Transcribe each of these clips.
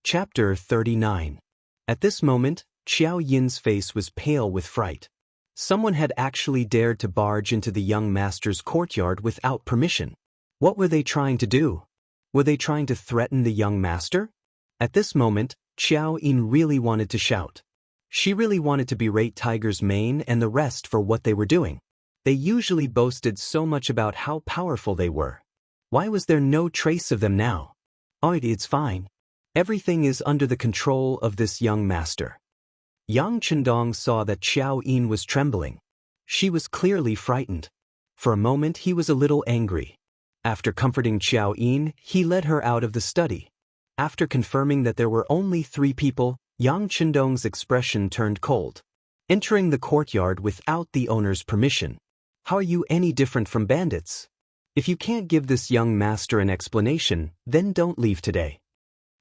Chapter 39. At this moment, Xiao Yin's face was pale with fright. Someone had actually dared to barge into the young master's courtyard without permission. What were they trying to do? Were they trying to threaten the young master? At this moment, Xiao Yin really wanted to shout. She really wanted to berate Tiger's mane and the rest for what they were doing. They usually boasted so much about how powerful they were. Why was there no trace of them now? Oh, it's fine. Everything is under the control of this young master. Yang Chendong saw that Xiao Yin was trembling. She was clearly frightened. For a moment he was a little angry. After comforting Xiao Yin, he led her out of the study. After confirming that there were only 3 people, Yang Chendong's expression turned cold. Entering the courtyard without the owner's permission. How are you any different from bandits? If you can't give this young master an explanation, then don't leave today.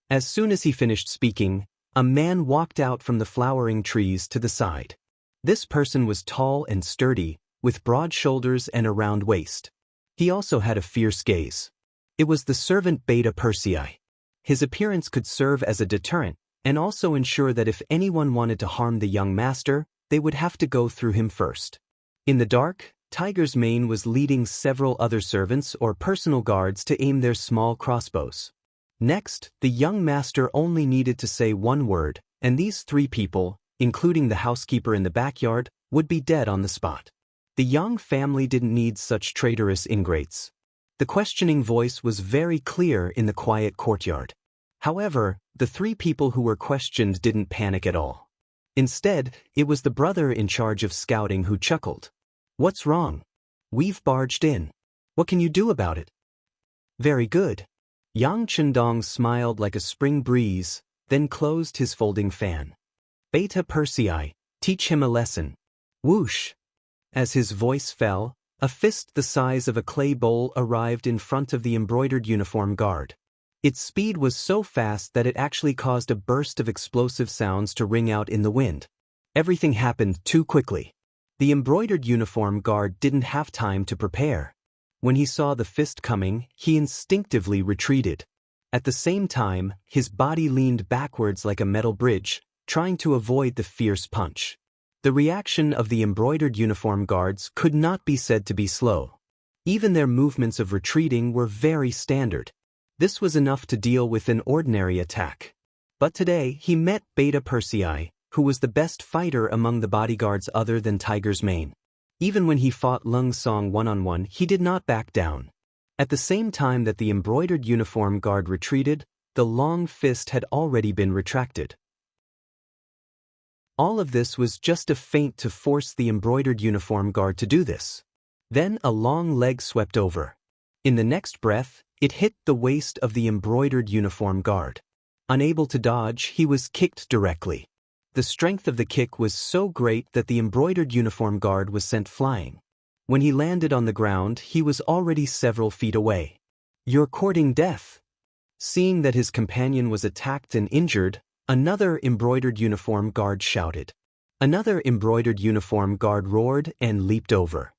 As soon as he finished speaking, a man walked out from the flowering trees to the side. This person was tall and sturdy, with broad shoulders and a round waist. He also had a fierce gaze. It was the servant Beta Persei. His appearance could serve as a deterrent, and also ensure that if anyone wanted to harm the young master, they would have to go through him first. In the dark, Tiger's mane was leading several other servants or personal guards to aim their small crossbows. Next, the young master only needed to say one word, and these 3 people, including the housekeeper in the backyard, would be dead on the spot. The Yang family didn't need such traitorous ingrates. The questioning voice was very clear in the quiet courtyard. However, the 3 people who were questioned didn't panic at all. Instead, it was the brother in charge of scouting who chuckled. "What's wrong? We've barged in. What can you do about it?" "Very good." Yang Chendong smiled like a spring breeze, then closed his folding fan. "Beta Persei, teach him a lesson." Whoosh! As his voice fell, a fist the size of a clay bowl arrived in front of the embroidered uniform guard. Its speed was so fast that it actually caused a burst of explosive sounds to ring out in the wind. Everything happened too quickly. The embroidered uniform guard didn't have time to prepare. When he saw the fist coming, he instinctively retreated. At the same time, his body leaned backwards like a metal bridge, trying to avoid the fierce punch. The reaction of the embroidered uniform guards could not be said to be slow. Even their movements of retreating were very standard. This was enough to deal with an ordinary attack. But today he met Beta Persei, who was the best fighter among the bodyguards other than Tiger's mane. Even when he fought Lung Song one-on-one, he did not back down. At the same time that the embroidered uniform guard retreated, the long fist had already been retracted. All of this was just a feint to force the embroidered uniform guard to do this. Then a long leg swept over. In the next breath, it hit the waist of the embroidered uniform guard. Unable to dodge, he was kicked directly. The strength of the kick was so great that the embroidered uniform guard was sent flying. When he landed on the ground, he was already several feet away. "You're courting death." Seeing that his companion was attacked and injured, another embroidered uniform guard shouted. Another embroidered uniform guard roared and leaped over.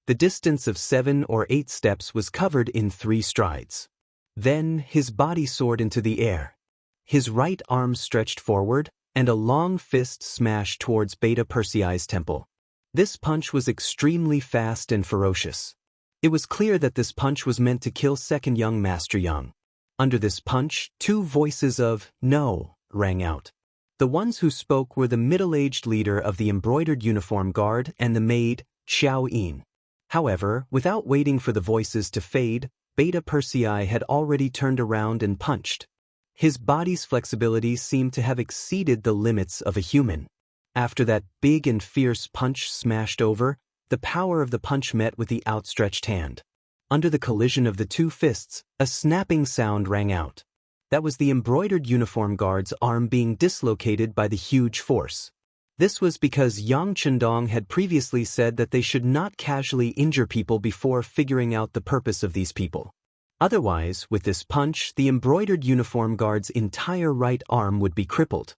The distance of 7 or 8 steps was covered in 3 strides. Then his body soared into the air. His right arm stretched forward, and a long fist smashed towards Beta Persei's temple. This punch was extremely fast and ferocious. It was clear that this punch was meant to kill second young Master Yang. Under this punch, 2 voices of "no" rang out. The ones who spoke were the middle-aged leader of the embroidered uniform guard and the maid, Xiao Yin. However, without waiting for the voices to fade, Beta Persei had already turned around and punched. His body's flexibility seemed to have exceeded the limits of a human. After that big and fierce punch smashed over, the power of the punch met with the outstretched hand. Under the collision of the 2 fists, a snapping sound rang out. That was the embroidered uniform guard's arm being dislocated by the huge force. This was because Yang Chendong had previously said that they should not casually injure people before figuring out the purpose of these people. Otherwise, with this punch, the embroidered uniform guard's entire right arm would be crippled.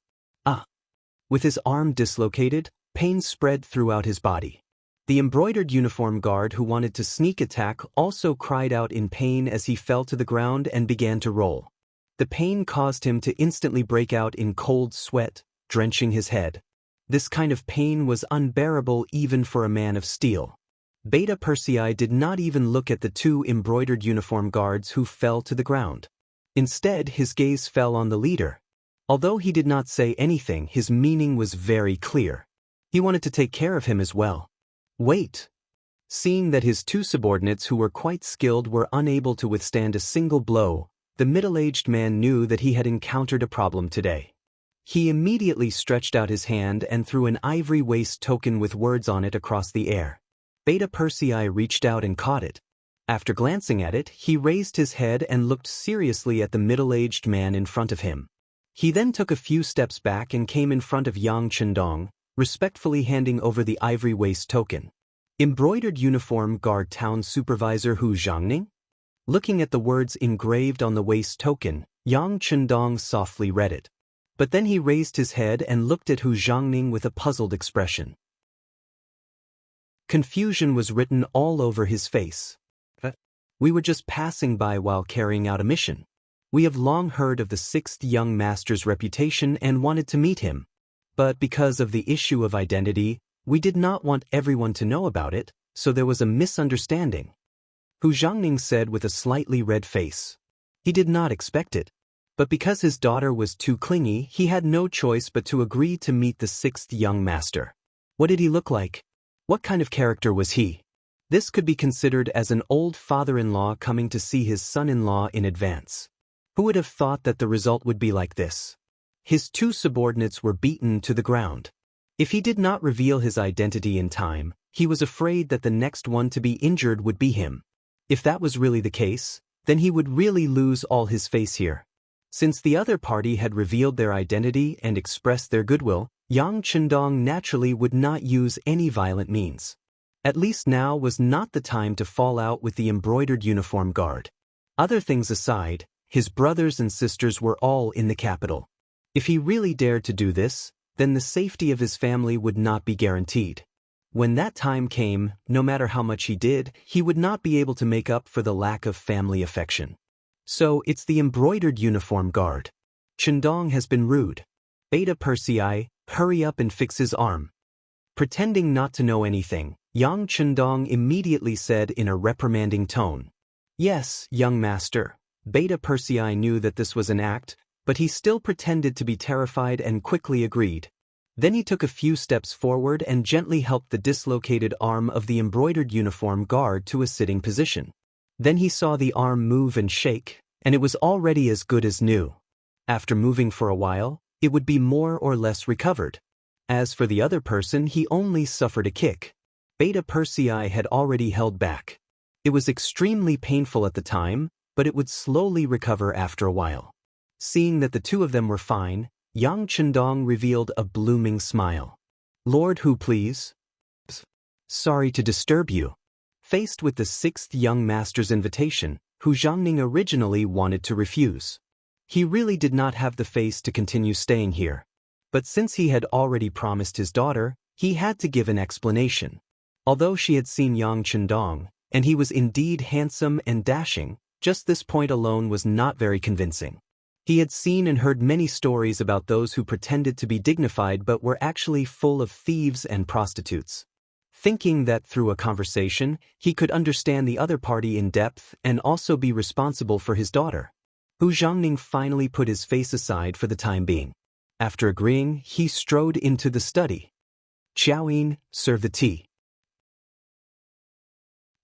With his arm dislocated, pain spread throughout his body. The embroidered uniform guard who wanted to sneak attack also cried out in pain as he fell to the ground and began to roll. The pain caused him to instantly break out in cold sweat, drenching his head. This kind of pain was unbearable even for a man of steel. Beta Persei did not even look at the two embroidered uniform guards who fell to the ground. Instead, his gaze fell on the leader. Although he did not say anything, his meaning was very clear. He wanted to take care of him as well. Wait. Seeing that his two subordinates who were quite skilled were unable to withstand a single blow, the middle-aged man knew that he had encountered a problem today. He immediately stretched out his hand and threw an ivory waist token with words on it across the air. Beta Persei reached out and caught it. After glancing at it, he raised his head and looked seriously at the middle-aged man in front of him. He then took a few steps back and came in front of Yang Chendong, respectfully handing over the ivory waist token. Embroidered uniform guard town supervisor Hu Zhangning? Looking at the words engraved on the waist token, Yang Chendong softly read it. But then he raised his head and looked at Hu Zhangning with a puzzled expression. Confusion was written all over his face. We were just passing by while carrying out a mission. We have long heard of the sixth young master's reputation and wanted to meet him. But because of the issue of identity, we did not want everyone to know about it, so there was a misunderstanding. Hu Zhangning said with a slightly red face. He did not expect it. But because his daughter was too clingy, he had no choice but to agree to meet the sixth young master. What did he look like? What kind of character was he? This could be considered as an old father-in-law coming to see his son-in-law in advance. Who would have thought that the result would be like this? His two subordinates were beaten to the ground. If he did not reveal his identity in time, he was afraid that the next one to be injured would be him. If that was really the case, then he would really lose all his face here. Since the other party had revealed their identity and expressed their goodwill, Yang Chendong naturally would not use any violent means. At least now was not the time to fall out with the embroidered uniform guard. Other things aside, his brothers and sisters were all in the capital. If he really dared to do this, then the safety of his family would not be guaranteed. When that time came, no matter how much he did, he would not be able to make up for the lack of family affection. So it's the embroidered uniform guard. Chendong has been rude. Beta Persei, hurry up and fix his arm. Pretending not to know anything, Yang Chendong immediately said in a reprimanding tone. Yes, young master. Beta Persei knew that this was an act, but he still pretended to be terrified and quickly agreed. Then he took a few steps forward and gently helped the dislocated arm of the embroidered uniform guard to a sitting position. Then he saw the arm move and shake, and it was already as good as new. After moving for a while, it would be more or less recovered. As for the other person, he only suffered a kick. Beta Persei had already held back. It was extremely painful at the time, but it would slowly recover after a while. Seeing that the two of them were fine, Yang Chendong revealed a blooming smile. Lord Hu, please. Sorry to disturb you. Faced with the sixth young master's invitation, Hu Zhangning originally wanted to refuse. He really did not have the face to continue staying here. But since he had already promised his daughter, he had to give an explanation. Although she had seen Yang Chendong, and he was indeed handsome and dashing, just this point alone was not very convincing. He had seen and heard many stories about those who pretended to be dignified but were actually full of thieves and prostitutes. Thinking that through a conversation, he could understand the other party in depth and also be responsible for his daughter. Hu Zhangning finally put his face aside for the time being. After agreeing, he strode into the study. Xiaoyin, serve the tea.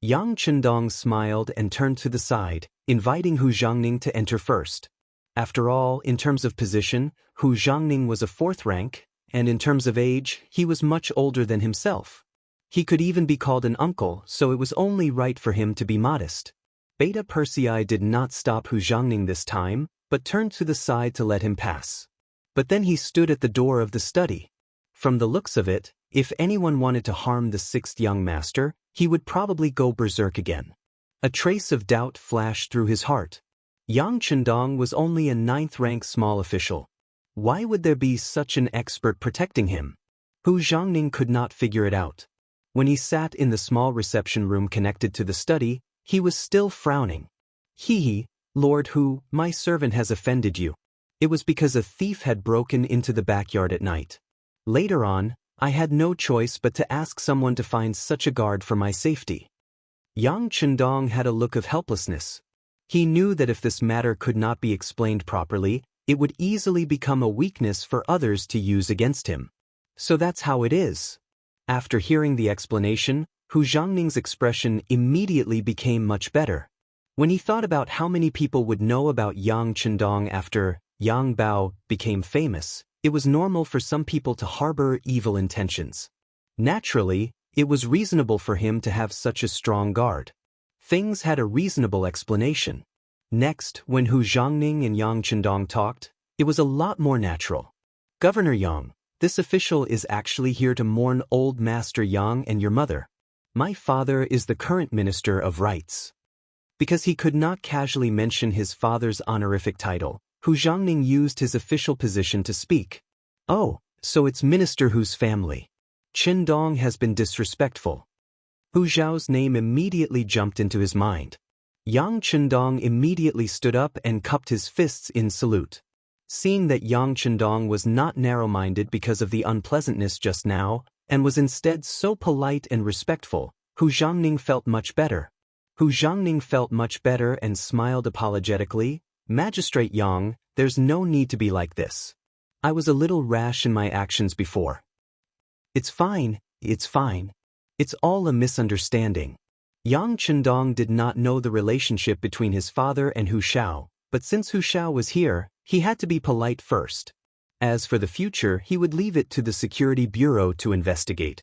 Yang Chendong smiled and turned to the side, inviting Hu Zhangning to enter first. After all, in terms of position, Hu Zhangning was a fourth rank, and in terms of age, he was much older than himself. He could even be called an uncle, so it was only right for him to be modest. Beta Persei did not stop Hu Zhangning this time, but turned to the side to let him pass. But then he stood at the door of the study. From the looks of it, if anyone wanted to harm the sixth young master, he would probably go berserk again. A trace of doubt flashed through his heart. Yang Chendong was only a ninth-rank small official. Why would there be such an expert protecting him? Hu Zhangning could not figure it out. When he sat in the small reception room connected to the study, he was still frowning. Hee, "Lord Hu, my servant has offended you. It was because a thief had broken into the backyard at night. Later on, I had no choice but to ask someone to find such a guard for my safety." Yang Chendong had a look of helplessness. He knew that if this matter could not be explained properly, it would easily become a weakness for others to use against him. "So that's how it is." After hearing the explanation, Hu Zhangning's expression immediately became much better. When he thought about how many people would know about Yang Chendong after Yang Bao became famous, it was normal for some people to harbor evil intentions. Naturally, it was reasonable for him to have such a strong guard. Things had a reasonable explanation. Next, when Hu Zhangning and Yang Chendong talked, it was a lot more natural. "Governor Yang, this official is actually here to mourn old Master Yang and your mother. My father is the current Minister of Rights." Because he could not casually mention his father's honorific title, Hu Zhangning used his official position to speak. "Oh, so it's Minister Hu's family. Chendong has been disrespectful." Hu Zhao's name immediately jumped into his mind. Yang Chendong immediately stood up and cupped his fists in salute. Seeing that Yang Chendong was not narrow-minded because of the unpleasantness just now, and was instead so polite and respectful, Hu Zhangning felt much better. Hu Zhangning felt much better and smiled apologetically. "Magistrate Yang, there's no need to be like this. I was a little rash in my actions before." It's fine. It's all a misunderstanding." Yang Chendong did not know the relationship between his father and Hu Xiao, but since Hu Xiao was here, he had to be polite first. As for the future, he would leave it to the Security Bureau to investigate.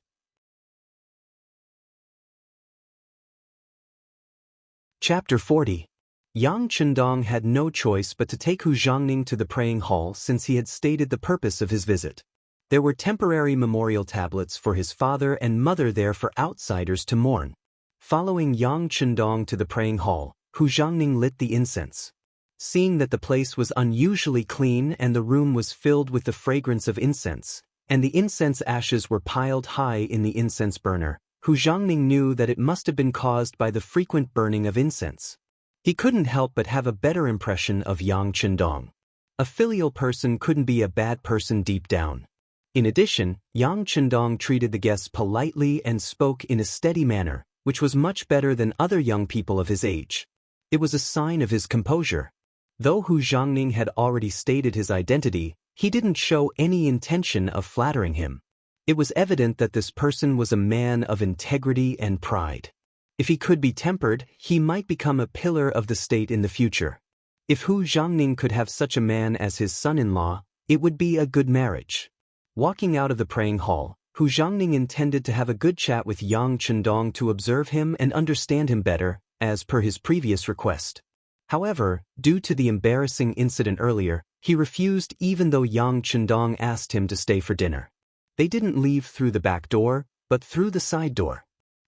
Chapter 40. Yang Chendong had no choice but to take Hu Zhangning to the praying hall since he had stated the purpose of his visit. There were temporary memorial tablets for his father and mother there for outsiders to mourn. Following Yang Chendong to the praying hall, Hu Zhangning lit the incense. Seeing that the place was unusually clean and the room was filled with the fragrance of incense, and the incense ashes were piled high in the incense burner, Hu Zhangning knew that it must have been caused by the frequent burning of incense. He couldn't help but have a better impression of Yang Chendong. A filial person couldn't be a bad person deep down. In addition, Yang Chendong treated the guests politely and spoke in a steady manner, which was much better than other young people of his age. It was a sign of his composure. Though Hu Zhangning had already stated his identity, he didn't show any intention of flattering him. It was evident that this person was a man of integrity and pride. If he could be tempered, he might become a pillar of the state in the future. If Hu Zhangning could have such a man as his son-in-law, it would be a good marriage. Walking out of the praying hall, Hu Zhangning intended to have a good chat with Yang Chendong to observe him and understand him better, as per his previous request. However, due to the embarrassing incident earlier, he refused even though Yang Chendong asked him to stay for dinner. They didn't leave through the back door, but through the side door.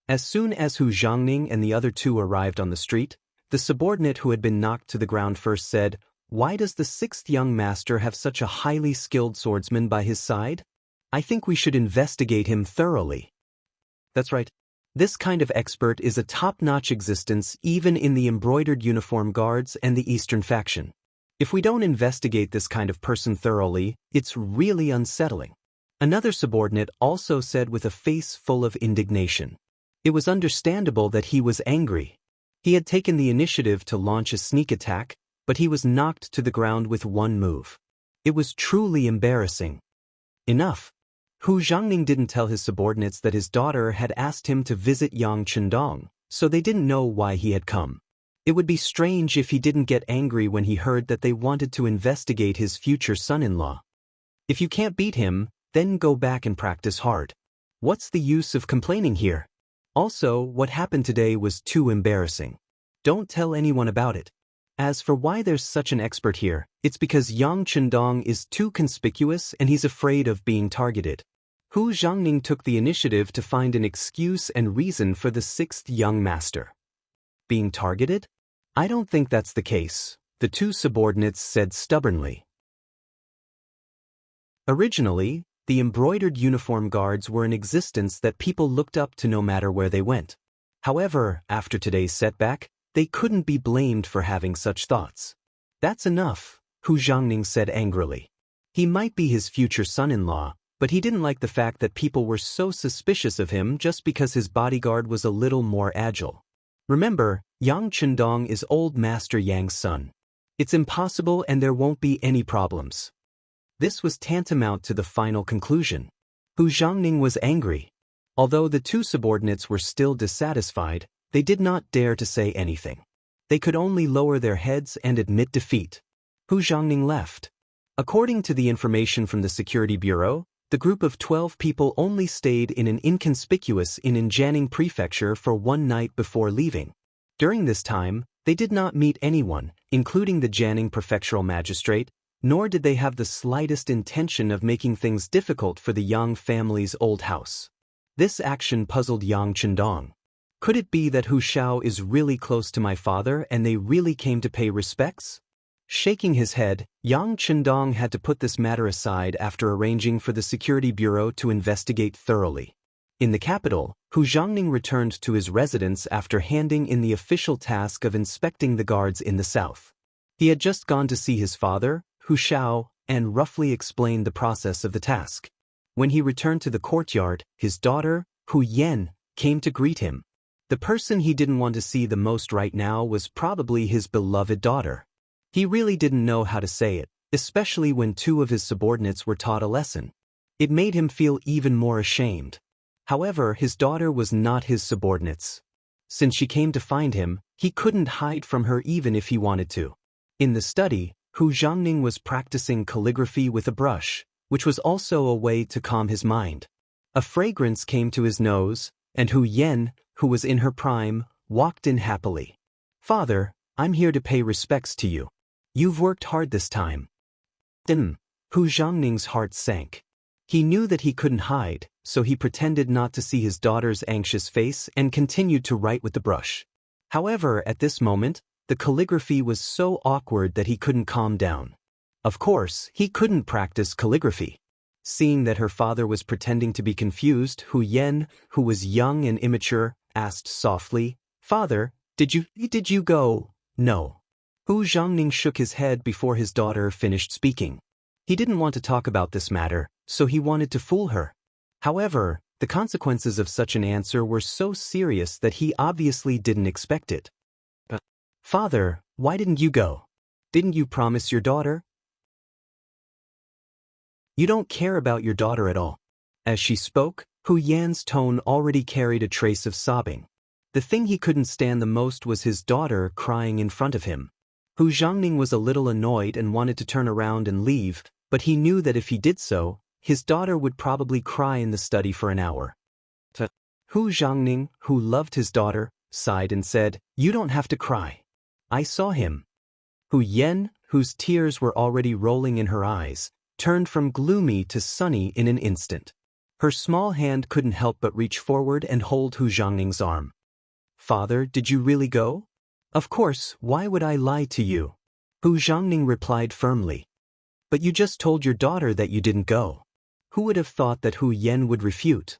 As soon as Hu Zhangning and the other two arrived on the street, the subordinate who had been knocked to the ground first said, "Why does the sixth young master have such a highly skilled swordsman by his side? I think we should investigate him thoroughly." That's right. This kind of expert is a top-notch existence even in the embroidered uniform guards and the Eastern faction. If we don't investigate this kind of person thoroughly, it's really unsettling. Another subordinate also said with a face full of indignation. It was understandable that he was angry. He had taken the initiative to launch a sneak attack, but he was knocked to the ground with one move. It was truly embarrassing. Enough. Hu Zhangning didn't tell his subordinates that his daughter had asked him to visit Yang Chendong, so they didn't know why he had come. It would be strange if he didn't get angry when he heard that they wanted to investigate his future son-in-law. If you can't beat him, then go back and practice hard. What's the use of complaining here? Also, what happened today was too embarrassing. Don't tell anyone about it. As for why there's such an expert here, it's because Yang Chendong is too conspicuous and he's afraid of being targeted. Hu Zhangning took the initiative to find an excuse and reason for the sixth young master. Being targeted? I don't think that's the case, the two subordinates said stubbornly. Originally, the embroidered uniform guards were an existence that people looked up to no matter where they went. However, after today's setback, they couldn't be blamed for having such thoughts. That's enough, Hu Zhangning said angrily. He might be his future son-in-law, but he didn't like the fact that people were so suspicious of him just because his bodyguard was a little more agile. Remember, Yang Chendong is old Master Yang's son. It's impossible and there won't be any problems. This was tantamount to the final conclusion. Hu Zhangning was angry. Although the two subordinates were still dissatisfied, they did not dare to say anything. They could only lower their heads and admit defeat. Hu Zhangning left. According to the information from the Security Bureau, the group of 12 people only stayed in an inconspicuous inn in Jiangning Prefecture for one night before leaving. During this time, they did not meet anyone, including the Jiangning Prefectural Magistrate, nor did they have the slightest intention of making things difficult for the Yang family's old house. This action puzzled Yang Chendong. Could it be that Hu Xiao is really close to my father and they really came to pay respects? Shaking his head, Yang Chendong had to put this matter aside after arranging for the Security Bureau to investigate thoroughly. In the capital, Hu Zhangning returned to his residence after handing in the official task of inspecting the guards in the south. He had just gone to see his father, Hu Xiao, and roughly explained the process of the task. When he returned to the courtyard, his daughter, Hu Yan, came to greet him. The person he didn't want to see the most right now was probably his beloved daughter. He really didn't know how to say it, especially when two of his subordinates were taught a lesson. It made him feel even more ashamed. However, his daughter was not his subordinates. Since she came to find him, he couldn't hide from her even if he wanted to. In the study, Hu Zhangning was practicing calligraphy with a brush, which was also a way to calm his mind. A fragrance came to his nose, and Hu Yan, who was in her prime, walked in happily. "Father, I'm here to pay respects to you. You've worked hard this time." Hu Zhangning's heart sank. He knew that he couldn't hide, so he pretended not to see his daughter's anxious face and continued to write with the brush. However, at this moment, the calligraphy was so awkward that he couldn't calm down. Of course, he couldn't practice calligraphy. Seeing that her father was pretending to be confused, Hu Yan, who was young and immature, asked softly, "Father, did you go?" "No." Hu Zhangning shook his head before his daughter finished speaking. He didn't want to talk about this matter, so he wanted to fool her. However, the consequences of such an answer were so serious that he obviously didn't expect it. "Father, why didn't you go? Didn't you promise your daughter? You don't care about your daughter at all." As she spoke, Hu Yan's tone already carried a trace of sobbing. The thing he couldn't stand the most was his daughter crying in front of him. Hu Zhangning was a little annoyed and wanted to turn around and leave, but he knew that if he did so, his daughter would probably cry in the study for an hour. Hu Zhangning, who loved his daughter, sighed and said, "You don't have to cry. I saw him." Hu Yan, whose tears were already rolling in her eyes, turned from gloomy to sunny in an instant. Her small hand couldn't help but reach forward and hold Hu Zhangning's arm. "Father, did you really go?" "Of course, why would I lie to you?" Hu Zhangning replied firmly. "But you just told your daughter that you didn't go." Who would have thought that Hu Yan would refute?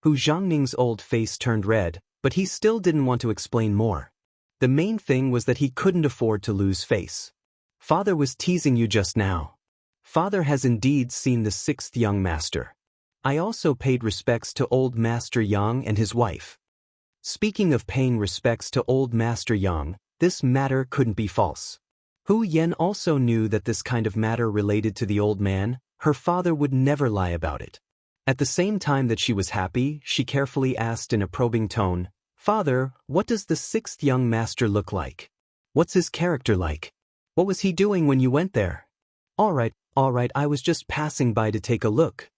Hu Zhangning's old face turned red, but he still didn't want to explain more. The main thing was that he couldn't afford to lose face. "Father was teasing you just now. Father has indeed seen the sixth young master. I also paid respects to old Master Yang and his wife." Speaking of paying respects to old Master Yang, this matter couldn't be false. Hu Yan also knew that this kind of matter related to the old man. Her father would never lie about it. At the same time that she was happy, she carefully asked in a probing tone, "Father, what does the sixth young master look like? What's his character like? What was he doing when you went there?" All right, I was just passing by to take a look."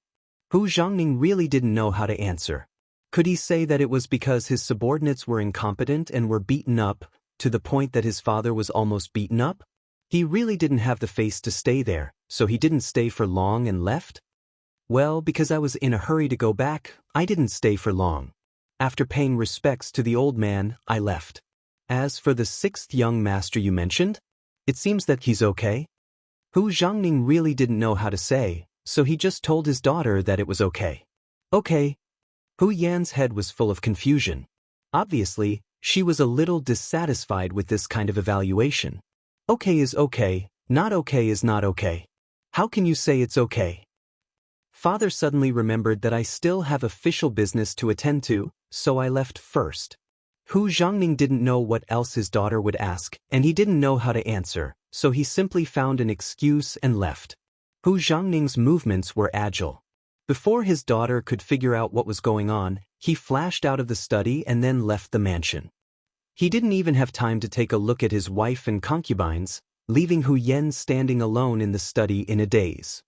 Hu Zhangning really didn't know how to answer. Could he say that it was because his subordinates were incompetent and were beaten up, to the point that his father was almost beaten up? He really didn't have the face to stay there, so he didn't stay for long and left? "Well, because I was in a hurry to go back, I didn't stay for long. After paying respects to the old man, I left. As for the sixth young master you mentioned, it seems that he's okay." Hu Zhangning really didn't know how to say, so he just told his daughter that it was okay. "Okay." Hu Yan's head was full of confusion. Obviously, She was a little dissatisfied with this kind of evaluation. Okay is okay, not okay is not okay. How can you say it's okay? Father suddenly remembered that I still have official business to attend to, so I left first. Hu Zhangning didn't know what else his daughter would ask, and he didn't know how to answer, so he simply found an excuse and left. Hu Zhangning's movements were agile. Before his daughter could figure out what was going on, he flashed out of the study and then left the mansion. He didn't even have time to take a look at his wife and concubines, leaving Hu Yan standing alone in the study in a daze.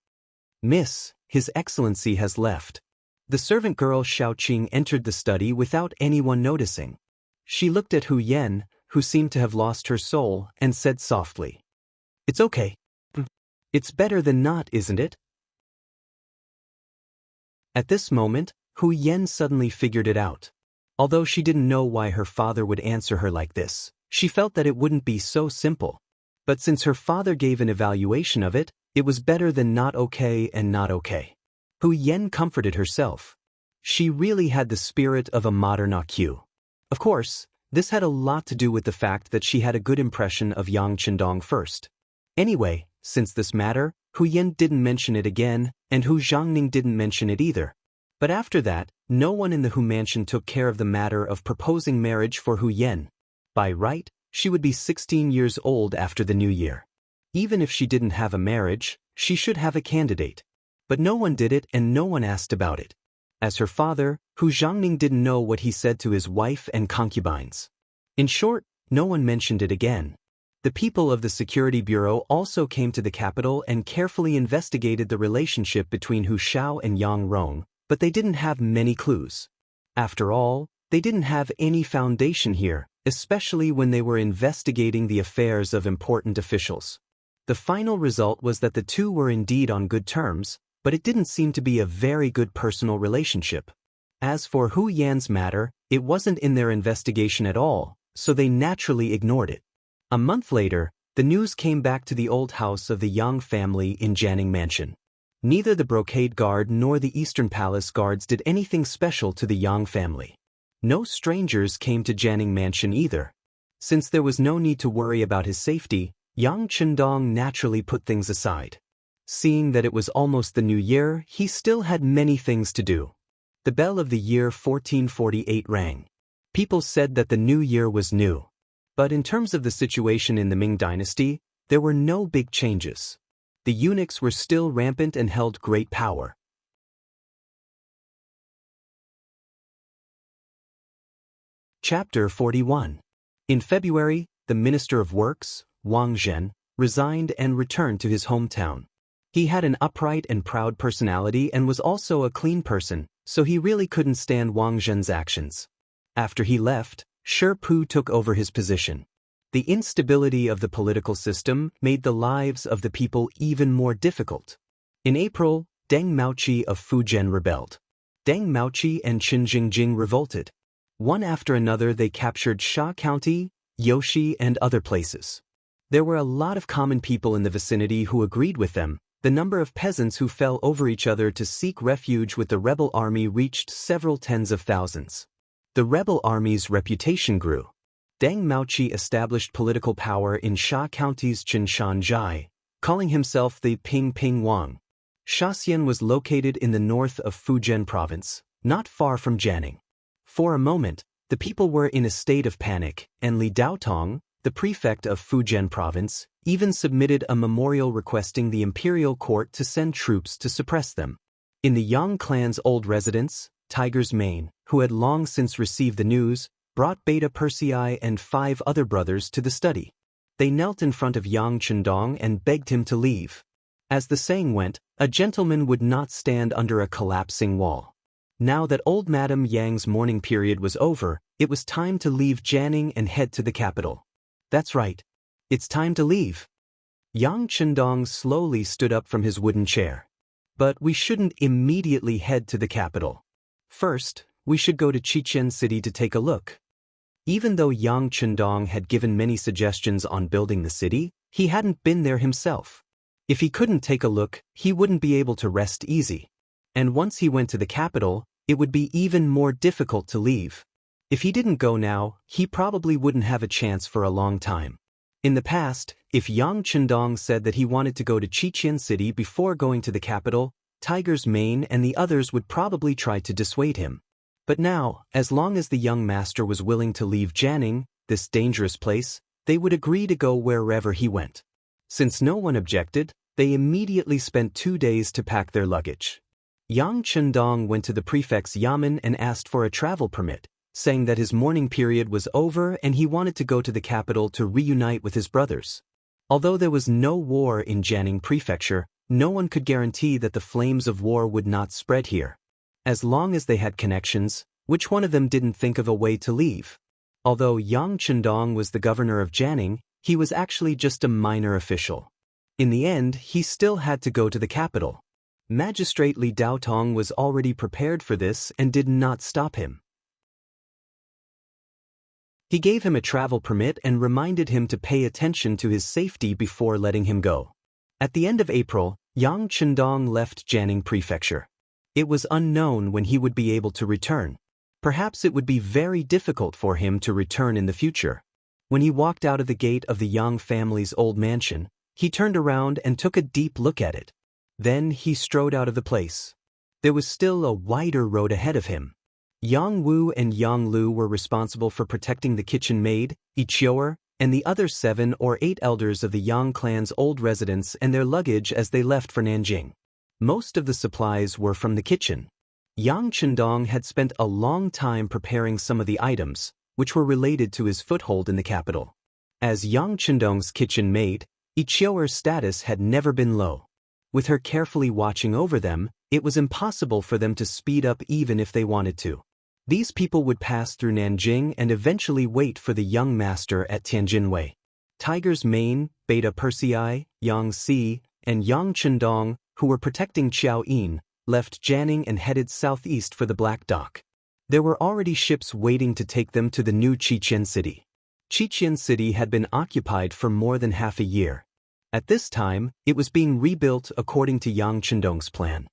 Miss, His Excellency has left. The servant girl Xiaoqing entered the study without anyone noticing. She looked at Hu Yan, who seemed to have lost her soul, and said softly, "It's okay. It's better than not, isn't it?" At this moment, Hu Yan suddenly figured it out. Although she didn't know why her father would answer her like this, she felt that it wouldn't be so simple. But since her father gave an evaluation of it, it was better than not okay and not okay. Hu Yan comforted herself. She really had the spirit of a modern IQ. Of course, this had a lot to do with the fact that she had a good impression of Yang Qindong first. Anyway, since this matter, Hu Yan didn't mention it again, and Hu Zhangning didn't mention it either. But after that, no one in the Hu mansion took care of the matter of proposing marriage for Hu Yan. By right, she would be 16 years old after the new year. Even if she didn't have a marriage, she should have a candidate. But no one did it and no one asked about it. As her father, Hu Zhangning didn't know what he said to his wife and concubines. In short, no one mentioned it again. The people of the Security Bureau also came to the capital and carefully investigated the relationship between Hu Xiao and Yang Rong, but they didn't have many clues. After all, they didn't have any foundation here, especially when they were investigating the affairs of important officials. The final result was that the two were indeed on good terms, but it didn't seem to be a very good personal relationship. As for Hu Yan's matter, it wasn't in their investigation at all, so they naturally ignored it. A month later, the news came back to the old house of the Yang family in Jianing Mansion. Neither the Brocade Guard nor the Eastern Palace Guards did anything special to the Yang family. No strangers came to Jianing Mansion either. Since there was no need to worry about his safety, Yang Qindong naturally put things aside. Seeing that it was almost the new year, he still had many things to do. The bell of the year 1448 rang. People said that the new year was new. But in terms of the situation in the Ming dynasty, there were no big changes. The eunuchs were still rampant and held great power. Chapter 41. In February, the Minister of Works, Wang Lin, resigned and returned to his hometown. He had an upright and proud personality and was also a clean person, so he really couldn't stand Wang Lin's actions. After he left, Shi Pu took over his position. The instability of the political system made the lives of the people even more difficult. In April, Deng Maoqi of Fujian rebelled. Deng Maoqi and Qin Jingjing revolted. One after another they captured Sha County, Yoshi and other places. There were a lot of common people in the vicinity who agreed with them. The number of peasants who fell over each other to seek refuge with the rebel army reached several tens of thousands. The rebel army's reputation grew. Deng Maoqi established political power in Sha County's Qinshanzhai, calling himself the Ping Ping Wang. Shaxian was located in the north of Fujian province, not far from Jianing. For a moment, the people were in a state of panic, and Li Daotong, the prefect of Fujian province, even submitted a memorial requesting the imperial court to send troops to suppress them. In the Yang clan's old residence, Tiger's Mane, who had long since received the news, brought Beta Persei and 5 other brothers to the study. They knelt in front of Yang Qindong and begged him to leave. As the saying went, a gentleman would not stand under a collapsing wall. Now that old Madame Yang's mourning period was over, it was time to leave Jianing and head to the capital. That's right. It's time to leave. Yang Qindong slowly stood up from his wooden chair. But we shouldn't immediately head to the capital. First, we should go to Qichen City to take a look. Even though Yang Qindong had given many suggestions on building the city, he hadn't been there himself. If he couldn't take a look, he wouldn't be able to rest easy. And once he went to the capital, it would be even more difficult to leave. If he didn't go now, he probably wouldn't have a chance for a long time. In the past, if Yang Chendong said that he wanted to go to Xichen City before going to the capital, Tiger's Mane and the others would probably try to dissuade him. But now, as long as the young master was willing to leave Jianing, this dangerous place, they would agree to go wherever he went. Since no one objected, they immediately spent 2 days to pack their luggage. Yang Chendong went to the prefect's yamen and asked for a travel permit, saying that his mourning period was over and he wanted to go to the capital to reunite with his brothers. Although there was no war in Jianing Prefecture, no one could guarantee that the flames of war would not spread here. As long as they had connections, which one of them didn't think of a way to leave? Although Yang Chendong was the governor of Jianing, he was actually just a minor official. In the end, he still had to go to the capital. Magistrate Li Daotong was already prepared for this and did not stop him. He gave him a travel permit and reminded him to pay attention to his safety before letting him go. At the end of April, Yang Chendong left Jianing Prefecture. It was unknown when he would be able to return. Perhaps it would be very difficult for him to return in the future. When he walked out of the gate of the Yang family's old mansion, he turned around and took a deep look at it. Then he strode out of the place. There was still a wider road ahead of him. Yang Wu and Yang Lu were responsible for protecting the kitchen maid, Ichioer, and the other 7 or 8 elders of the Yang clan's old residence and their luggage as they left for Nanjing. Most of the supplies were from the kitchen. Yang Chendong had spent a long time preparing some of the items, which were related to his foothold in the capital. As Yang Chendong's kitchen maid, Ichioer's status had never been low. With her carefully watching over them, it was impossible for them to speed up even if they wanted to. These people would pass through Nanjing and eventually wait for the young master at Tianjinwei. Tiger's Mane, Beta Persei, Yang Si, and Yang Chendong, who were protecting Qiao Yin, left Jianing and headed southeast for the Black Dock. There were already ships waiting to take them to the new Xichen City. Xichen City had been occupied for more than half a year. At this time, it was being rebuilt according to Yang Chendong's plan.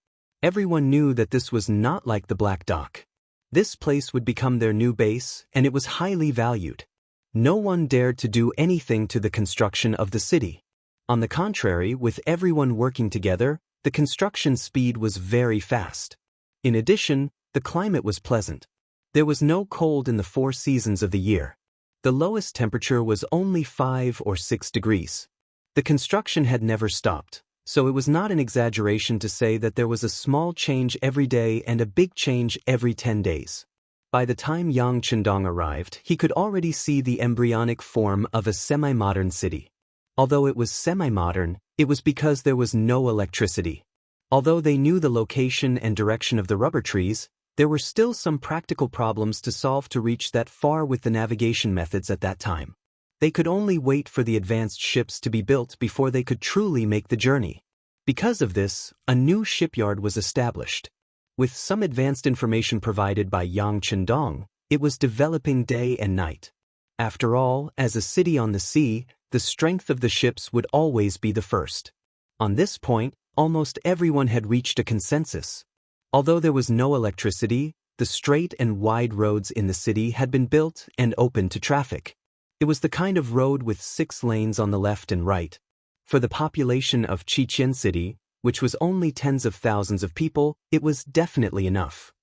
Everyone knew that this was not like the Black Dock. This place would become their new base, and it was highly valued. No one dared to do anything to the construction of the city. On the contrary, with everyone working together, the construction speed was very fast. In addition, the climate was pleasant. There was no cold in the 4 seasons of the year. The lowest temperature was only 5 or 6 degrees. The construction had never stopped, so it was not an exaggeration to say that there was a small change every day and a big change every 10 days. By the time Yang Chendong arrived, he could already see the embryonic form of a semi-modern city. Although it was semi-modern, it was because there was no electricity. Although they knew the location and direction of the rubber trees, there were still some practical problems to solve to reach that far with the navigation methods at that time. They could only wait for the advanced ships to be built before they could truly make the journey. Because of this, a new shipyard was established. With some advanced information provided by Yang Chendong, it was developing day and night. After all, as a city on the sea, the strength of the ships would always be the first. On this point, almost everyone had reached a consensus. Although there was no electricity, the straight and wide roads in the city had been built and open to traffic. It was the kind of road with 6 lanes on the left and right. For the population of Xichen City, which was only tens of thousands of people, it was definitely enough.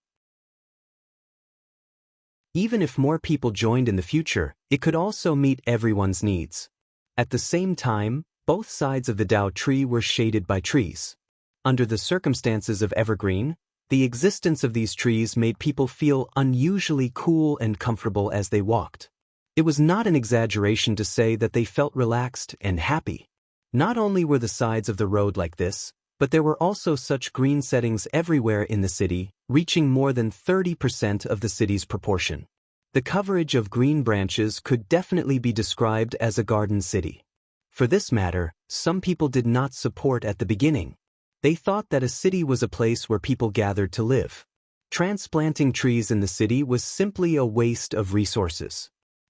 Even if more people joined in the future, it could also meet everyone's needs. At the same time, both sides of the Dao tree were shaded by trees. Under the circumstances of evergreen, the existence of these trees made people feel unusually cool and comfortable as they walked. It was not an exaggeration to say that they felt relaxed and happy. Not only were the sides of the road like this, but there were also such green settings everywhere in the city, reaching more than 30% of the city's proportion. The coverage of green branches could definitely be described as a garden city. For this matter, some people did not support at the beginning. They thought that a city was a place where people gathered to live. Transplanting trees in the city was simply a waste of resources.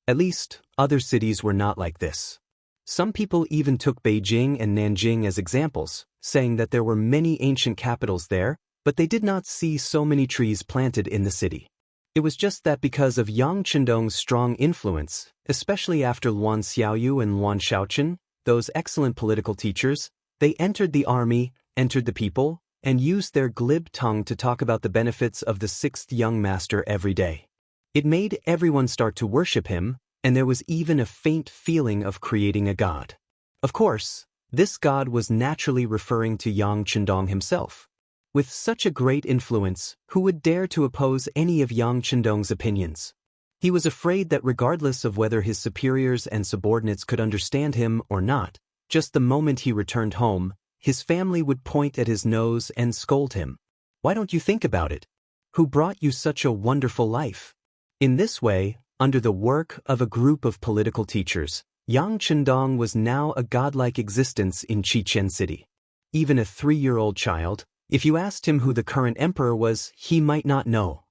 At least, other cities were not like this. Some people even took Beijing and Nanjing as examples, saying that there were many ancient capitals there, but they did not see so many trees planted in the city. It was just that because of Yang Chendong's strong influence, especially after Luan Xiaoyu and Luan Shaochen, those excellent political teachers, they entered the army, entered the people, and used their glib tongue to talk about the benefits of the sixth young master every day. It made everyone start to worship him, and there was even a faint feeling of creating a god. Of course, this god was naturally referring to Yang Chendong himself. With such a great influence, who would dare to oppose any of Yang Chendong's opinions? He was afraid that regardless of whether his superiors and subordinates could understand him or not, just the moment he returned home, his family would point at his nose and scold him. Why don't you think about it? Who brought you such a wonderful life? In this way, under the work of a group of political teachers, Yang Chendong was now a godlike existence in Qiqian City. Even a 3-year-old child, if you asked him who the current emperor was, he might not know.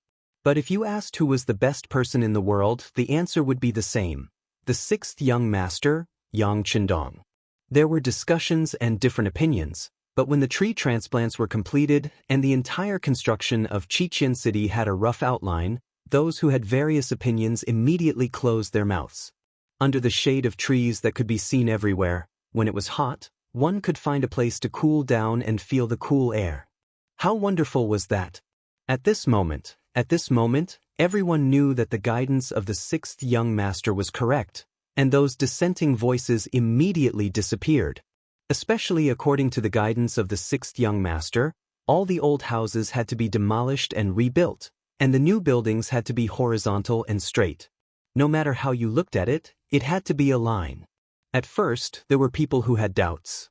But if you asked who was the best person in the world, the answer would be the same. The sixth young master, Yang Chendong. There were discussions and different opinions, but when the tree transplants were completed and the entire construction of Qiqian City had a rough outline, those who had various opinions immediately closed their mouths. Under the shade of trees that could be seen everywhere, when it was hot, one could find a place to cool down and feel the cool air. How wonderful was that? At this moment, everyone knew that the guidance of the sixth young master was correct, and those dissenting voices immediately disappeared. Especially according to the guidance of the sixth young master, all the old houses had to be demolished and rebuilt, and the new buildings had to be horizontal and straight. No matter how you looked at it, it had to be a line. At first, there were people who had doubts.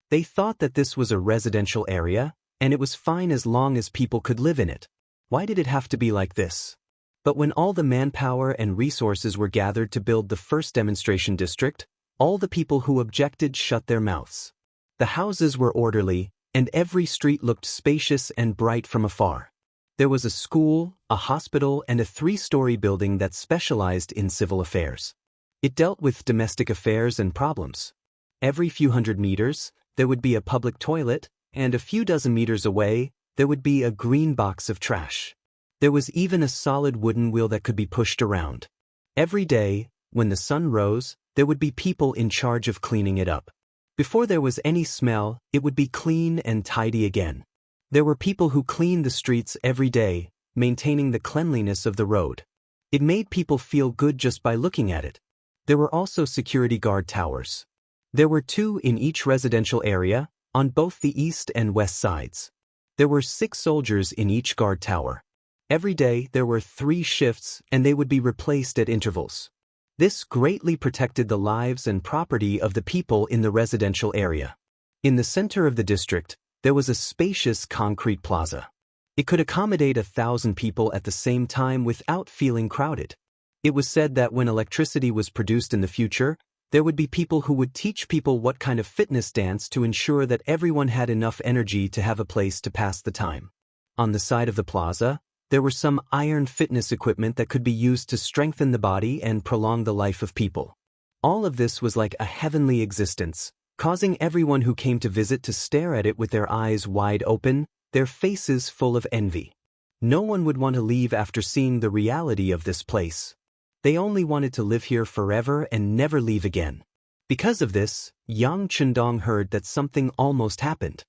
They thought that this was a residential area, and it was fine as long as people could live in it. Why did it have to be like this? But when all the manpower and resources were gathered to build the first demonstration district, all the people who objected shut their mouths. The houses were orderly, and every street looked spacious and bright from afar. There was a school, a hospital, and a 3-story building that specialized in civil affairs. It dealt with domestic affairs and problems. Every few hundred meters, there would be a public toilet, and a few dozen meters away, there would be a green box of trash. There was even a solid wooden wheel that could be pushed around. Every day, when the sun rose, there would be people in charge of cleaning it up. Before there was any smell, it would be clean and tidy again. There were people who cleaned the streets every day, maintaining the cleanliness of the road. It made people feel good just by looking at it. There were also security guard towers. There were 2 in each residential area, on both the east and west sides. There were 6 soldiers in each guard tower. Every day there were 3 shifts, and they would be replaced at intervals. This greatly protected the lives and property of the people in the residential area. In the center of the district, there was a spacious concrete plaza. It could accommodate 1,000 people at the same time without feeling crowded. It was said that when electricity was produced in the future, there would be people who would teach people what kind of fitness dance to ensure that everyone had enough energy to have a place to pass the time. On the side of the plaza, there were some iron fitness equipment that could be used to strengthen the body and prolong the life of people. All of this was like a heavenly existence, causing everyone who came to visit to stare at it with their eyes wide open, their faces full of envy. No one would want to leave after seeing the reality of this place. They only wanted to live here forever and never leave again. Because of this, Yang Chendong heard that something almost happened.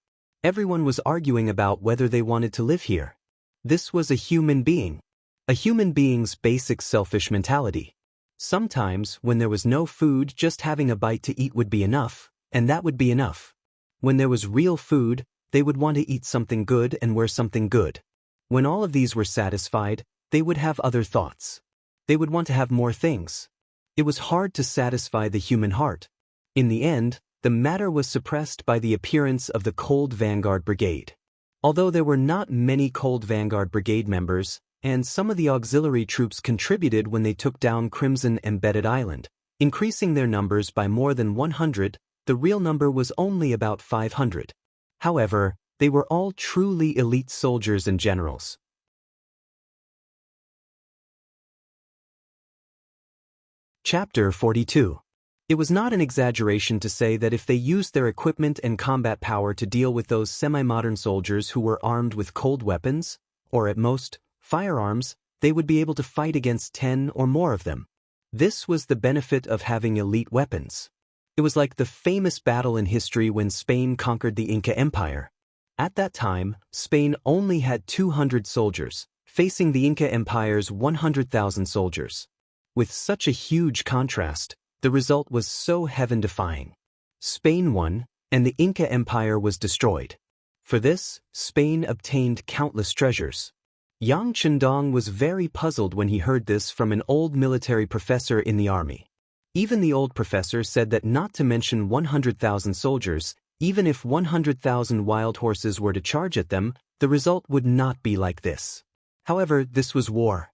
Everyone was arguing about whether they wanted to live here. This was a human being. A human being's basic selfish mentality. Sometimes, when there was no food, just having a bite to eat would be enough, and that would be enough. When there was real food, they would want to eat something good and wear something good. When all of these were satisfied, they would have other thoughts. They would want to have more things. It was hard to satisfy the human heart. In the end, the matter was suppressed by the appearance of the Cold Vanguard Brigade. Although there were not many Cold Vanguard Brigade members, and some of the auxiliary troops contributed when they took down Crimson Embedded Island, increasing their numbers by more than 100, the real number was only about 500. However, they were all truly elite soldiers and generals. Chapter 42. It was not an exaggeration to say that if they used their equipment and combat power to deal with those semi-modern soldiers who were armed with cold weapons, or at most, firearms, they would be able to fight against 10 or more of them. This was the benefit of having elite weapons. It was like the famous battle in history when Spain conquered the Inca Empire. At that time, Spain only had 200 soldiers, facing the Inca Empire's 100,000 soldiers. With such a huge contrast, the result was so heaven-defying. Spain won, and the Inca Empire was destroyed. For this, Spain obtained countless treasures. Yang Chendong was very puzzled when he heard this from an old military professor in the army. Even the old professor said that not to mention 100,000 soldiers, even if 100,000 wild horses were to charge at them, the result would not be like this. However, this was war.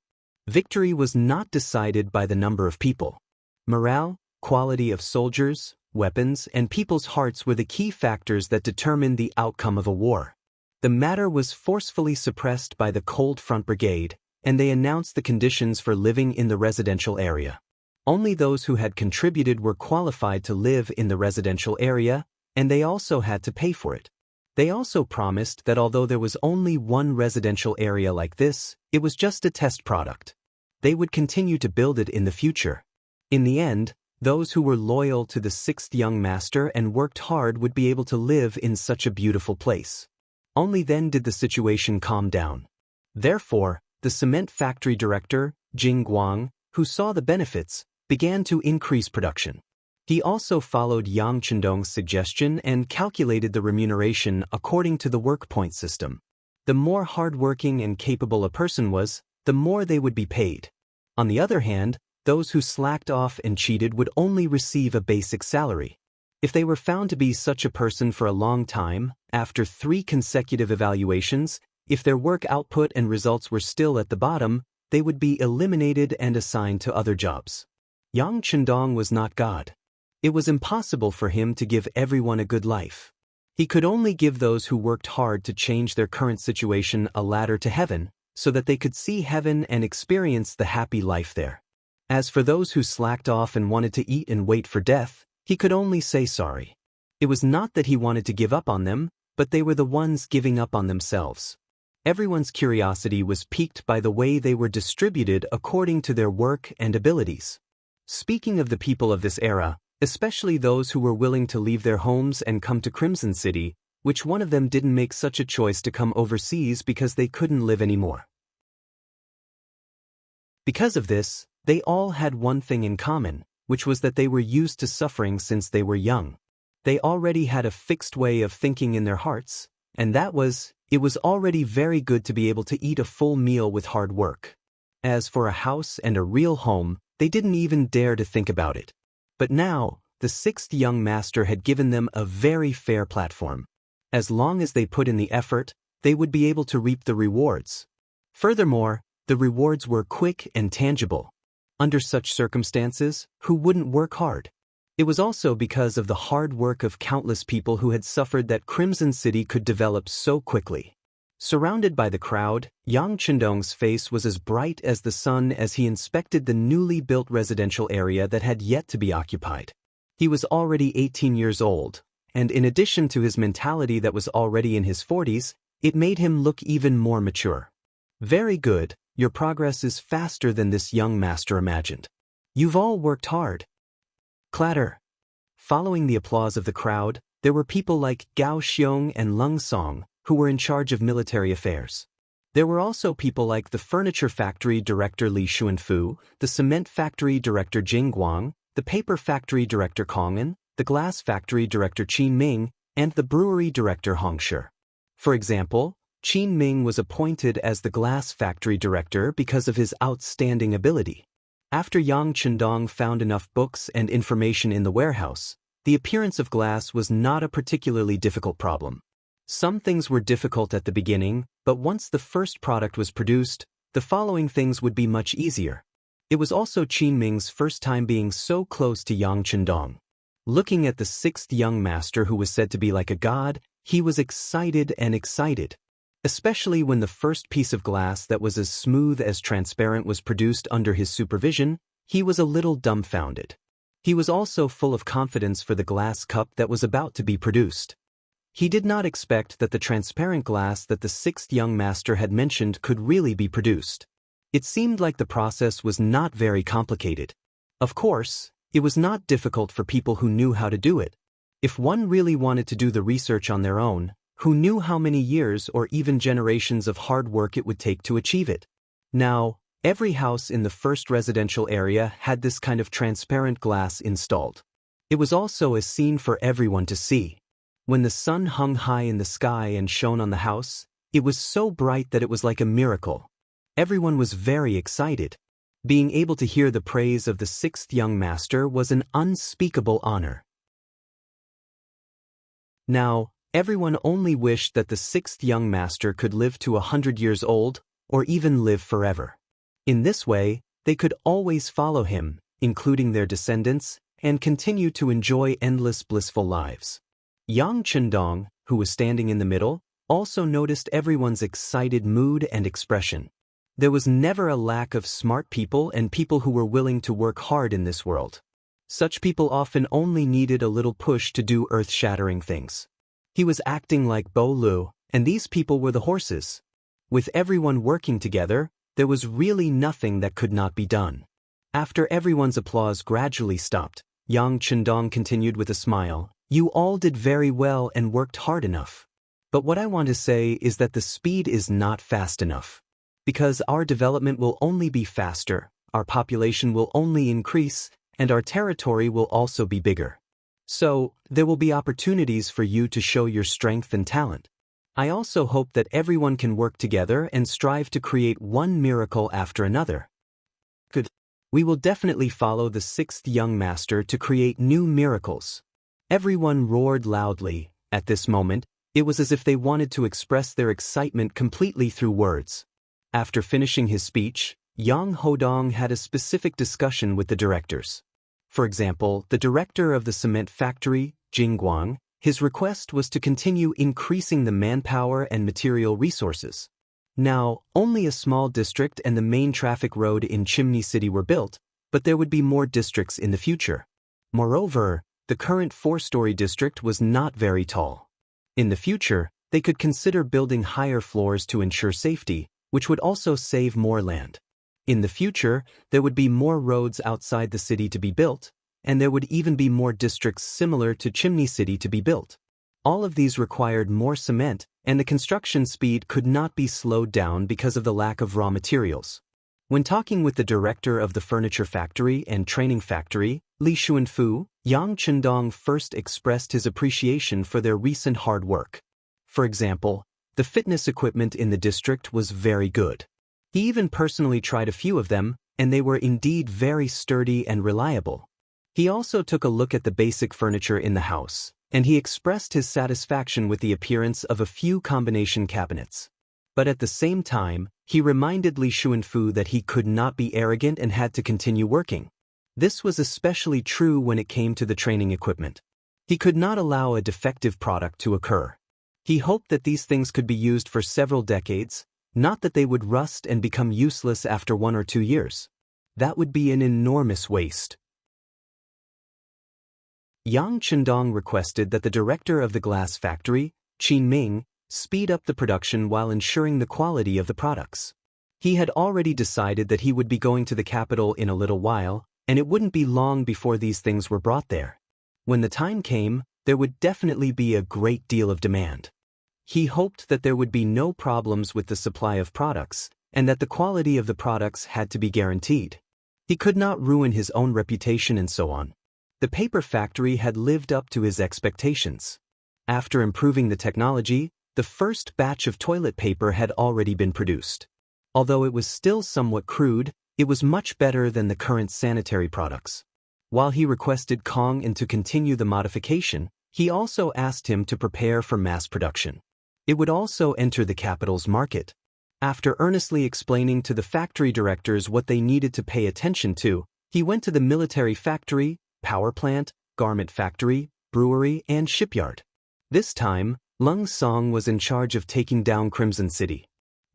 Victory was not decided by the number of people. Morale, quality of soldiers, weapons, and people's hearts were the key factors that determined the outcome of a war. The matter was forcefully suppressed by the Cold Front Brigade, and they announced the conditions for living in the residential area. Only those who had contributed were qualified to live in the residential area, and they also had to pay for it. They also promised that although there was only one residential area like this, it was just a test product. They would continue to build it in the future. In the end, those who were loyal to the sixth young master and worked hard would be able to live in such a beautiful place. Only then did the situation calm down. Therefore, the cement factory director, Jing Guang, who saw the benefits, began to increase production. He also followed Yang Chendong's suggestion and calculated the remuneration according to the work point system. The more hardworking and capable a person was, the more they would be paid. On the other hand, those who slacked off and cheated would only receive a basic salary. If they were found to be such a person for a long time, after 3 consecutive evaluations, if their work output and results were still at the bottom, they would be eliminated and assigned to other jobs. Yang Chendong was not God. It was impossible for him to give everyone a good life. He could only give those who worked hard to change their current situation a ladder to heaven, so that they could see heaven and experience the happy life there. As for those who slacked off and wanted to eat and wait for death, he could only say sorry. It was not that he wanted to give up on them, but they were the ones giving up on themselves. Everyone's curiosity was piqued by the way they were distributed according to their work and abilities. Speaking of the people of this era, especially those who were willing to leave their homes and come to Crimson City, which one of them didn't make such a choice to come overseas because they couldn't live anymore? Because of this, they all had one thing in common, which was that they were used to suffering since they were young. They already had a fixed way of thinking in their hearts, and that was, it was already very good to be able to eat a full meal with hard work. As for a house and a real home, they didn't even dare to think about it. But now, the sixth young master had given them a very fair platform. As long as they put in the effort, they would be able to reap the rewards. Furthermore, the rewards were quick and tangible. Under such circumstances, who wouldn't work hard? It was also because of the hard work of countless people who had suffered that Crimson City could develop so quickly. Surrounded by the crowd, Yang Chendong's face was as bright as the sun as he inspected the newly built residential area that had yet to be occupied. He was already 18 years old, and in addition to his mentality that was already in his 40s, it made him look even more mature. Very good, your progress is faster than this young master imagined. You've all worked hard. Clatter. Following the applause of the crowd, there were people like Gao Xiong and Lung Song, who were in charge of military affairs. There were also people like the furniture factory director Li Xuanfu, the cement factory director Jing Guang, the paper factory director Kong'an, the glass factory director Qin Ming, and the brewery director Hong Shi. For example, Qin Ming was appointed as the glass factory director because of his outstanding ability. After Yang Chendong found enough books and information in the warehouse, the appearance of glass was not a particularly difficult problem. Some things were difficult at the beginning, but once the first product was produced, the following things would be much easier. It was also Qin Ming's first time being so close to Yang Chendong. Looking at the sixth young master who was said to be like a god, he was excited and excited. Especially when the first piece of glass that was as smooth as transparent was produced under his supervision, he was a little dumbfounded. He was also full of confidence for the glass cup that was about to be produced. He did not expect that the transparent glass that the sixth young master had mentioned could really be produced. It seemed like the process was not very complicated. Of course, it was not difficult for people who knew how to do it. If one really wanted to do the research on their own, who knew how many years or even generations of hard work it would take to achieve it? Now, every house in the first residential area had this kind of transparent glass installed. It was also a scene for everyone to see. When the sun hung high in the sky and shone on the house, it was so bright that it was like a miracle. Everyone was very excited. Being able to hear the praise of the sixth young master was an unspeakable honor. Now, everyone only wished that the sixth young master could live to 100 years old, or even live forever. In this way, they could always follow him, including their descendants, and continue to enjoy endless blissful lives. Yang Chendong, who was standing in the middle, also noticed everyone's excited mood and expression. There was never a lack of smart people and people who were willing to work hard in this world. Such people often only needed a little push to do earth-shattering things. He was acting like Bo Lu, and these people were the horses. With everyone working together, there was really nothing that could not be done. After everyone's applause gradually stopped, Yang Chendong continued with a smile, "You all did very well and worked hard enough. But what I want to say is that the speed is not fast enough. Because our development will only be faster, our population will only increase, and our territory will also be bigger. So, there will be opportunities for you to show your strength and talent. I also hope that everyone can work together and strive to create one miracle after another. Good. We will definitely follow the sixth young master to create new miracles." Everyone roared loudly. At this moment, it was as if they wanted to express their excitement completely through words. After finishing his speech, Yang Hodong had a specific discussion with the directors. For example, the director of the cement factory, Jingguang, his request was to continue increasing the manpower and material resources. Now, only a small district and the main traffic road in Chimney City were built, but there would be more districts in the future. Moreover, the current 4-story district was not very tall. In the future, they could consider building higher floors to ensure safety, which would also save more land. In the future, there would be more roads outside the city to be built, and there would even be more districts similar to Chimney City to be built. All of these required more cement, and the construction speed could not be slowed down because of the lack of raw materials. When talking with the director of the furniture factory and training factory, Li Xuanfu, Yang Chendong first expressed his appreciation for their recent hard work. For example, the fitness equipment in the district was very good. He even personally tried a few of them, and they were indeed very sturdy and reliable. He also took a look at the basic furniture in the house, and he expressed his satisfaction with the appearance of a few combination cabinets. But at the same time, he reminded Li Xuanfu that he could not be arrogant and had to continue working. This was especially true when it came to the training equipment. He could not allow a defective product to occur. He hoped that these things could be used for several decades, not that they would rust and become useless after 1 or 2 years. That would be an enormous waste. Yang Chendong requested that the director of the glass factory, Qin Ming, speed up the production while ensuring the quality of the products. He had already decided that he would be going to the capital in a little while, and it wouldn't be long before these things were brought there. When the time came, there would definitely be a great deal of demand. He hoped that there would be no problems with the supply of products, and that the quality of the products had to be guaranteed. He could not ruin his own reputation and so on. The paper factory had lived up to his expectations. After improving the technology, the first batch of toilet paper had already been produced. Although it was still somewhat crude, it was much better than the current sanitary products. While he requested Kong and to continue the modification, he also asked him to prepare for mass production. It would also enter the capital's market. After earnestly explaining to the factory directors what they needed to pay attention to, he went to the military factory, power plant, garment factory, brewery, and shipyard. This time, Lung Song was in charge of taking down Crimson City.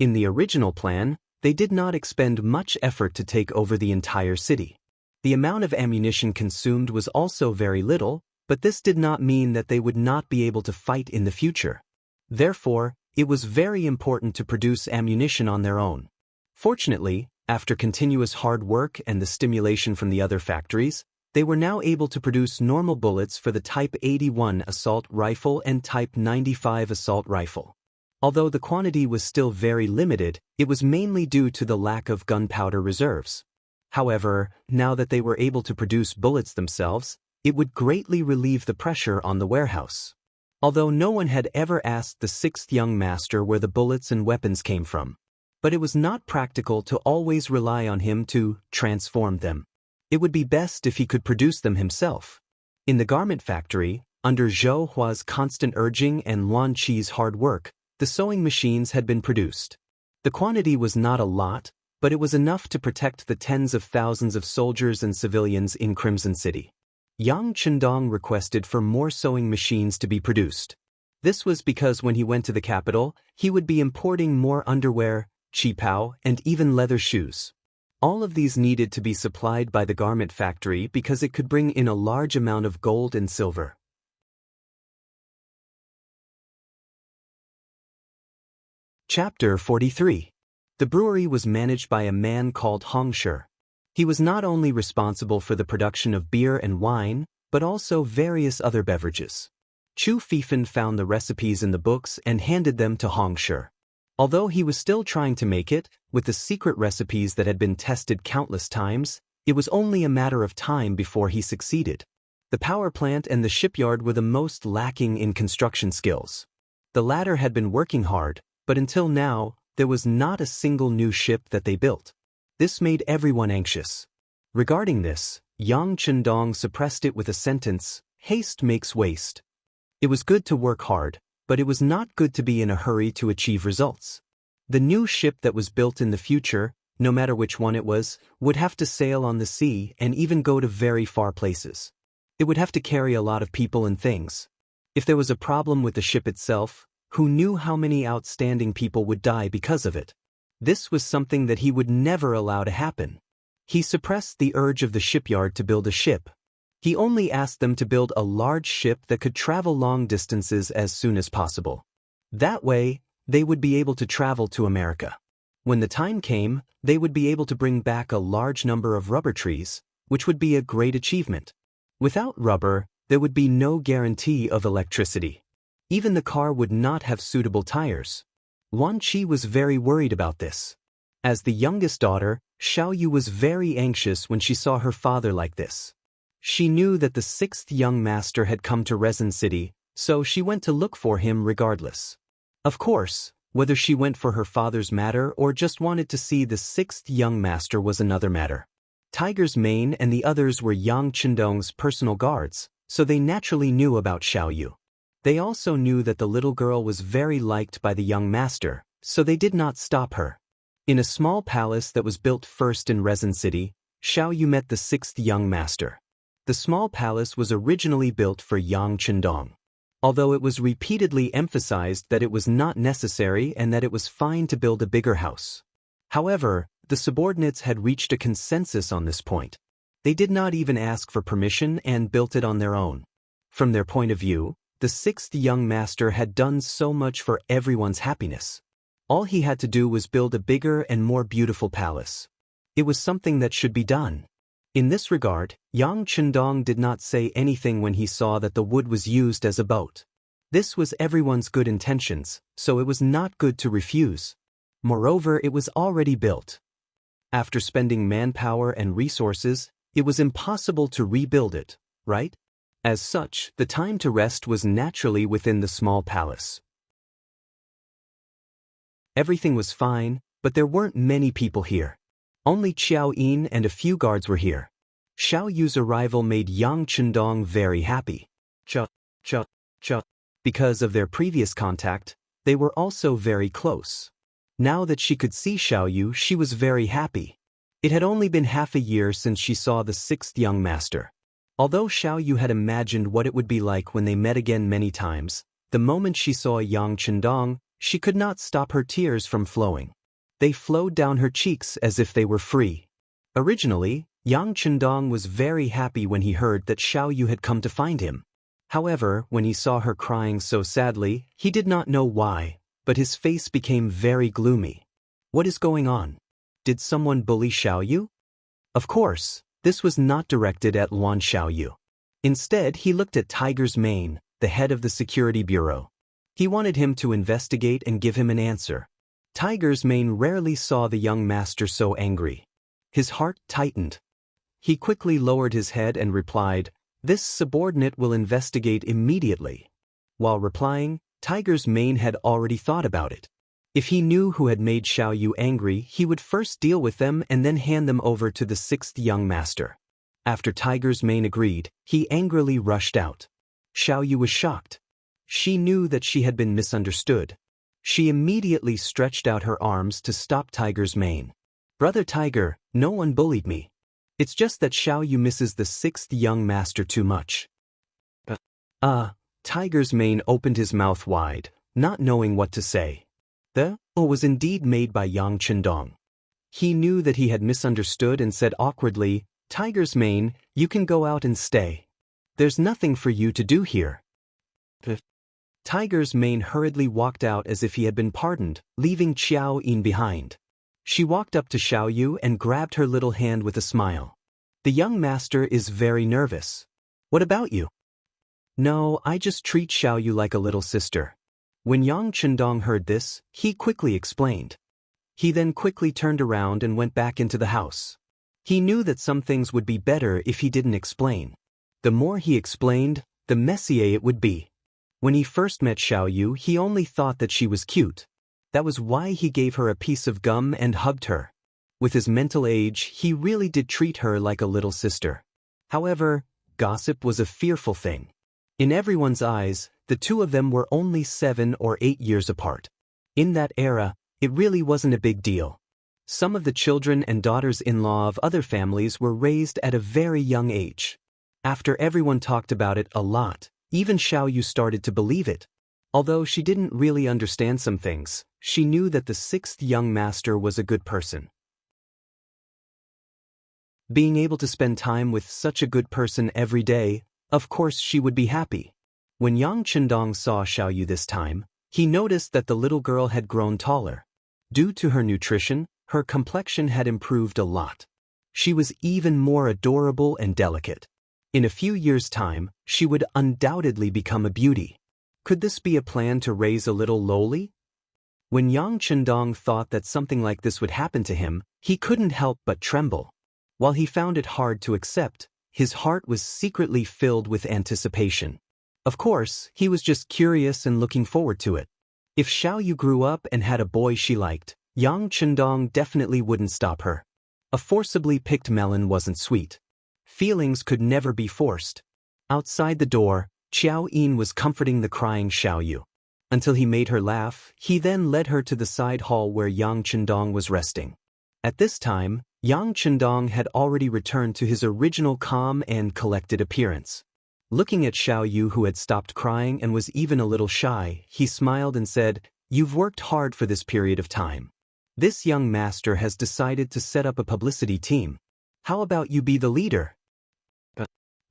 In the original plan, they did not expend much effort to take over the entire city. The amount of ammunition consumed was also very little, But this did not mean that they would not be able to fight in the future. Therefore, it was very important to produce ammunition on their own. Fortunately, after continuous hard work and the stimulation from the other factories, they were now able to produce normal bullets for the Type 81 assault rifle and Type 95 assault rifle. Although the quantity was still very limited, it was mainly due to the lack of gunpowder reserves. However, now that they were able to produce bullets themselves, it would greatly relieve the pressure on the warehouse. Although no one had ever asked the sixth young master where the bullets and weapons came from. But it was not practical to always rely on him to transform them. It would be best if he could produce them himself. In the garment factory, under Zhou Hua's constant urging and Luan Qi's hard work, the sewing machines had been produced. The quantity was not a lot, but it was enough to protect the tens of thousands of soldiers and civilians in Crimson City. Yang Chendong requested for more sewing machines to be produced. This was because when he went to the capital, he would be importing more underwear, qipao, and even leather shoes. All of these needed to be supplied by the garment factory because it could bring in a large amount of gold and silver. Chapter 43. The brewery was managed by a man called Hong Shi. He was not only responsible for the production of beer and wine, but also various other beverages. Chu Fifan found the recipes in the books and handed them to Hong Shi. Although he was still trying to make it, with the secret recipes that had been tested countless times, it was only a matter of time before he succeeded. The power plant and the shipyard were the most lacking in construction skills. The latter had been working hard, but until now, there was not a single new ship that they built. This made everyone anxious. Regarding this, Yang Chendong suppressed it with a sentence, "Haste makes waste." It was good to work hard, but it was not good to be in a hurry to achieve results. The new ship that was built in the future, no matter which one it was, would have to sail on the sea and even go to very far places. It would have to carry a lot of people and things. If there was a problem with the ship itself, who knew how many outstanding people would die because of it? This was something that he would never allow to happen. He suppressed the urge of the shipyard to build a ship. He only asked them to build a large ship that could travel long distances as soon as possible. That way, they would be able to travel to America. When the time came, they would be able to bring back a large number of rubber trees, which would be a great achievement. Without rubber, there would be no guarantee of electricity. Even the car would not have suitable tires. Luan Qi was very worried about this. As the youngest daughter, Xiaoyu was very anxious when she saw her father like this. She knew that the sixth young master had come to Resin City, so she went to look for him regardless. Of course, whether she went for her father's matter or just wanted to see the sixth young master was another matter. Tiger's Mane and the others were Yang Chendong's personal guards, so they naturally knew about Xiaoyu. They also knew that the little girl was very liked by the young master, so they did not stop her. In a small palace that was built first in Resin City, Xiaoyu met the sixth young master. The small palace was originally built for Yang Chendong. Although it was repeatedly emphasized that it was not necessary and that it was fine to build a bigger house. However, the subordinates had reached a consensus on this point. They did not even ask for permission and built it on their own. From their point of view, the sixth young master had done so much for everyone's happiness. All he had to do was build a bigger and more beautiful palace. It was something that should be done. In this regard, Yang Chendong did not say anything when he saw that the wood was used as a boat. This was everyone's good intentions, so it was not good to refuse. Moreover, it was already built. After spending manpower and resources, it was impossible to rebuild it, right? As such, the time to rest was naturally within the small palace. Everything was fine, but there weren't many people here. Only Qiao Yin and a few guards were here. Xiaoyu's arrival made Yang Chendong very happy. Because of their previous contact, they were also very close. Now that she could see Xiaoyu, she was very happy. It had only been half a year since she saw the sixth young master. Although Xiaoyu had imagined what it would be like when they met again many times, the moment she saw Yang Chendong, she could not stop her tears from flowing. They flowed down her cheeks as if they were free. Originally, Yang Chendong was very happy when he heard that Xiaoyu had come to find him. However, when he saw her crying so sadly, he did not know why, but his face became very gloomy. What is going on? Did someone bully Xiaoyu? Of course, this was not directed at Luan Xiaoyu. Instead, he looked at Tiger's Mane, the head of the security bureau. He wanted him to investigate and give him an answer. Tiger's Mane rarely saw the young master so angry. His heart tightened. He quickly lowered his head and replied, "This subordinate will investigate immediately." While replying, Tiger's Mane had already thought about it. If he knew who had made Xiaoyu angry, he would first deal with them and then hand them over to the sixth young master. After Tiger's Mane agreed, he angrily rushed out. Xiaoyu was shocked. She knew that she had been misunderstood. She immediately stretched out her arms to stop Tiger's Mane. "Brother Tiger, no one bullied me. It's just that Xiaoyu misses the sixth young master too much." Tiger's Mane opened his mouth wide, not knowing what to say. The was indeed made by Yang Chendong. He knew that he had misunderstood and said awkwardly, "Tiger's Mane, you can go out and stay. There's nothing for you to do here." Tiger's Mane hurriedly walked out as if he had been pardoned, leaving Xiao Yin behind. She walked up to Xiaoyu and grabbed her little hand with a smile. "The young master is very nervous. What about you?" "No, I just treat Xiaoyu like a little sister." When Yang Chendong heard this, he quickly explained. He then quickly turned around and went back into the house. He knew that some things would be better if he didn't explain. The more he explained, the messier it would be. When he first met Xiaoyu, he only thought that she was cute. That was why he gave her a piece of gum and hugged her. With his mental age, he really did treat her like a little sister. However, gossip was a fearful thing. In everyone's eyes, the two of them were only 7 or 8 years apart. In that era, it really wasn't a big deal. Some of the children and daughters-in-law of other families were raised at a very young age. After everyone talked about it a lot, even Xiaoyu started to believe it. Although she didn't really understand some things, she knew that the sixth young master was a good person. Being able to spend time with such a good person every day, of course she would be happy. When Yang Chendong saw Xiaoyu this time, he noticed that the little girl had grown taller. Due to her nutrition, her complexion had improved a lot. She was even more adorable and delicate. In a few years' time, she would undoubtedly become a beauty. Could this be a plan to raise a little lowly? When Yang Chendong thought that something like this would happen to him, he couldn't help but tremble. While he found it hard to accept, his heart was secretly filled with anticipation. Of course, he was just curious and looking forward to it. If Xiaoyu grew up and had a boy she liked, Yang Chendong definitely wouldn't stop her. A forcibly picked melon wasn't sweet. Feelings could never be forced. Outside the door, Xiao Yin was comforting the crying Xiaoyu. Until he made her laugh, he then led her to the side hall where Yang Chendong was resting. At this time, Yang Chendong had already returned to his original calm and collected appearance. Looking at Xiaoyu, who had stopped crying and was even a little shy, he smiled and said, "You've worked hard for this period of time. This young master has decided to set up a publicity team. How about you be the leader?"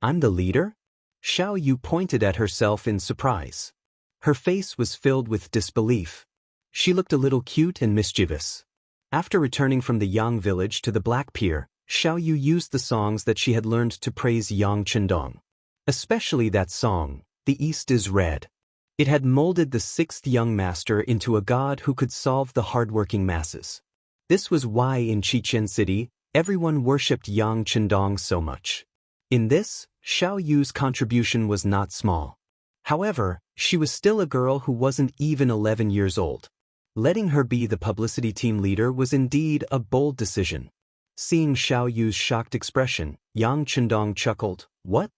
"I'm the leader?" Xiaoyu pointed at herself in surprise. Her face was filled with disbelief. She looked a little cute and mischievous. After returning from the Yang village to the Black Pier, Xiaoyu used the songs that she had learned to praise Yang Chendong. Especially that song, "The East is Red." It had molded the sixth young master into a god who could solve the hardworking masses. This was why in Chichen City, everyone worshipped Yang Chendong so much. In this, Xiaoyu's contribution was not small. However, she was still a girl who wasn't even 11 years old. Letting her be the publicity team leader was indeed a bold decision. Seeing Xiaoyu's shocked expression, Yang Chendong chuckled, "What?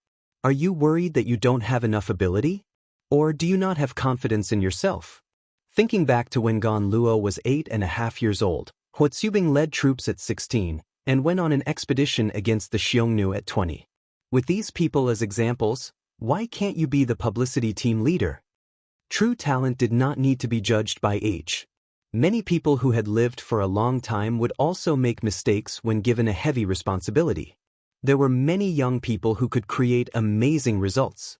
Are you worried that you don't have enough ability? Or do you not have confidence in yourself?" Thinking back to when Gan Luo was 8.5 years old, Huatsubing led troops at 16, and went on an expedition against the Xiongnu at 20. With these people as examples, why can't you be the publicity team leader? True talent did not need to be judged by age. Many people who had lived for a long time would also make mistakes when given a heavy responsibility. There were many young people who could create amazing results.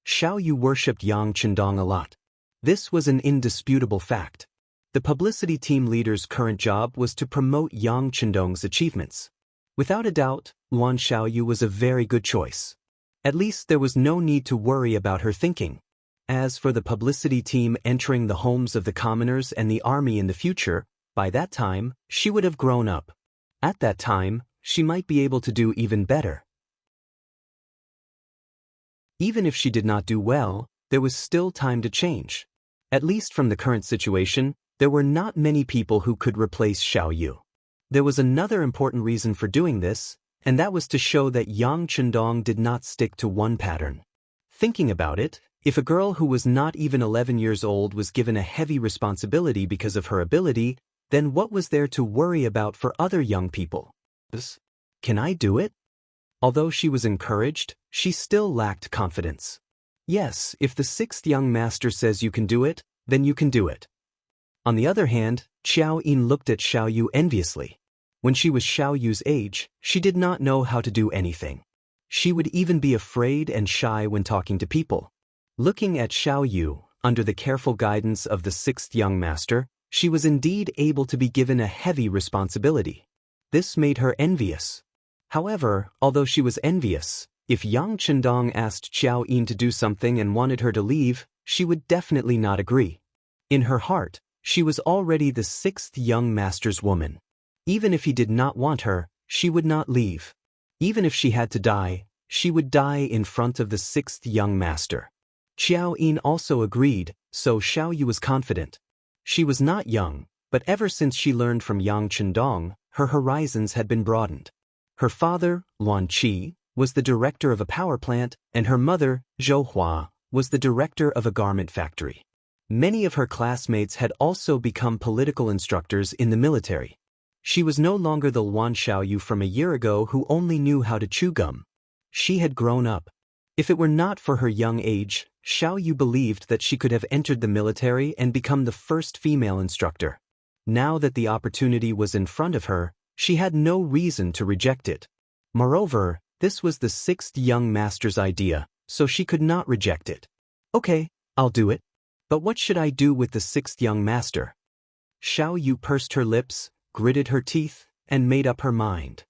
Xiao Yu worshipped Yang Chendong a lot. This was an indisputable fact. The publicity team leader's current job was to promote Yang Chendong's achievements. Without a doubt, Luan Xiaoyu was a very good choice. At least there was no need to worry about her thinking. As for the publicity team entering the homes of the commoners and the army in the future, by that time, she would have grown up. At that time, she might be able to do even better. Even if she did not do well, there was still time to change. At least from the current situation, there were not many people who could replace Xiao Yu. There was another important reason for doing this, and that was to show that Yang Chendong did not stick to one pattern. Thinking about it, if a girl who was not even 11 years old was given a heavy responsibility because of her ability, then what was there to worry about for other young people? Can I do it? Although she was encouraged, she still lacked confidence. Yes, if the sixth young master says you can do it, then you can do it. On the other hand, Xiao Yin looked at Xiao Yu enviously. When she was Xiao Yu's age, she did not know how to do anything. She would even be afraid and shy when talking to people. Looking at Xiao Yu, under the careful guidance of the sixth young master, she was indeed able to be given a heavy responsibility. This made her envious. However, although she was envious, if Yang Chendong asked Xiao Yin to do something and wanted her to leave, she would definitely not agree. In her heart, she was already the sixth young master's woman. Even if he did not want her, she would not leave. Even if she had to die, she would die in front of the sixth young master. Xiao Yin also agreed, so Xiao Yu was confident. She was not young, but ever since she learned from Yang Chendong, her horizons had been broadened. Her father, Luan Qi, was the director of a power plant, and her mother, Zhou Hua, was the director of a garment factory. Many of her classmates had also become political instructors in the military. She was no longer the Luan Xiaoyu from a year ago who only knew how to chew gum. She had grown up. If it were not for her young age, Xiao Yu believed that she could have entered the military and become the first female instructor. Now that the opportunity was in front of her, she had no reason to reject it. Moreover, this was the sixth young master's idea, so she could not reject it. Okay, I'll do it. But what should I do with the sixth young master? Xiao Yu pursed her lips, gritted her teeth, and made up her mind.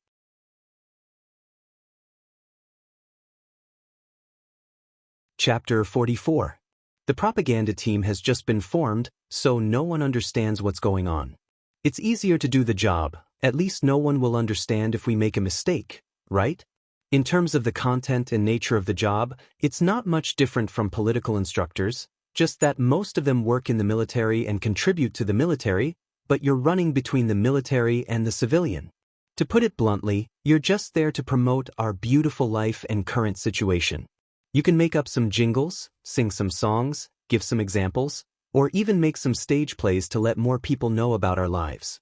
Chapter 44. The propaganda team has just been formed, so no one understands what's going on. It's easier to do the job, at least no one will understand if we make a mistake, right? In terms of the content and nature of the job, it's not much different from political instructors, just that most of them work in the military and contribute to the military, but you're running between the military and the civilian. To put it bluntly, you're just there to promote our beautiful life and current situation. You can make up some jingles, sing some songs, give some examples, or even make some stage plays to let more people know about our lives.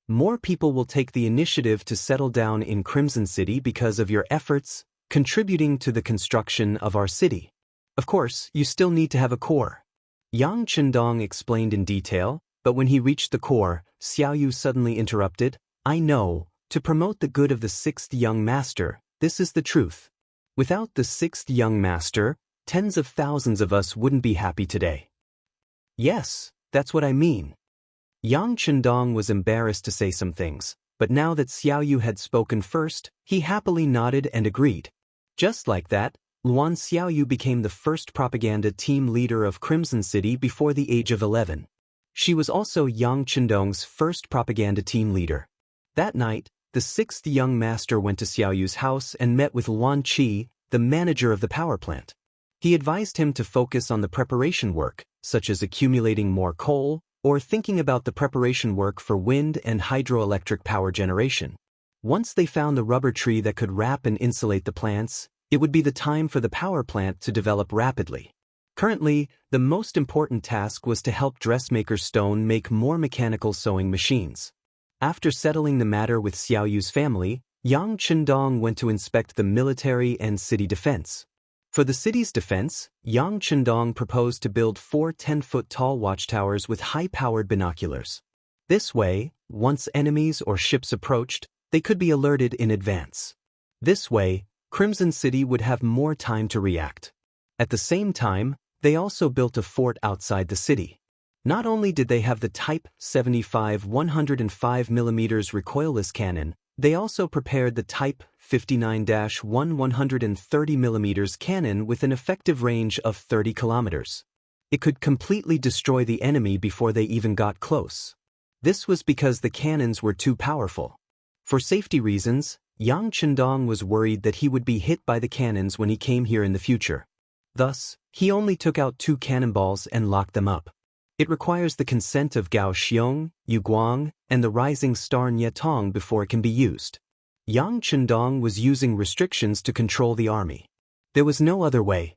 More people will take the initiative to settle down in Crimson City because of your efforts, contributing to the construction of our city. Of course, you still need to have a core. Yang Chendong explained in detail, but when he reached the core, Xiao Yu suddenly interrupted, I know, to promote the good of the sixth young master, this is the truth. Without the sixth young master, tens of thousands of us wouldn't be happy today. Yes, that's what I mean. Yang Chendong was embarrassed to say some things, but now that Xiao Yu had spoken first, he happily nodded and agreed. Just like that, Luan Xiaoyu became the first propaganda team leader of Crimson City before the age of 11. She was also Yang Chendong's first propaganda team leader. That night, the sixth young master went to Xiaoyu's house and met with Luan Qi, the manager of the power plant. He advised him to focus on the preparation work, such as accumulating more coal, or thinking about the preparation work for wind and hydroelectric power generation. Once they found the rubber tree that could wrap and insulate the plants, it would be the time for the power plant to develop rapidly. Currently, the most important task was to help dressmaker Stone make more mechanical sewing machines. After settling the matter with Xiao Yu's family, Yang Chendong went to inspect the military and city defense. For the city's defense, Yang Chendong proposed to build 4 10-foot-tall watchtowers with high-powered binoculars. This way, once enemies or ships approached, they could be alerted in advance. This way, Crimson City would have more time to react. At the same time, they also built a fort outside the city. Not only did they have the Type 75 105mm recoilless cannon, they also prepared the Type 59-1 130mm cannon with an effective range of 30 kilometers. It could completely destroy the enemy before they even got close. This was because the cannons were too powerful. For safety reasons, Yang Chendong was worried that he would be hit by the cannons when he came here in the future. Thus, he only took out 2 cannonballs and locked them up. It requires the consent of Gao Xiong, Yu Guang, and the rising star Nye Tong before it can be used. Yang Chendong was using restrictions to control the army. There was no other way.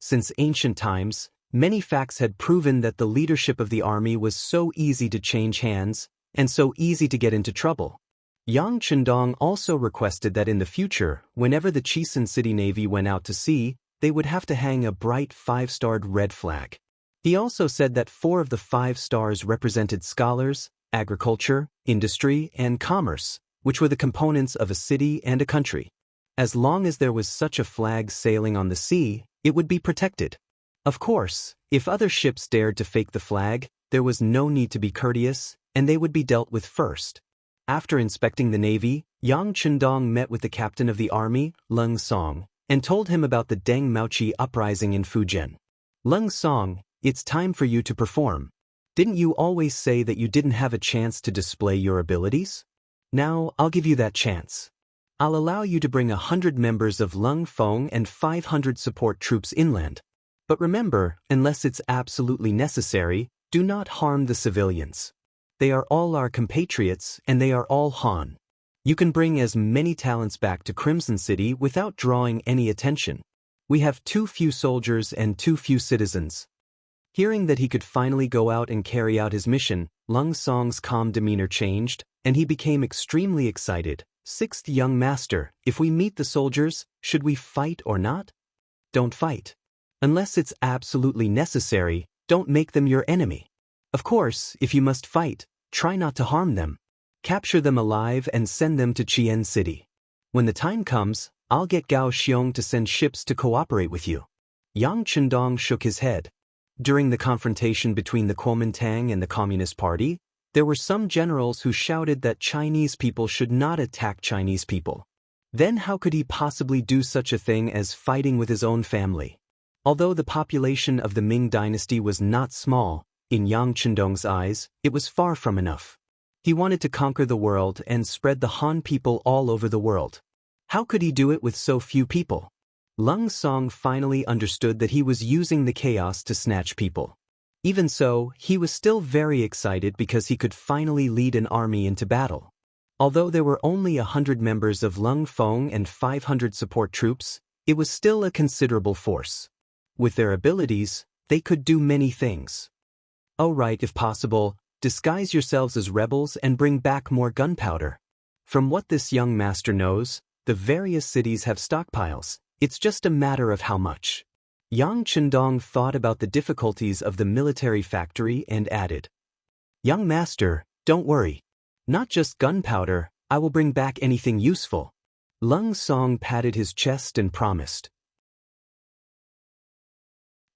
Since ancient times, many facts had proven that the leadership of the army was so easy to change hands, and so easy to get into trouble. Yang Chendong also requested that in the future, whenever the Chisun City Navy went out to sea, they would have to hang a bright 5-starred red flag. He also said that 4 of the 5 stars represented scholars, agriculture, industry, and commerce, which were the components of a city and a country. As long as there was such a flag sailing on the sea, it would be protected. Of course, if other ships dared to fake the flag, there was no need to be courteous, and they would be dealt with first. After inspecting the navy, Yang Chendong met with the captain of the army, Leng Song, and told him about the Deng Maoqi uprising in Fujian. Leng Song, it's time for you to perform. Didn't you always say that you didn't have a chance to display your abilities? Now, I'll give you that chance. I'll allow you to bring 100 members of Leng Feng and 500 support troops inland. But remember, unless it's absolutely necessary, do not harm the civilians. They are all our compatriots, and they are all Han. You can bring as many talents back to Crimson City without drawing any attention. We have too few soldiers and too few citizens. Hearing that he could finally go out and carry out his mission, Leng Song's calm demeanor changed, and he became extremely excited. 6th young master, if we meet the soldiers, should we fight or not? Don't fight. Unless it's absolutely necessary, don't make them your enemy. Of course, if you must fight, try not to harm them. Capture them alive and send them to Chien City. When the time comes, I'll get Gao Xiong to send ships to cooperate with you. Yang Chendong shook his head. During the confrontation between the Kuomintang and the Communist Party, there were some generals who shouted that Chinese people should not attack Chinese people. Then how could he possibly do such a thing as fighting with his own family? Although the population of the Ming dynasty was not small, in Yang Chendong's eyes, it was far from enough. He wanted to conquer the world and spread the Han people all over the world. How could he do it with so few people? Leng Song finally understood that he was using the chaos to snatch people. Even so, he was still very excited because he could finally lead an army into battle. Although there were only 100 members of Leng Feng and 500 support troops, it was still a considerable force. With their abilities, they could do many things. Oh right, if possible, disguise yourselves as rebels and bring back more gunpowder. From what this young master knows, the various cities have stockpiles. It's just a matter of how much. Yang Chendong thought about the difficulties of the military factory and added, Young master, don't worry. Not just gunpowder, I will bring back anything useful. Leng Song patted his chest and promised.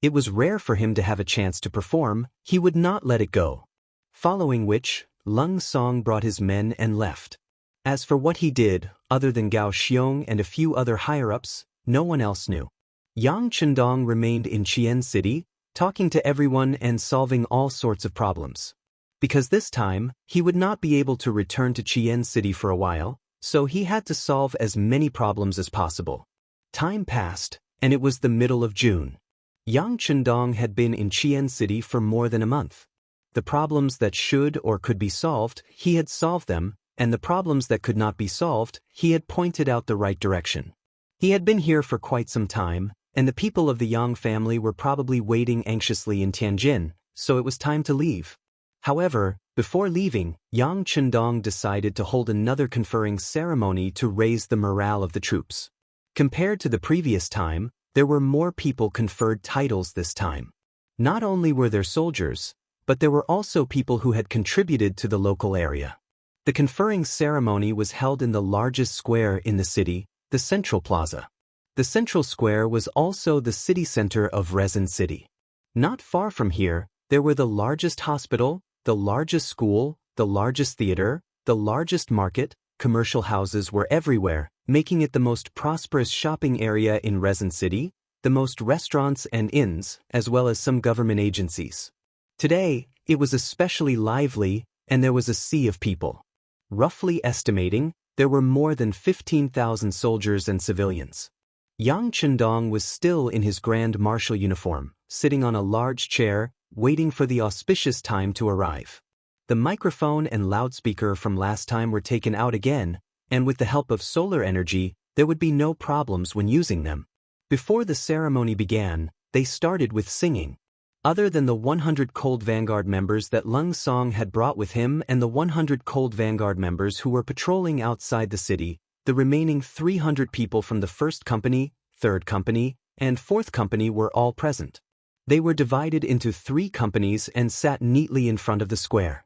It was rare for him to have a chance to perform, he would not let it go. Following which, Leng Song brought his men and left. As for what he did, other than Gao Xiong and a few other higher-ups, no one else knew. Yang Chendong remained in Chien City, talking to everyone and solving all sorts of problems. Because this time, he would not be able to return to Chien City for a while, so he had to solve as many problems as possible. Time passed, and it was the middle of June. Yang Chendong had been in Chien City for more than a month. The problems that should or could be solved, he had solved them, and the problems that could not be solved, he had pointed out the right direction. He had been here for quite some time, and the people of the Yang family were probably waiting anxiously in Tianjin, so it was time to leave. However, before leaving, Yang Chendong decided to hold another conferring ceremony to raise the morale of the troops. Compared to the previous time, there were more people conferred titles this time. Not only were there soldiers, but there were also people who had contributed to the local area. The conferring ceremony was held in the largest square in the city, the Central Plaza. The central square was also the city center of Resin City. Not far from here, there were the largest hospital, the largest school, the largest theater, the largest market. Commercial houses were everywhere, making it the most prosperous shopping area in Resin City, the most restaurants and inns, as well as some government agencies. Today, it was especially lively, and there was a sea of people. Roughly estimating, there were more than 15,000 soldiers and civilians. Yang Chendong was still in his grand martial uniform, sitting on a large chair, waiting for the auspicious time to arrive. The microphone and loudspeaker from last time were taken out again, and with the help of solar energy, there would be no problems when using them. Before the ceremony began, they started with singing. Other than the 100 Cold Vanguard members that Lung Song had brought with him and the 100 Cold Vanguard members who were patrolling outside the city, the remaining 300 people from the 1st Company, 3rd Company, and 4th Company were all present. They were divided into 3 companies and sat neatly in front of the square.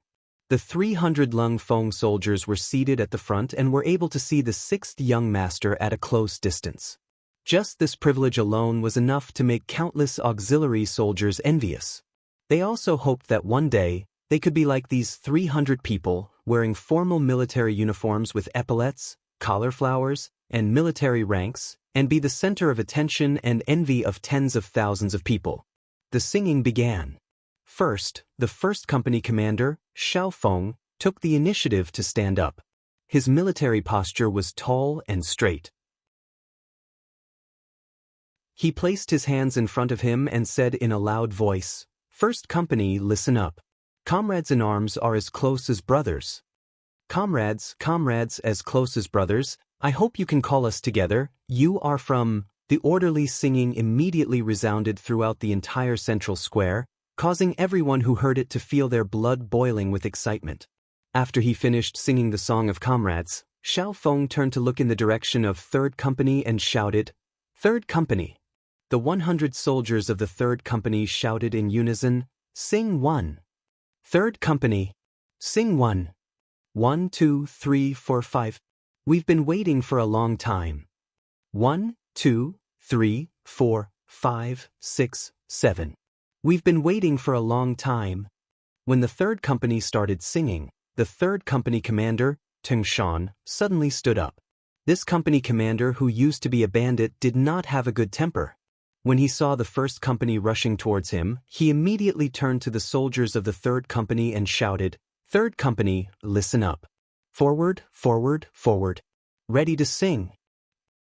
The 300 Lung Feng soldiers were seated at the front and were able to see the 6th young master at a close distance. Just this privilege alone was enough to make countless auxiliary soldiers envious. They also hoped that one day, they could be like these 300 people, wearing formal military uniforms with epaulets, collar flowers, and military ranks, and be the center of attention and envy of tens of thousands of people. The singing began. First, the 1st Company commander, Xiao Feng, took the initiative to stand up. His military posture was tall and straight. He placed his hands in front of him and said in a loud voice, "First Company, listen up. Comrades in arms are as close as brothers. Comrades, as close as brothers, I hope you can call us together. You are from..." The orderly singing immediately resounded throughout the entire central square, causing everyone who heard it to feel their blood boiling with excitement. After he finished singing the song of comrades, Xiao Feng turned to look in the direction of 3rd Company and shouted, "3rd Company." The 100 soldiers of the 3rd Company shouted in unison, "Sing 1. 3rd Company. Sing 1. 1, 2, 3, 4, 5. We've been waiting for a long time. 1, 2, 3, 4, 5, 6, 7. We've been waiting for a long time." When the 3rd Company started singing, the 3rd Company commander, Teng Shan, suddenly stood up. This company commander, who used to be a bandit, did not have a good temper. When he saw the 1st Company rushing towards him, he immediately turned to the soldiers of the 3rd Company and shouted, "3rd Company, listen up. Forward, forward, forward. Ready to sing.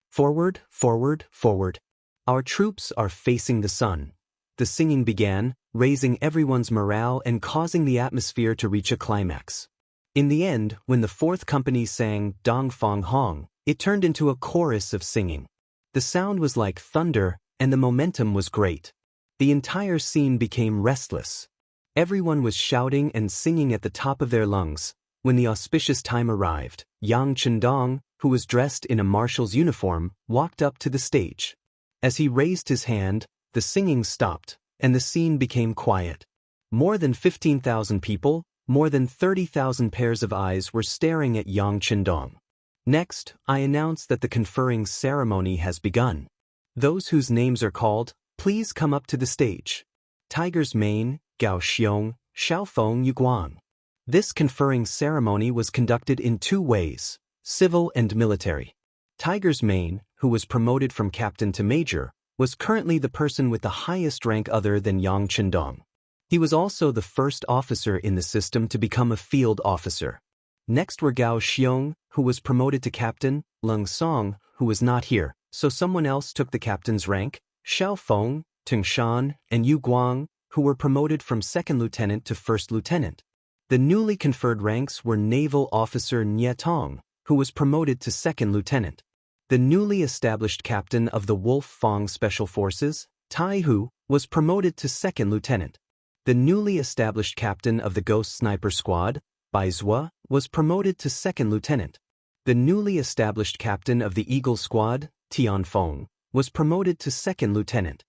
Forward, forward, forward. Our troops are facing the sun." The singing began, raising everyone's morale and causing the atmosphere to reach a climax. In the end, when the 4th Company sang Dong Fong Hong, it turned into a chorus of singing. The sound was like thunder, and the momentum was great. The entire scene became restless. Everyone was shouting and singing at the top of their lungs. When the auspicious time arrived, Yang Chendong, who was dressed in a marshal's uniform, walked up to the stage. As he raised his hand, the singing stopped, and the scene became quiet. More than 15,000 people, more than 30,000 pairs of eyes were staring at Yang Chendong. Next, I announce that the conferring ceremony has begun. Those whose names are called, please come up to the stage. Tiger's Mane, Gao Xiong, Xiaofeng Yuguang. This conferring ceremony was conducted in 2 ways, civil and military. Tiger's Mane, who was promoted from captain to major, was currently the person with the highest rank other than Yang Chendong. He was also the first officer in the system to become a field officer. Next were Gao Xiong, who was promoted to captain, Lung Song, who was not here, so someone else took the captain's rank, Xiao Feng, Teng Shan, and Yu Guang, who were promoted from 2nd lieutenant to 1st lieutenant. The newly conferred ranks were naval officer Nye Tong, who was promoted to 2nd lieutenant. The newly established captain of the Wolf Fong Special Forces, Tai Hu, was promoted to 2nd lieutenant. The newly established captain of the Ghost Sniper Squad, Bai Zhua, was promoted to 2nd lieutenant. The newly established captain of the Eagle Squad, Tian Feng, was promoted to 2nd lieutenant.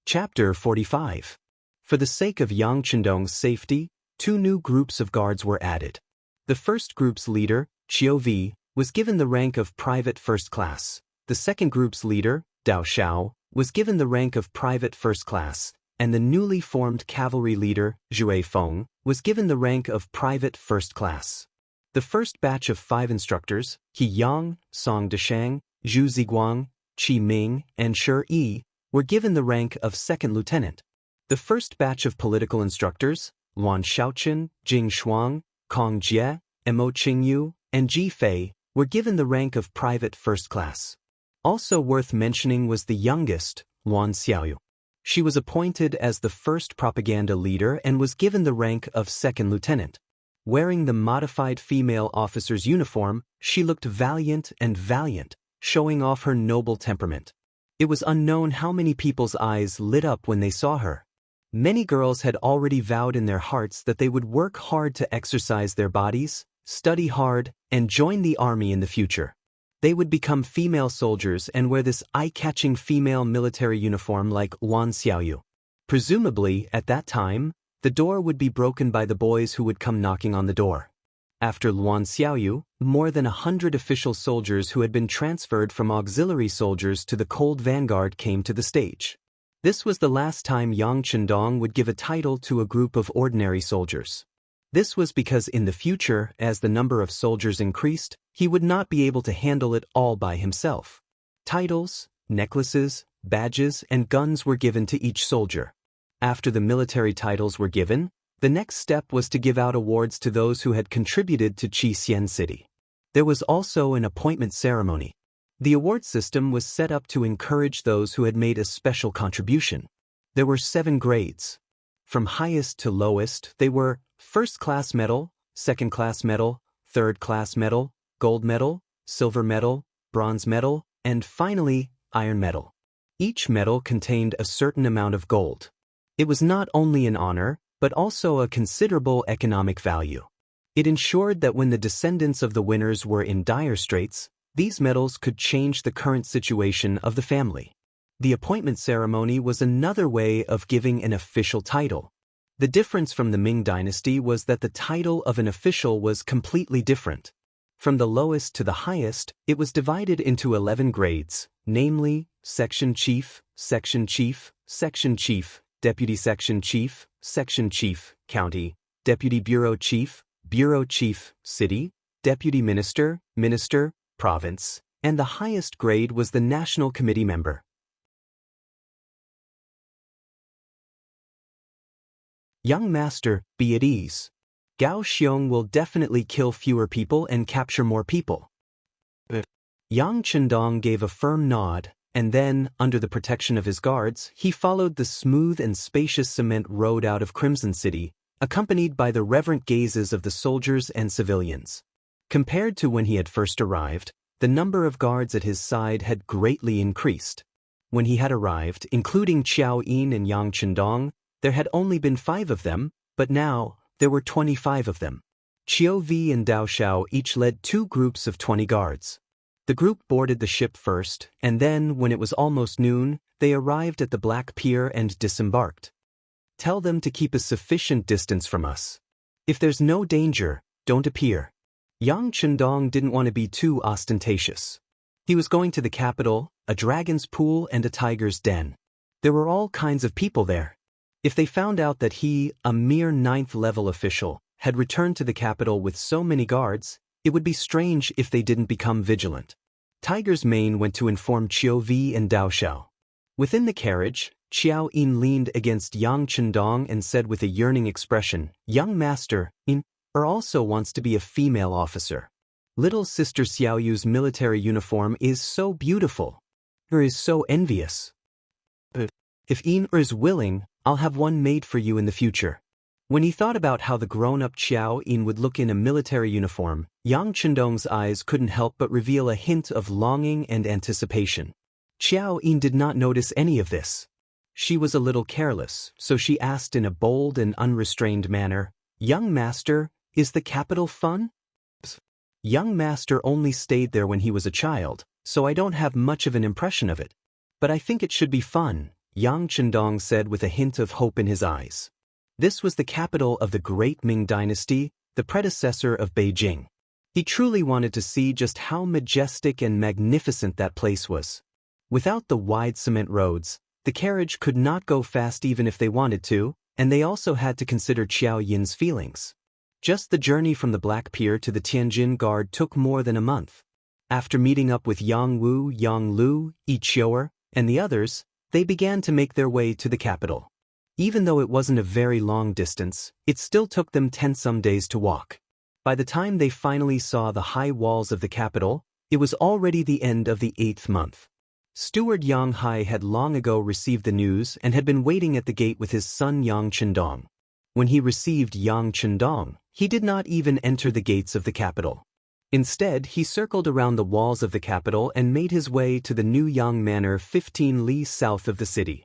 Chapter 45. For the sake of Yang Chendong's safety, 2 new groups of guards were added. The first group's leader, Xiao was given the rank of private first class. The second group's leader, Daoist, was given the rank of private first class, and the newly formed cavalry leader, Zhui Feng, was given the rank of private first class. The first batch of 5 instructors, He Yang, Song Deshang, Zhu Ziguang, Qi Ming, and Shi Yi, were given the rank of second lieutenant. The first batch of political instructors, Luan Xiaochen, Jing Shuang, Kong Jie, Mo Qingyu, and Ji Fei, were given the rank of private first class. Also worth mentioning was the youngest, Luan Xiaoyu. She was appointed as the first propaganda leader and was given the rank of second lieutenant. Wearing the modified female officer's uniform, she looked valiant, showing off her noble temperament. It was unknown how many people's eyes lit up when they saw her. Many girls had already vowed in their hearts that they would work hard to exercise their bodies, study hard, and join the army in the future. They would become female soldiers and wear this eye-catching female military uniform like Luan Xiaoyu. Presumably, at that time, the door would be broken by the boys who would come knocking on the door. After Luan Xiaoyu, more than 100 official soldiers who had been transferred from auxiliary soldiers to the Cold Vanguard came to the stage. This was the last time Yang Chendong would give a title to a group of ordinary soldiers. This was because in the future, as the number of soldiers increased, he would not be able to handle it all by himself. Titles, necklaces, badges, and guns were given to each soldier. After the military titles were given, the next step was to give out awards to those who had contributed to Xian City. There was also an appointment ceremony. The award system was set up to encourage those who had made a special contribution. There were 7 grades. From highest to lowest, they were first-class medal, second-class medal, third-class medal, gold medal, silver medal, bronze medal, and finally, iron medal. Each medal contained a certain amount of gold. It was not only an honor, but also a considerable economic value. It ensured that when the descendants of the winners were in dire straits, these medals could change the current situation of the family. The appointment ceremony was another way of giving an official title. The difference from the Ming dynasty was that the title of an official was completely different. From the lowest to the highest, it was divided into 11 grades, namely, Section Chief, Section Chief, Section Chief, Deputy Section Chief, Section Chief, County, Deputy Bureau Chief, City, Deputy Minister, Minister, Province, and the highest grade was the National Committee member. Young Master, be at ease. Gao Xiong will definitely kill fewer people and capture more people. Yang Chendong gave a firm nod, and then, under the protection of his guards, he followed the smooth and spacious cement road out of Crimson City, accompanied by the reverent gazes of the soldiers and civilians. Compared to when he had first arrived, the number of guards at his side had greatly increased. When he had arrived, including Qiao Yin and Yang Chendong, there had only been 5 of them, but now, there were 25 of them. Qiao Vi and Dao Xiao each led 2 groups of 20 guards. The group boarded the ship first, and then, when it was almost noon, they arrived at the Black Pier and disembarked. Tell them to keep a sufficient distance from us. If there's no danger, don't appear. Yang Chendong didn't want to be too ostentatious. He was going to the capital, a dragon's pool and a tiger's den. There were all kinds of people there. If they found out that he, a mere 9th-level official, had returned to the capital with so many guards, it would be strange if they didn't become vigilant. Tiger's Mane went to inform Qiao Vi and Dao Xiao. Within the carriage, Qiao Yin leaned against Yang Chendong and said with a yearning expression, "Young Master, also wants to be a female officer. Little Sister Xiaoyu's military uniform is so beautiful. Her is so envious. If Yin is willing, I'll have one made for you in the future." When he thought about how the grown-up Qiao Yin would look in a military uniform, Yang Chendong's eyes couldn't help but reveal a hint of longing and anticipation. Qiao Yin did not notice any of this. She was a little careless, so she asked in a bold and unrestrained manner, "Young Master, is the capital fun?" Young Master only stayed there when he was a child, so I don't have much of an impression of it. But I think it should be fun, Yang Chendong said with a hint of hope in his eyes. This was the capital of the great Ming dynasty, the predecessor of Beijing. He truly wanted to see just how majestic and magnificent that place was. Without the wide cement roads, the carriage could not go fast even if they wanted to, and they also had to consider Xiao Yin's feelings. Just the journey from the Black Pier to the Tianjin Guard took more than a month. After meeting up with Yang Wu, Yang Lu, Yi Qiu'er, and the others, they began to make their way to the capital. Even though it wasn't a very long distance, it still took them 10-some days to walk. By the time they finally saw the high walls of the capital, it was already the end of the 8th month. Steward Yang Hai had long ago received the news and had been waiting at the gate with his son Yang Chendong. When he received Yang Chendong, he did not even enter the gates of the capital. Instead, he circled around the walls of the capital and made his way to the New Yang Manor 15 li south of the city.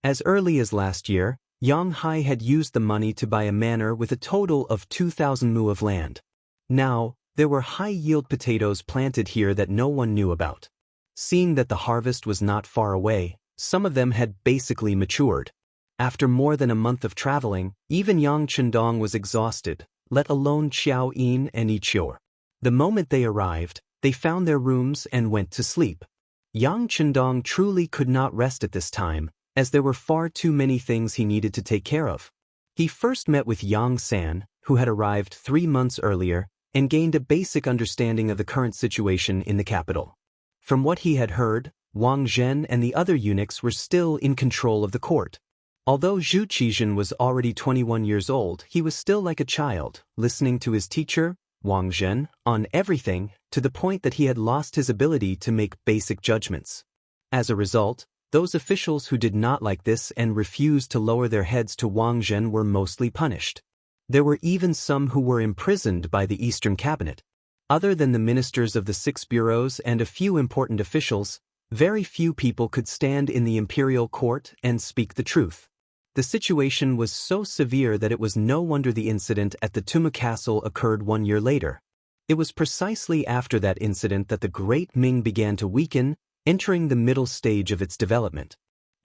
As early as last year, Yang Hai had used the money to buy a manor with a total of 2,000 mu of land. Now, there were high-yield potatoes planted here that no one knew about. Seeing that the harvest was not far away, some of them had basically matured. After more than a month of traveling, even Yang Chendong was exhausted, let alone Xiao Yin and Yi Qiu'er. The moment they arrived, they found their rooms and went to sleep. Yang Chendong truly could not rest at this time, as there were far too many things he needed to take care of. He first met with Yang San, who had arrived 3 months earlier, and gained a basic understanding of the current situation in the capital. From what he had heard, Wang Zhen and the other eunuchs were still in control of the court. Although Zhu Qizhen was already 21 years old, he was still like a child, listening to his teacher, Wang Zhen, on everything, to the point that he had lost his ability to make basic judgments. As a result, those officials who did not like this and refused to lower their heads to Wang Zhen were mostly punished. There were even some who were imprisoned by the Eastern Cabinet. Other than the ministers of the 6 bureaus and a few important officials, very few people could stand in the imperial court and speak the truth. The situation was so severe that it was no wonder the incident at the Tuma Castle occurred 1 year later. It was precisely after that incident that the Great Ming began to weaken, entering the middle stage of its development.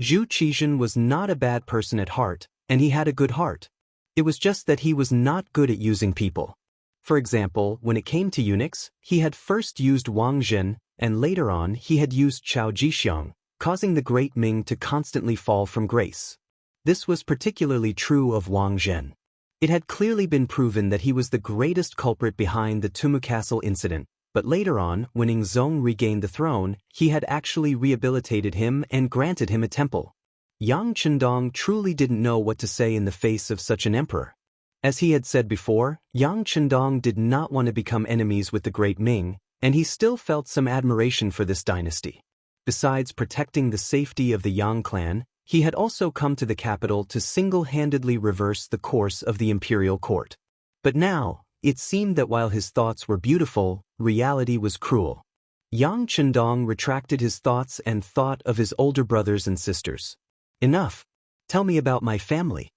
Zhu Qizhen was not a bad person at heart, and he had a good heart. It was just that he was not good at using people. For example, when it came to eunuchs, he had first used Wang Zhen, and later on he had used Chao Jixiang, causing the Great Ming to constantly fall from grace. This was particularly true of Wang Zhen. It had clearly been proven that he was the greatest culprit behind the Tumu Castle incident, but later on, when Yingzong regained the throne, he had actually rehabilitated him and granted him a temple. Yang Chendong truly didn't know what to say in the face of such an emperor. As he had said before, Yang Chendong did not want to become enemies with the Great Ming, and he still felt some admiration for this dynasty. Besides protecting the safety of the Yang clan, he had also come to the capital to single-handedly reverse the course of the imperial court. But now, it seemed that while his thoughts were beautiful, reality was cruel. Yang Chendong retracted his thoughts and thought of his older brothers and sisters. Enough. Tell me about my family.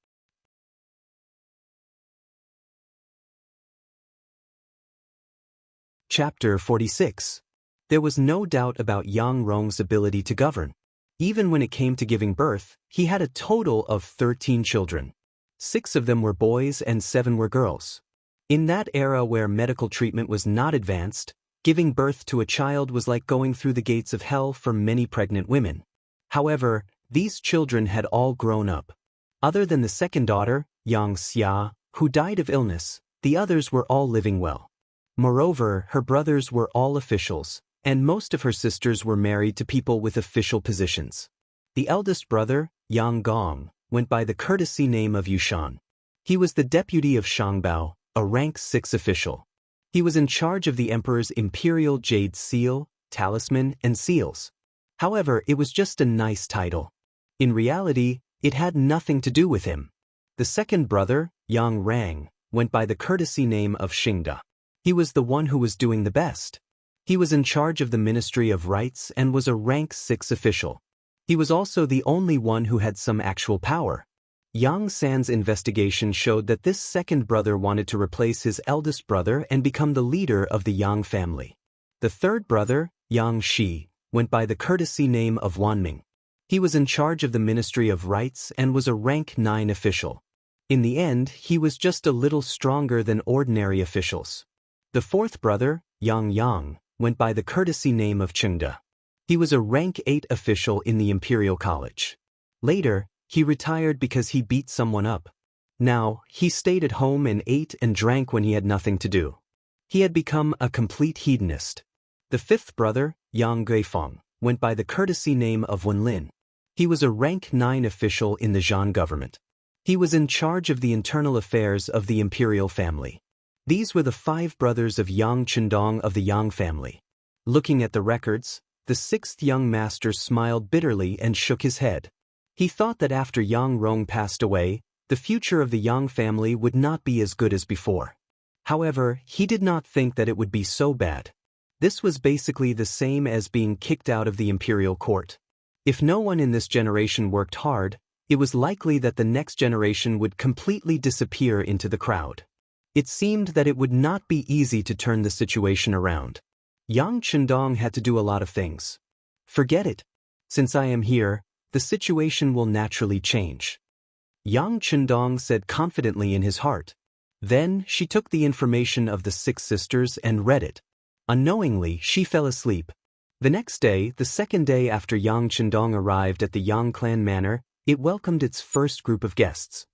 Chapter 46. There was no doubt about Yang Rong's ability to govern. Even when it came to giving birth, he had a total of 13 children. 6 of them were boys and 7 were girls. In that era where medical treatment was not advanced, giving birth to a child was like going through the gates of hell for many pregnant women. However, these children had all grown up. Other than the second daughter, Xianxia, who died of illness, the others were all living well. Moreover, her brothers were all officials, and most of her sisters were married to people with official positions. The eldest brother, Yang Gong, went by the courtesy name of Yushan. He was the deputy of Shangbao, a rank 6 official. He was in charge of the emperor's imperial jade seal, talisman, and seals. However, it was just a nice title. In reality, it had nothing to do with him. The second brother, Yang Rang, went by the courtesy name of Xingda. He was the one who was doing the best. He was in charge of the Ministry of Rights and was a rank 6 official. He was also the only one who had some actual power. Yang San's investigation showed that this second brother wanted to replace his eldest brother and become the leader of the Yang family. The third brother, Yang Shi, went by the courtesy name of Wanming. He was in charge of the Ministry of Rights and was a rank 9 official. In the end, he was just a little stronger than ordinary officials. The fourth brother, Yang Yang, went by the courtesy name of Chengde. He was a rank 8 official in the Imperial College. Later, he retired because he beat someone up. Now, he stayed at home and ate and drank when he had nothing to do. He had become a complete hedonist. The fifth brother, Yang Guifeng, went by the courtesy name of Wang Lin. He was a rank 9 official in the Zhan government. He was in charge of the internal affairs of the imperial family. These were the 5 brothers of Yang Chendong of the Yang family. Looking at the records, the 6th young master smiled bitterly and shook his head. He thought that after Yang Rong passed away, the future of the Yang family would not be as good as before. However, he did not think that it would be so bad. This was basically the same as being kicked out of the imperial court. If no one in this generation worked hard, it was likely that the next generation would completely disappear into the crowd. It seemed that it would not be easy to turn the situation around. Yang Chendong had to do a lot of things. Forget it. Since I am here, the situation will naturally change. Yang Chendong said confidently in his heart. Then she took the information of the 6 sisters and read it. Unknowingly, she fell asleep. The next day, the second day after Yang Chendong arrived at the Yang clan manor, it welcomed its first group of guests.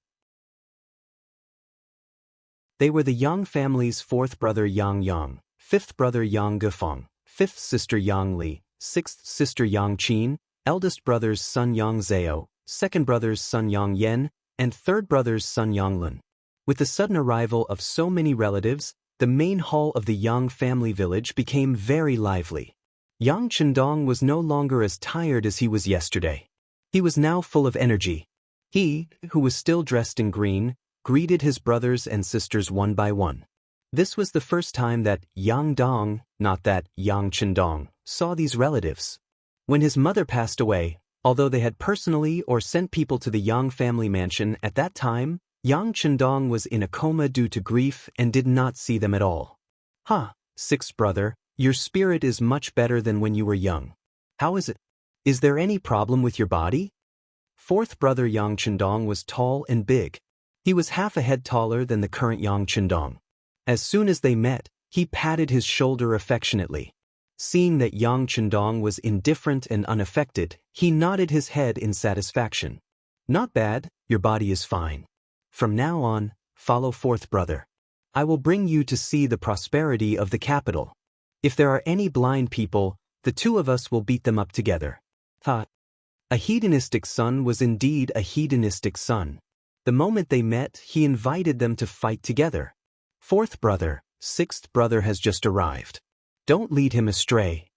They were the Yang family's 4th brother Yang Yang, 5th brother Yang Guifeng, 5th sister Yang Li, 6th sister Yang Qin, eldest brother's son Yang Zhao, 2nd brother's son Yang Yen, and 3rd brother's son Yang Lin. With the sudden arrival of so many relatives, the main hall of the Yang family village became very lively. Yang Chendong was no longer as tired as he was yesterday. He was now full of energy. He, who was still dressed in green, greeted his brothers and sisters one by one. This was the first time that Yang Dong, not that Yang Chendong, saw these relatives. When his mother passed away, although they had personally or sent people to the Yang family mansion at that time, Yang Chendong was in a coma due to grief and did not see them at all. Sixth brother, your spirit is much better than when you were young. How is it? Is there any problem with your body? Fourth brother Yang Chendong was tall and big. He was half a head taller than the current Yang Chendong. As soon as they met, he patted his shoulder affectionately. Seeing that Yang Chendong was indifferent and unaffected, he nodded his head in satisfaction. Not bad, your body is fine. From now on, follow fourth brother. I will bring you to see the prosperity of the capital. If there are any blind people, the 2 of us will beat them up together. A hedonistic son was indeed a hedonistic son. The moment they met, he invited them to fight together. Fourth brother, 6th brother has just arrived. Don't lead him astray.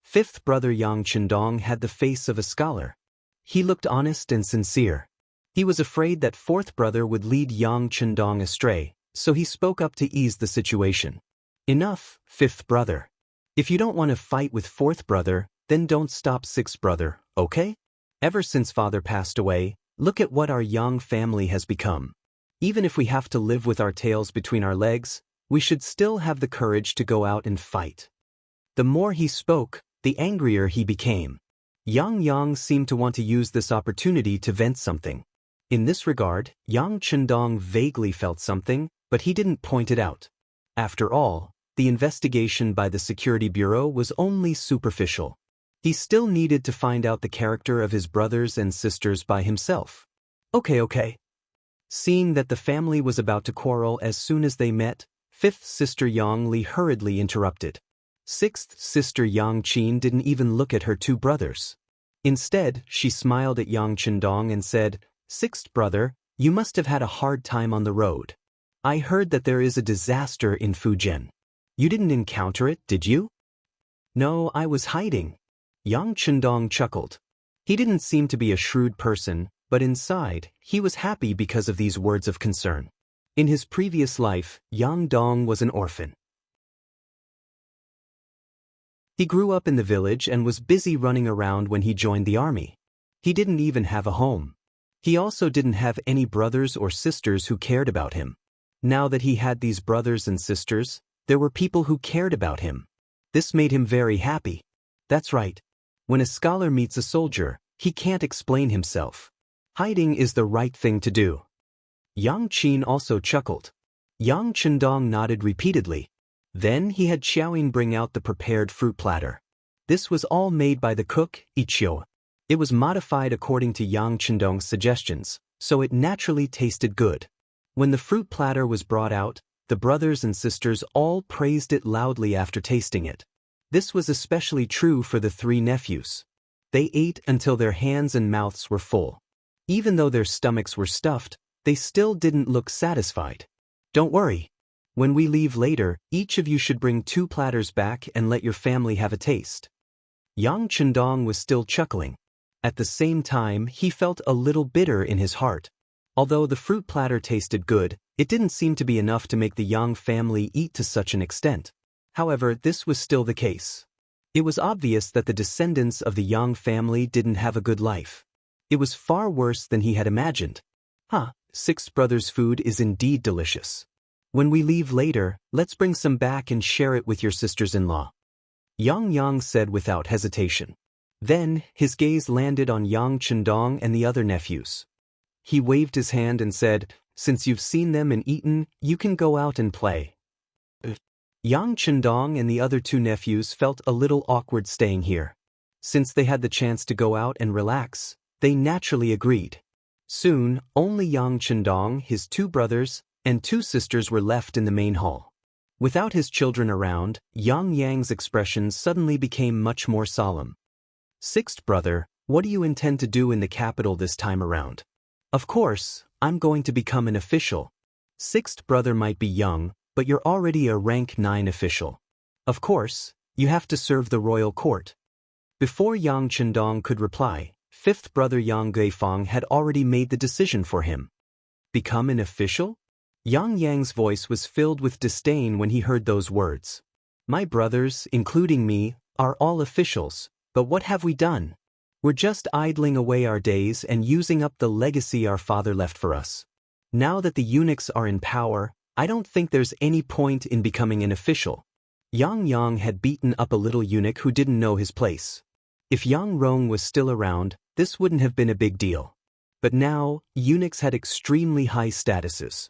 5th brother Yang Chendong had the face of a scholar. He looked honest and sincere. He was afraid that 4th brother would lead Yang Chendong astray, so he spoke up to ease the situation. Enough, 5th brother. If you don't want to fight with 4th brother, then don't stop 6th brother, okay? Ever since father passed away, look at what our Yang family has become. Even if we have to live with our tails between our legs, we should still have the courage to go out and fight. The more he spoke, the angrier he became. Yang Yang seemed to want to use this opportunity to vent something. In this regard, Yang Chendong vaguely felt something, but he didn't point it out. After all, the investigation by the Security Bureau was only superficial. He still needed to find out the character of his brothers and sisters by himself. Okay. Seeing that the family was about to quarrel as soon as they met, 5th sister Yang Li hurriedly interrupted. 6th sister Yang Qin didn't even look at her 2 brothers. Instead, she smiled at Yang Chendong and said, 6th brother, you must have had a hard time on the road. I heard that there is a disaster in Fujian. You didn't encounter it, did you? No, I was hiding. Yang Chendong chuckled. He didn't seem to be a shrewd person, but inside, he was happy because of these words of concern. In his previous life, Yang Dong was an orphan. He grew up in the village and was busy running around when he joined the army. He didn't even have a home. He also didn't have any brothers or sisters who cared about him. Now that he had these brothers and sisters, there were people who cared about him. This made him very happy. That's right. When a scholar meets a soldier, he can't explain himself. Hiding is the right thing to do. Yang Qin also chuckled. Yang Chendong nodded repeatedly. Then he had Xiaoyin bring out the prepared fruit platter. This was all made by the cook, Ichio. It was modified according to Yang Chendong's suggestions, so it naturally tasted good. When the fruit platter was brought out, the brothers and sisters all praised it loudly after tasting it. This was especially true for the three nephews. They ate until their hands and mouths were full. Even though their stomachs were stuffed, they still didn't look satisfied. Don't worry. When we leave later, each of you should bring 2 platters back and let your family have a taste. Yang Chendong was still chuckling. At the same time, he felt a little bitter in his heart. Although the fruit platter tasted good, it didn't seem to be enough to make the Yang family eat to such an extent. However, this was still the case. It was obvious that the descendants of the Yang family didn't have a good life. It was far worse than he had imagined. Sixth brother's food is indeed delicious. When we leave later, let's bring some back and share it with your sisters-in-law. Yang said without hesitation. Then, his gaze landed on Yang Chendong and the other nephews. He waved his hand and said, "Since you've seen them and eaten, you can go out and play." Yang Chendong and the other 2 nephews felt a little awkward staying here. Since they had the chance to go out and relax, they naturally agreed. Soon, only Yang Chendong, his 2 brothers, and 2 sisters were left in the main hall. Without his children around, Yang's expression suddenly became much more solemn. "Sixth brother, what do you intend to do in the capital this time around?" "Of course, I'm going to become an official." "Sixth brother might be young, but you're already a rank 9 official. Of course, you have to serve the royal court." Before Yang Chendong could reply, 5th brother Yang Guifang had already made the decision for him. "Become an official?" Yang's voice was filled with disdain when he heard those words. "My brothers, including me, are all officials, but what have we done? We're just idling away our days and using up the legacy our father left for us. Now that the eunuchs are in power, I don't think there's any point in becoming an official." Yang had beaten up a little eunuch who didn't know his place. If Yang Rong was still around, this wouldn't have been a big deal. But now, eunuchs had extremely high statuses.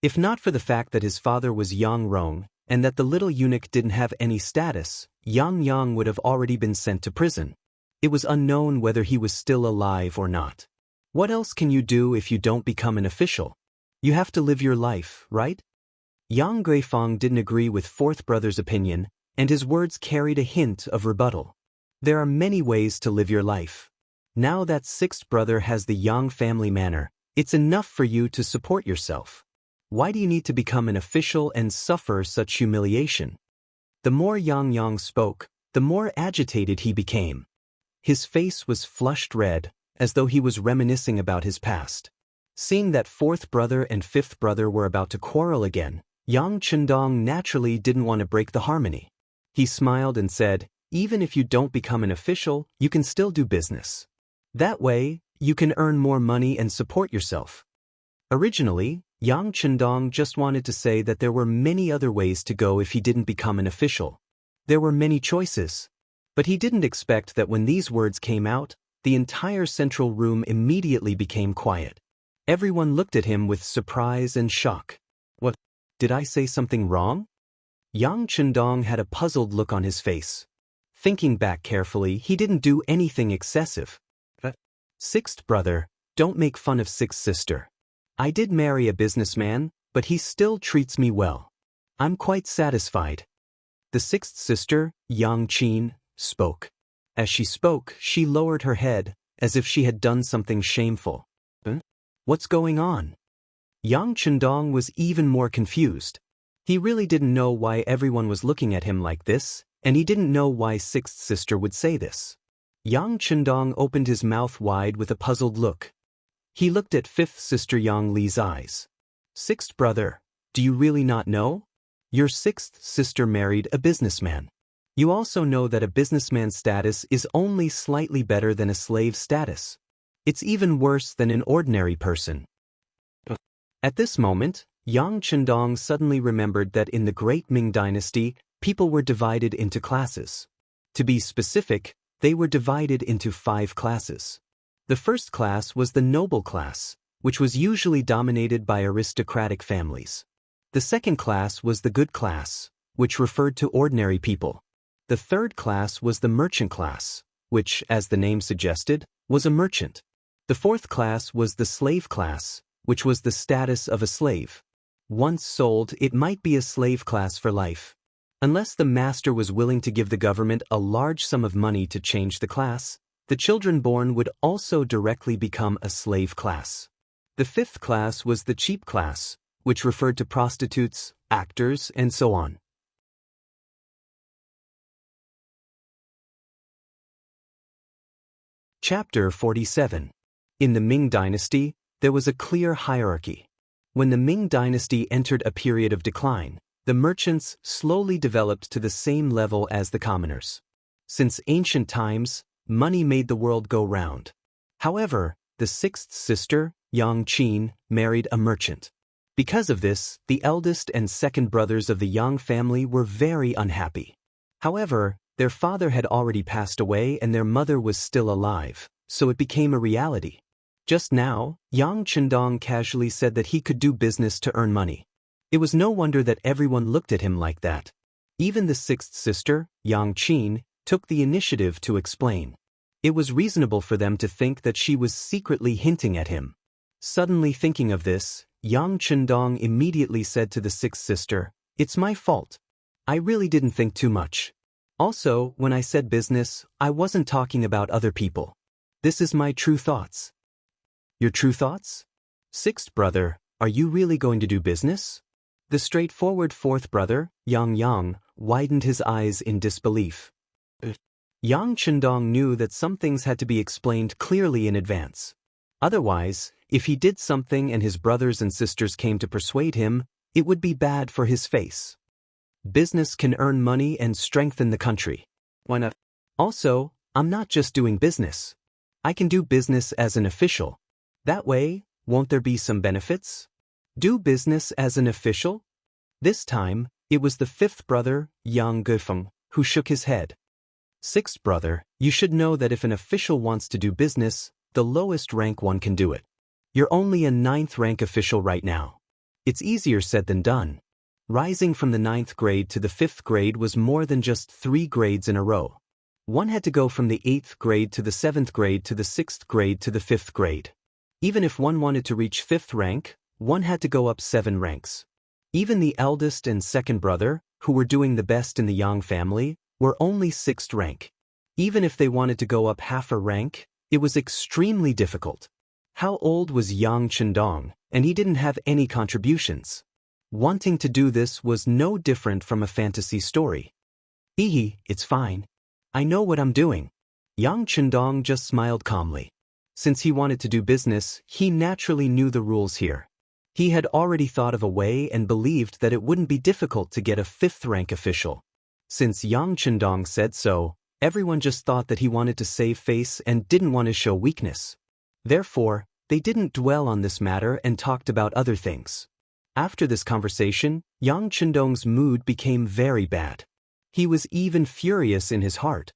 If not for the fact that his father was Yang Rong, and that the little eunuch didn't have any status, Yang would have already been sent to prison. It was unknown whether he was still alive or not. What else can you do if you don't become an official? You have to live your life, right? Yang Guifang didn't agree with 4th brother's opinion, and his words carried a hint of rebuttal. There are many ways to live your life. Now that 6th brother has the Yang family manner, it's enough for you to support yourself. Why do you need to become an official and suffer such humiliation? The more Yang spoke, the more agitated he became. His face was flushed red, as though he was reminiscing about his past. Seeing that 4th brother and 5th brother were about to quarrel again, Yang Chendong naturally didn't want to break the harmony. He smiled and said, "Even if you don't become an official, you can still do business. That way, you can earn more money and support yourself." Originally, Yang Chendong just wanted to say that there were many other ways to go if he didn't become an official. There were many choices. But he didn't expect that when these words came out, the entire central room immediately became quiet. Everyone looked at him with surprise and shock. "What? Did I say something wrong?" Yang Chendong had a puzzled look on his face. Thinking back carefully, he didn't do anything excessive. "Sixth brother, don't make fun of 6th sister. I did marry a businessman, but he still treats me well. I'm quite satisfied." The 6th sister, Yang Qin, spoke. As she spoke, she lowered her head, as if she had done something shameful. What's going on? Yang Chendong was even more confused. He really didn't know why everyone was looking at him like this, and he didn't know why 6th sister would say this. Yang Chendong opened his mouth wide with a puzzled look. He looked at 5th sister Yang Li's eyes. "Sixth brother, do you really not know? Your 6th sister married a businessman. You also know that a businessman's status is only slightly better than a slave status. It's even worse than an ordinary person." At this moment, Yang Chendong suddenly remembered that in the Great Ming Dynasty, people were divided into classes. To be specific, they were divided into 5 classes. The first class was the noble class, which was usually dominated by aristocratic families. The second class was the good class, which referred to ordinary people. The third class was the merchant class, which, as the name suggested, was a merchant. The fourth class was the slave class, which was the status of a slave. Once sold, it might be a slave class for life. Unless the master was willing to give the government a large sum of money to change the class, the children born would also directly become a slave class. The fifth class was the cheap class, which referred to prostitutes, actors, and so on. Chapter 47. In the Ming Dynasty, there was a clear hierarchy. When the Ming Dynasty entered a period of decline, the merchants slowly developed to the same level as the commoners. Since ancient times, money made the world go round. However, the sixth sister, Yang Qin, married a merchant. Because of this, the eldest and second brothers of the Yang family were very unhappy. However, their father had already passed away and their mother was still alive, so it became a reality. Just now, Yang Chendong casually said that he could do business to earn money. It was no wonder that everyone looked at him like that. Even the sixth sister, Yang Qin, took the initiative to explain. It was reasonable for them to think that she was secretly hinting at him. Suddenly thinking of this, Yang Chendong immediately said to the sixth sister, "It's my fault. I really didn't think too much. Also, when I said business, I wasn't talking about other people. This is my true thoughts." "Your true thoughts? Sixth brother, are you really going to do business?" The straightforward fourth brother, Yang, widened his eyes in disbelief. Yang Chendong knew that some things had to be explained clearly in advance. Otherwise, if he did something and his brothers and sisters came to persuade him, it would be bad for his face. Business can earn money and strengthen the country. Why not? Also, I'm not just doing business. I can do business as an official. That way, won't there be some benefits? Do business as an official? This time, it was the fifth brother, Yang Gefeng, who shook his head. "Sixth brother, you should know that if an official wants to do business, the lowest rank one can do it. You're only a 9th rank official right now. It's easier said than done. Rising from the 9th grade to the 5th grade was more than just 3 grades in a row. One had to go from the 8th grade to the 7th grade to the 6th grade to the 5th grade. Even if one wanted to reach 5th rank, one had to go up 7 ranks. Even the eldest and second brother, who were doing the best in the Yang family, were only 6th rank. Even if they wanted to go up half a rank, it was extremely difficult. How old was Yang Chendong, and he didn't have any contributions. Wanting to do this was no different from a fantasy story. It's fine. I know what I'm doing." Yang Chendong just smiled calmly. Since he wanted to do business, he naturally knew the rules here. He had already thought of a way and believed that it wouldn't be difficult to get a 5th rank official. Since Yang Chendong said so, everyone just thought that he wanted to save face and didn't want to show weakness. Therefore, they didn't dwell on this matter and talked about other things. After this conversation, Yang Chendong's mood became very bad. He was even furious in his heart.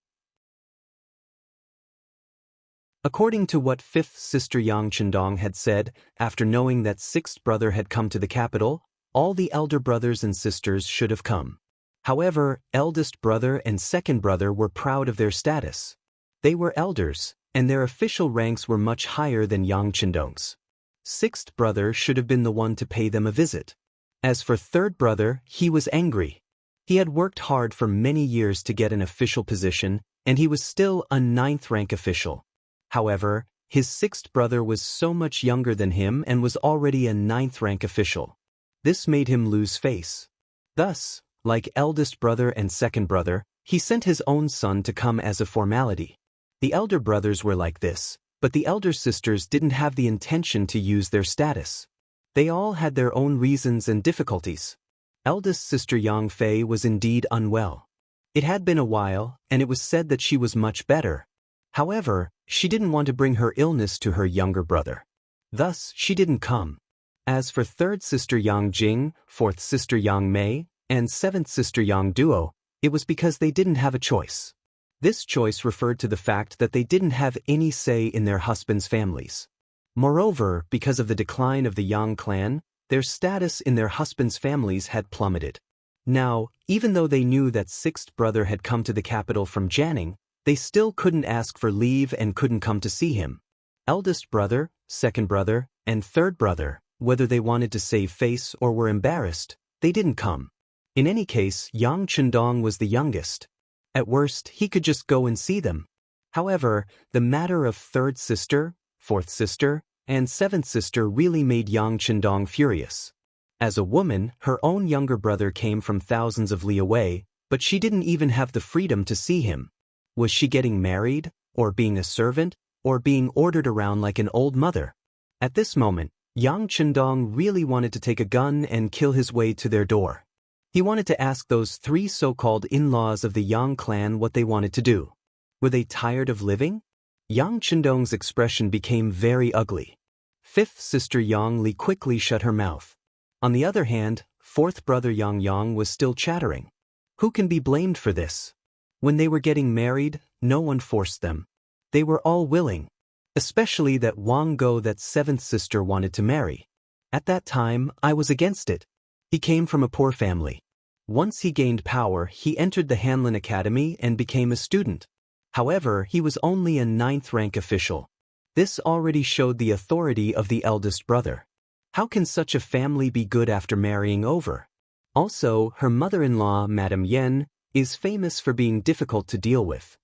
According to what 5th sister Yang Chendong had said, after knowing that 6th brother had come to the capital, all the elder brothers and sisters should have come. However, eldest brother and second brother were proud of their status. They were elders, and their official ranks were much higher than Yang Chendong's. 6th brother should have been the one to pay them a visit. As for 3rd brother, he was angry. He had worked hard for many years to get an official position, and he was still a 9th rank official. However, his 6th brother was so much younger than him and was already a 9th rank official. This made him lose face. Thus, like eldest brother and second brother, he sent his own son to come as a formality. The elder brothers were like this, but the elder sisters didn't have the intention to use their status. They all had their own reasons and difficulties. Eldest sister Yang Fei was indeed unwell. It had been a while, and it was said that she was much better. However, she didn't want to bring her illness to her younger brother. Thus, she didn't come. As for 3rd sister Yang Jing, 4th sister Yang Mei, and 7th sister Yang Duo, it was because they didn't have a choice. This choice referred to the fact that they didn't have any say in their husbands' families. Moreover, because of the decline of the Yang clan, their status in their husbands' families had plummeted. Now, even though they knew that sixth brother had come to the capital from Jianing, they still couldn't ask for leave and couldn't come to see him. Eldest brother, second brother, and third brother, whether they wanted to save face or were embarrassed, they didn't come. In any case, Yang Chendong was the youngest. At worst, he could just go and see them. However, the matter of third sister, fourth sister, and seventh sister really made Yang Chendong furious. As a woman, her own younger brother came from thousands of li away, but she didn't even have the freedom to see him. Was she getting married, or being a servant, or being ordered around like an old mother? At this moment, Yang Chendong really wanted to take a gun and kill his way to their door. He wanted to ask those three so-called in-laws of the Yang clan what they wanted to do. Were they tired of living? Yang Chendong's expression became very ugly. Fifth sister Yang Li quickly shut her mouth. On the other hand, fourth brother Yang Yang was still chattering. Who can be blamed for this? When they were getting married, no one forced them. They were all willing. Especially that Wang Go that seventh sister wanted to marry. At that time, I was against it. He came from a poor family. Once he gained power, he entered the Hanlin Academy and became a student. However, he was only a 9th rank official. This already showed the authority of the eldest brother. How can such a family be good after marrying over? Also, her mother-in-law, Madame Yen, is famous for being difficult to deal with.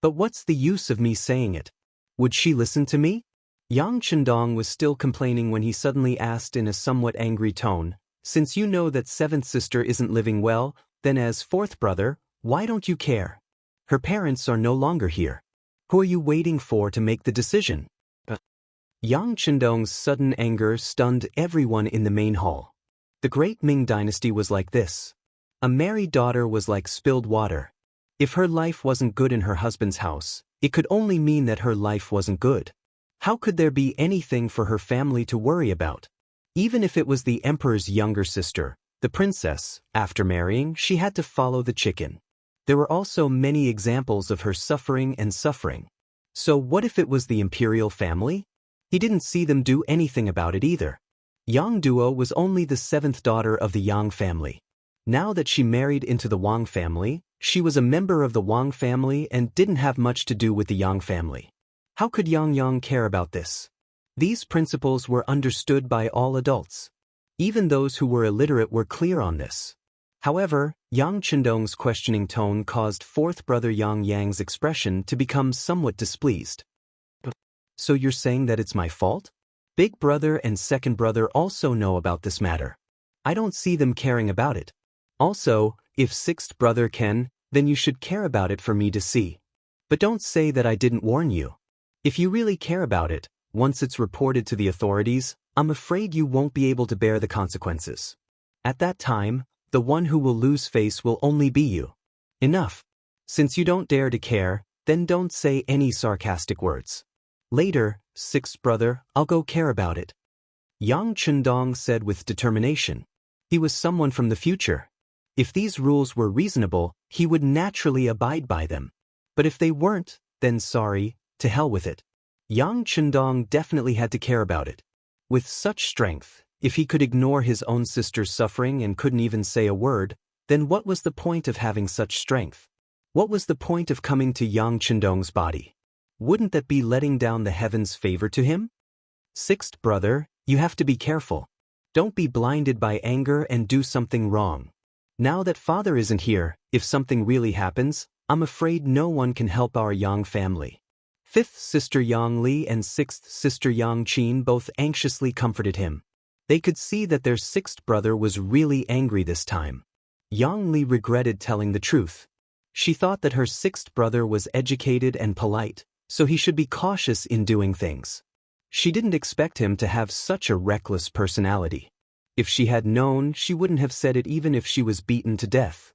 But what's the use of me saying it? Would she listen to me? Yang Chendong was still complaining when he suddenly asked in a somewhat angry tone, "Since you know that seventh sister isn't living well, then as fourth brother, why don't you care? Her parents are no longer here. Who are you waiting for to make the decision?" Yang Chendong's sudden anger stunned everyone in the main hall. The great Ming dynasty was like this. A married daughter was like spilled water. If her life wasn't good in her husband's house, it could only mean that her life wasn't good. How could there be anything for her family to worry about? Even if it was the emperor's younger sister, the princess, after marrying, she had to follow the chicken. There were also many examples of her suffering and suffering. So what if it was the imperial family? He didn't see them do anything about it either. Yang Duo was only the 7th daughter of the Yang family. Now that she married into the Wang family, she was a member of the Wang family and didn't have much to do with the Yang family. How could Yang Yang care about this? These principles were understood by all adults. Even those who were illiterate were clear on this. However, Yang Chendong's questioning tone caused fourth brother Yang Yang's expression to become somewhat displeased. So you're saying that it's my fault? Big brother and second brother also know about this matter. I don't see them caring about it. Also, if sixth brother can, then you should care about it for me to see. But don't say that I didn't warn you. If you really care about it, once it's reported to the authorities, I'm afraid you won't be able to bear the consequences. At that time, the one who will lose face will only be you. Enough. Since you don't dare to care, then don't say any sarcastic words. Later, sixth brother, I'll go care about it. Yang Chendong said with determination. He was someone from the future. If these rules were reasonable, he would naturally abide by them. But if they weren't, then sorry, to hell with it. Yang Chendong definitely had to care about it. With such strength, if he could ignore his own sister's suffering and couldn't even say a word, then what was the point of having such strength? What was the point of coming to Yang Chendong's body? Wouldn't that be letting down the heavens' favor to him? Sixth brother, you have to be careful. Don't be blinded by anger and do something wrong. Now that father isn't here, if something really happens, I'm afraid no one can help our Yang family. Fifth sister Yang Li and sixth sister Yang Qin both anxiously comforted him. They could see that their sixth brother was really angry this time. Yang Li regretted telling the truth. She thought that her sixth brother was educated and polite, so he should be cautious in doing things. She didn't expect him to have such a reckless personality. If she had known, she wouldn't have said it even if she was beaten to death.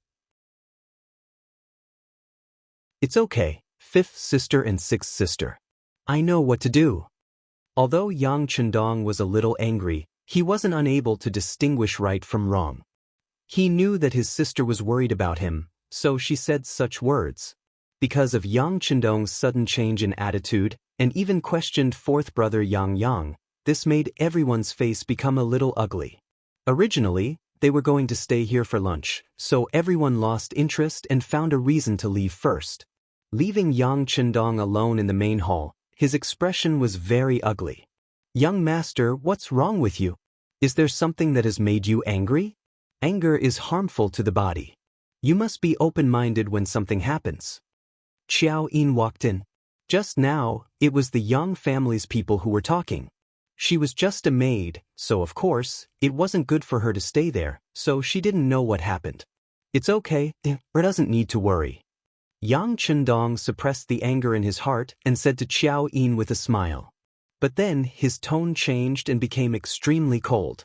It's okay, fifth sister and sixth sister. I know what to do. Although Yang Chendong was a little angry, he wasn't unable to distinguish right from wrong. He knew that his sister was worried about him, so she said such words. Because of Yang Chendong's sudden change in attitude, and even questioned fourth brother Yang Yang, this made everyone's face become a little ugly. Originally, they were going to stay here for lunch, so everyone lost interest and found a reason to leave first. Leaving Yang Chendong alone in the main hall, his expression was very ugly. "Young master, what's wrong with you? Is there something that has made you angry? Anger is harmful to the body. You must be open-minded when something happens." Xiao Yin walked in. Just now, it was the Yang family's people who were talking. She was just a maid, so of course, it wasn't good for her to stay there, so she didn't know what happened. "It's okay, or doesn't need to worry." Yang Chendong suppressed the anger in his heart and said to Xiao Yin with a smile. But then his tone changed and became extremely cold.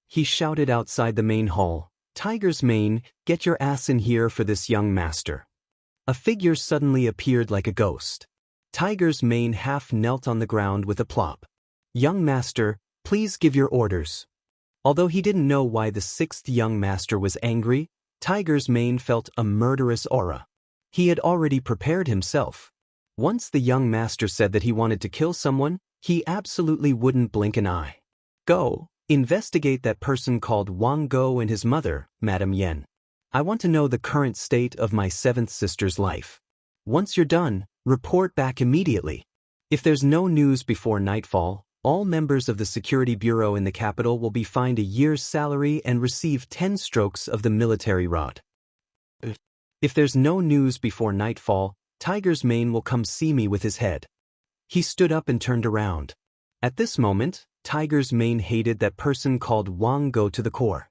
He shouted outside the main hall, "Tiger's mane, get your ass in here for this young master." A figure suddenly appeared like a ghost. Tiger's mane half knelt on the ground with a plop. "Young master, please give your orders." Although he didn't know why the sixth young master was angry, Tiger's mane felt a murderous aura. He had already prepared himself. Once the young master said that he wanted to kill someone, he absolutely wouldn't blink an eye. "Go, investigate that person called Wang Go and his mother, Madam Yen. I want to know the current state of my seventh sister's life. Once you're done, report back immediately. If there's no news before nightfall, all members of the security bureau in the capital will be fined a year's salary and receive 10 strokes of the military rod. If there's no news before nightfall, Tiger's mane will come see me with his head." He stood up and turned around. At this moment, Tiger's mane hated that person called Wang Go to the core.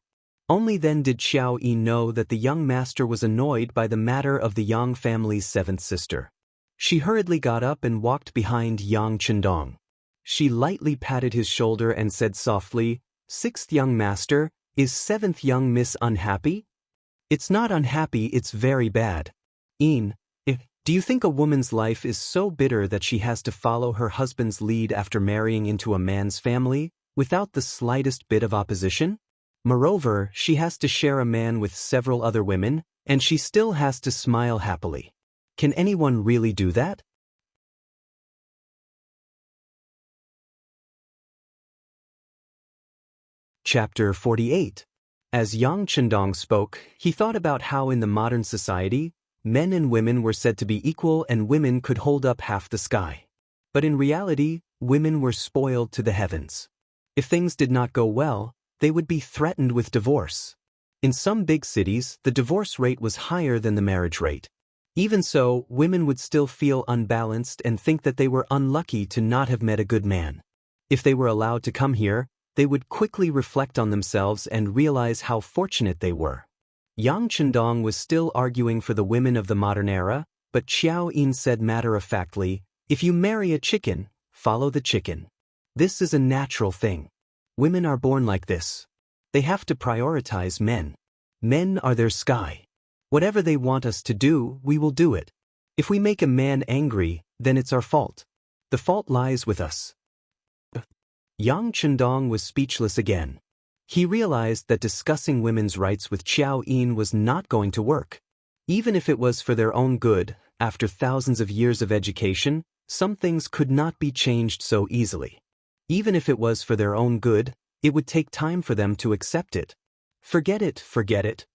Only then did Xiao Yi know that the young master was annoyed by the matter of the Yang family's seventh sister. She hurriedly got up and walked behind Yang Chendong. She lightly patted his shoulder and said softly, "Sixth young master, is seventh young miss unhappy?" "It's not unhappy, it's very bad. Yin, do you think a woman's life is so bitter that she has to follow her husband's lead after marrying into a man's family, without the slightest bit of opposition? Moreover, she has to share a man with several other women, and she still has to smile happily. Can anyone really do that?" Chapter 48. As Yang Chendong spoke, he thought about how in the modern society, men and women were said to be equal and women could hold up half the sky. But in reality, women were spoiled to the heavens. If things did not go well, they would be threatened with divorce. In some big cities, the divorce rate was higher than the marriage rate. Even so, women would still feel unbalanced and think that they were unlucky to not have met a good man. If they were allowed to come here, they would quickly reflect on themselves and realize how fortunate they were. Yang Chendong was still arguing for the women of the modern era, but Xiao Yin said matter-of-factly, "If you marry a chicken, follow the chicken. This is a natural thing. Women are born like this. They have to prioritize men. Men are their sky. Whatever they want us to do, we will do it. If we make a man angry, then it's our fault. The fault lies with us." Yang Chendong was speechless again. He realized that discussing women's rights with Xiao Yin was not going to work. Even if it was for their own good, after thousands of years of education, some things could not be changed so easily. Even if it was for their own good, it would take time for them to accept it. Forget it, forget it.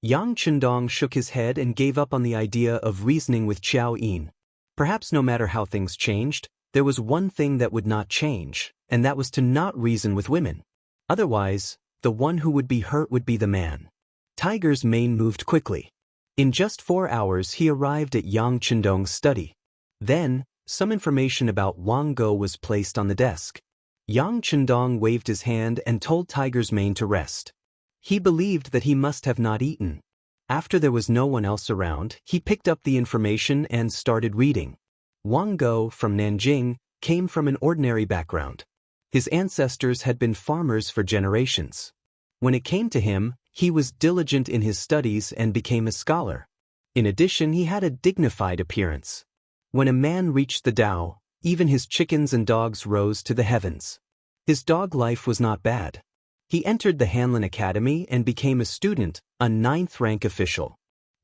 Yang Chendong shook his head and gave up on the idea of reasoning with Xiao Yin. Perhaps no matter how things changed, there was one thing that would not change, and that was to not reason with women. Otherwise, the one who would be hurt would be the man. Tiger's mane moved quickly. In just 4 hours he arrived at Yang Chendong's study. Then, some information about Wang Go was placed on the desk. Yang Chendong waved his hand and told Tiger's mane to rest. He believed that he must have not eaten. After there was no one else around, he picked up the information and started reading. Wang Go, from Nanjing, came from an ordinary background. His ancestors had been farmers for generations. When it came to him, he was diligent in his studies and became a scholar. In addition, he had a dignified appearance. When a man reached the Tao, even his chickens and dogs rose to the heavens. His dog life was not bad. He entered the Hanlin Academy and became a student, a 9th-rank official.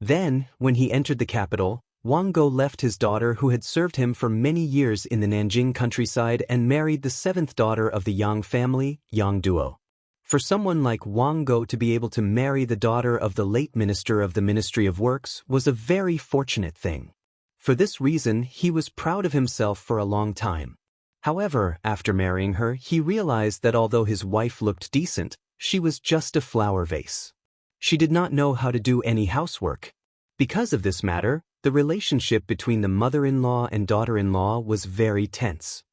Then, when he entered the capital, Wang Go left his daughter who had served him for many years in the Nanjing countryside and married the seventh daughter of the Yang family, Yang Duo. For someone like Wang Go to be able to marry the daughter of the late minister of the Ministry of Works was a very fortunate thing. For this reason, he was proud of himself for a long time. However, after marrying her, he realized that although his wife looked decent, she was just a flower vase. She did not know how to do any housework. Because of this matter, the relationship between the mother-in-law and daughter-in-law was very tense.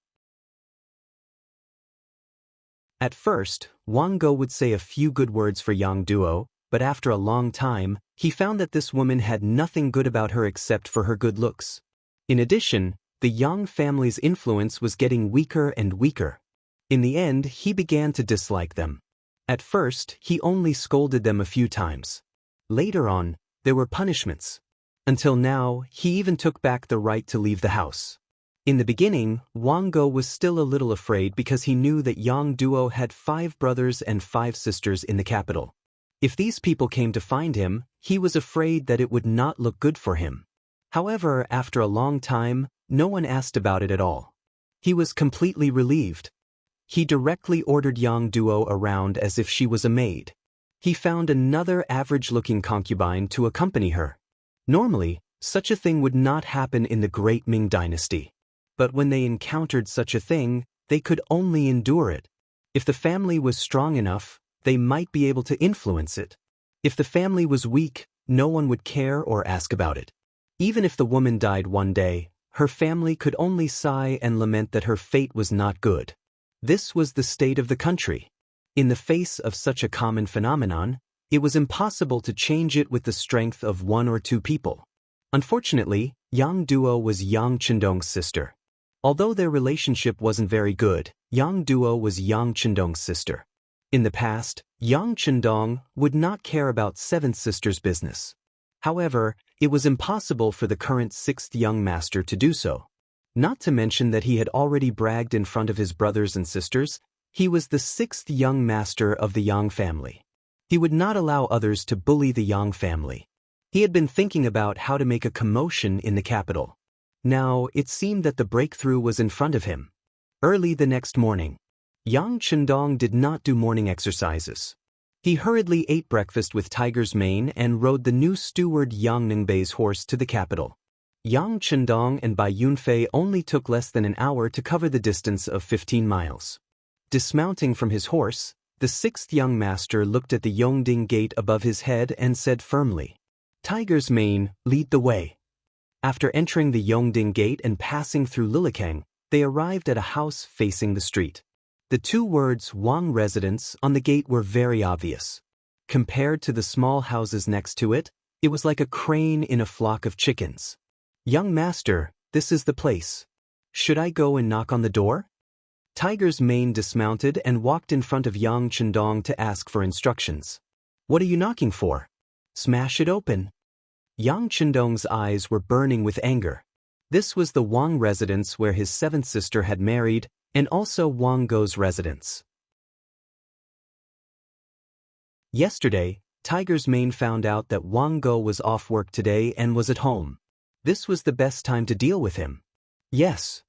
At first, Wang Go would say a few good words for Yang Duo, but after a long time, he found that this woman had nothing good about her except for her good looks. In addition, the Yang family's influence was getting weaker and weaker. In the end, he began to dislike them. At first, he only scolded them a few times. Later on, there were punishments. Until now, he even took back the right to leave the house. In the beginning, Wang Go was still a little afraid because he knew that Yang Duo had 5 brothers and 5 sisters in the capital. If these people came to find him, he was afraid that it would not look good for him. However, after a long time, no one asked about it at all. He was completely relieved. He directly ordered Yang Duo around as if she was a maid. He found another average-looking concubine to accompany her. Normally, such a thing would not happen in the Great Ming Dynasty. But when they encountered such a thing, they could only endure it. If the family was strong enough, they might be able to influence it. If the family was weak, no one would care or ask about it. Even if the woman died one day, her family could only sigh and lament that her fate was not good. This was the state of the country. In the face of such a common phenomenon, it was impossible to change it with the strength of 1 or 2 people. Unfortunately, Yang Duo was Yang Chendong's sister. Although their relationship wasn't very good, Yang Duo was Yang Chendong's sister. In the past, Yang Chendong would not care about 7th sister's business. However, it was impossible for the current 6th young master to do so. Not to mention that he had already bragged in front of his brothers and sisters, he was the 6th young master of the Yang family. He would not allow others to bully the Yang family. He had been thinking about how to make a commotion in the capital. Now, it seemed that the breakthrough was in front of him. Early the next morning, Yang Chendong did not do morning exercises. He hurriedly ate breakfast with Tiger's Mane and rode the new steward Yang Ningbei's horse to the capital. Yang Chendong and Bai Yunfei only took less than an hour to cover the distance of 15 miles. Dismounting from his horse, the 6th young master looked at the Yongding gate above his head and said firmly, "Tiger's Mane, lead the way." After entering the Yongding gate and passing through Lilikang, they arrived at a house facing the street. The 2 words Wang Residence on the gate were very obvious. Compared to the small houses next to it, it was like a crane in a flock of chickens. "Young master, this is the place. Should I go and knock on the door?" Tiger's Mane dismounted and walked in front of Yang Chendong to ask for instructions. "What are you knocking for? Smash it open." Yang Chendong's eyes were burning with anger. This was the Wang residence where his 7th sister had married, and also Wang Go's residence. Yesterday, Tiger's Mane found out that Wang Go was off work today and was at home. This was the best time to deal with him. Yes.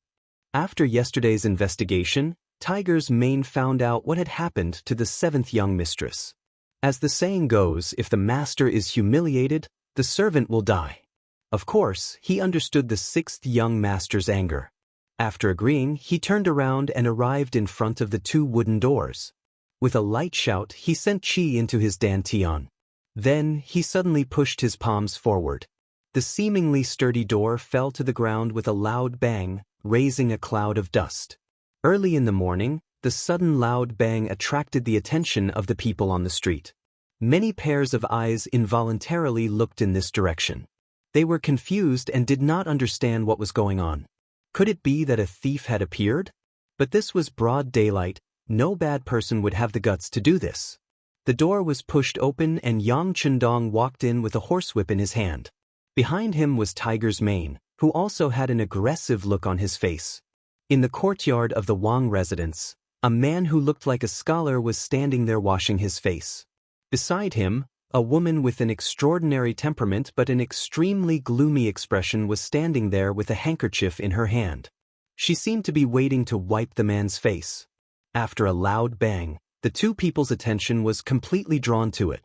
After yesterday's investigation, Tiger's Mane found out what had happened to the 7th young mistress. As the saying goes, if the master is humiliated, the servant will die. Of course, he understood the 6th young master's anger. After agreeing, he turned around and arrived in front of the 2 wooden doors. With a light shout, he sent Qi into his dantian. Then, he suddenly pushed his palms forward. The seemingly sturdy door fell to the ground with a loud bang, raising a cloud of dust. Early in the morning, the sudden loud bang attracted the attention of the people on the street. Many pairs of eyes involuntarily looked in this direction. They were confused and did not understand what was going on. Could it be that a thief had appeared? But this was broad daylight. No bad person would have the guts to do this. The door was pushed open and Yang Chendong walked in with a horsewhip in his hand. Behind him was Tiger's Mane, who also had an aggressive look on his face. In the courtyard of the Wang residence, a man who looked like a scholar was standing there washing his face. Beside him, A woman with an extraordinary temperament but an extremely gloomy expression was standing there with a handkerchief in her hand. She seemed to be waiting to wipe the man's face. After a loud bang, the two people's attention was completely drawn to it.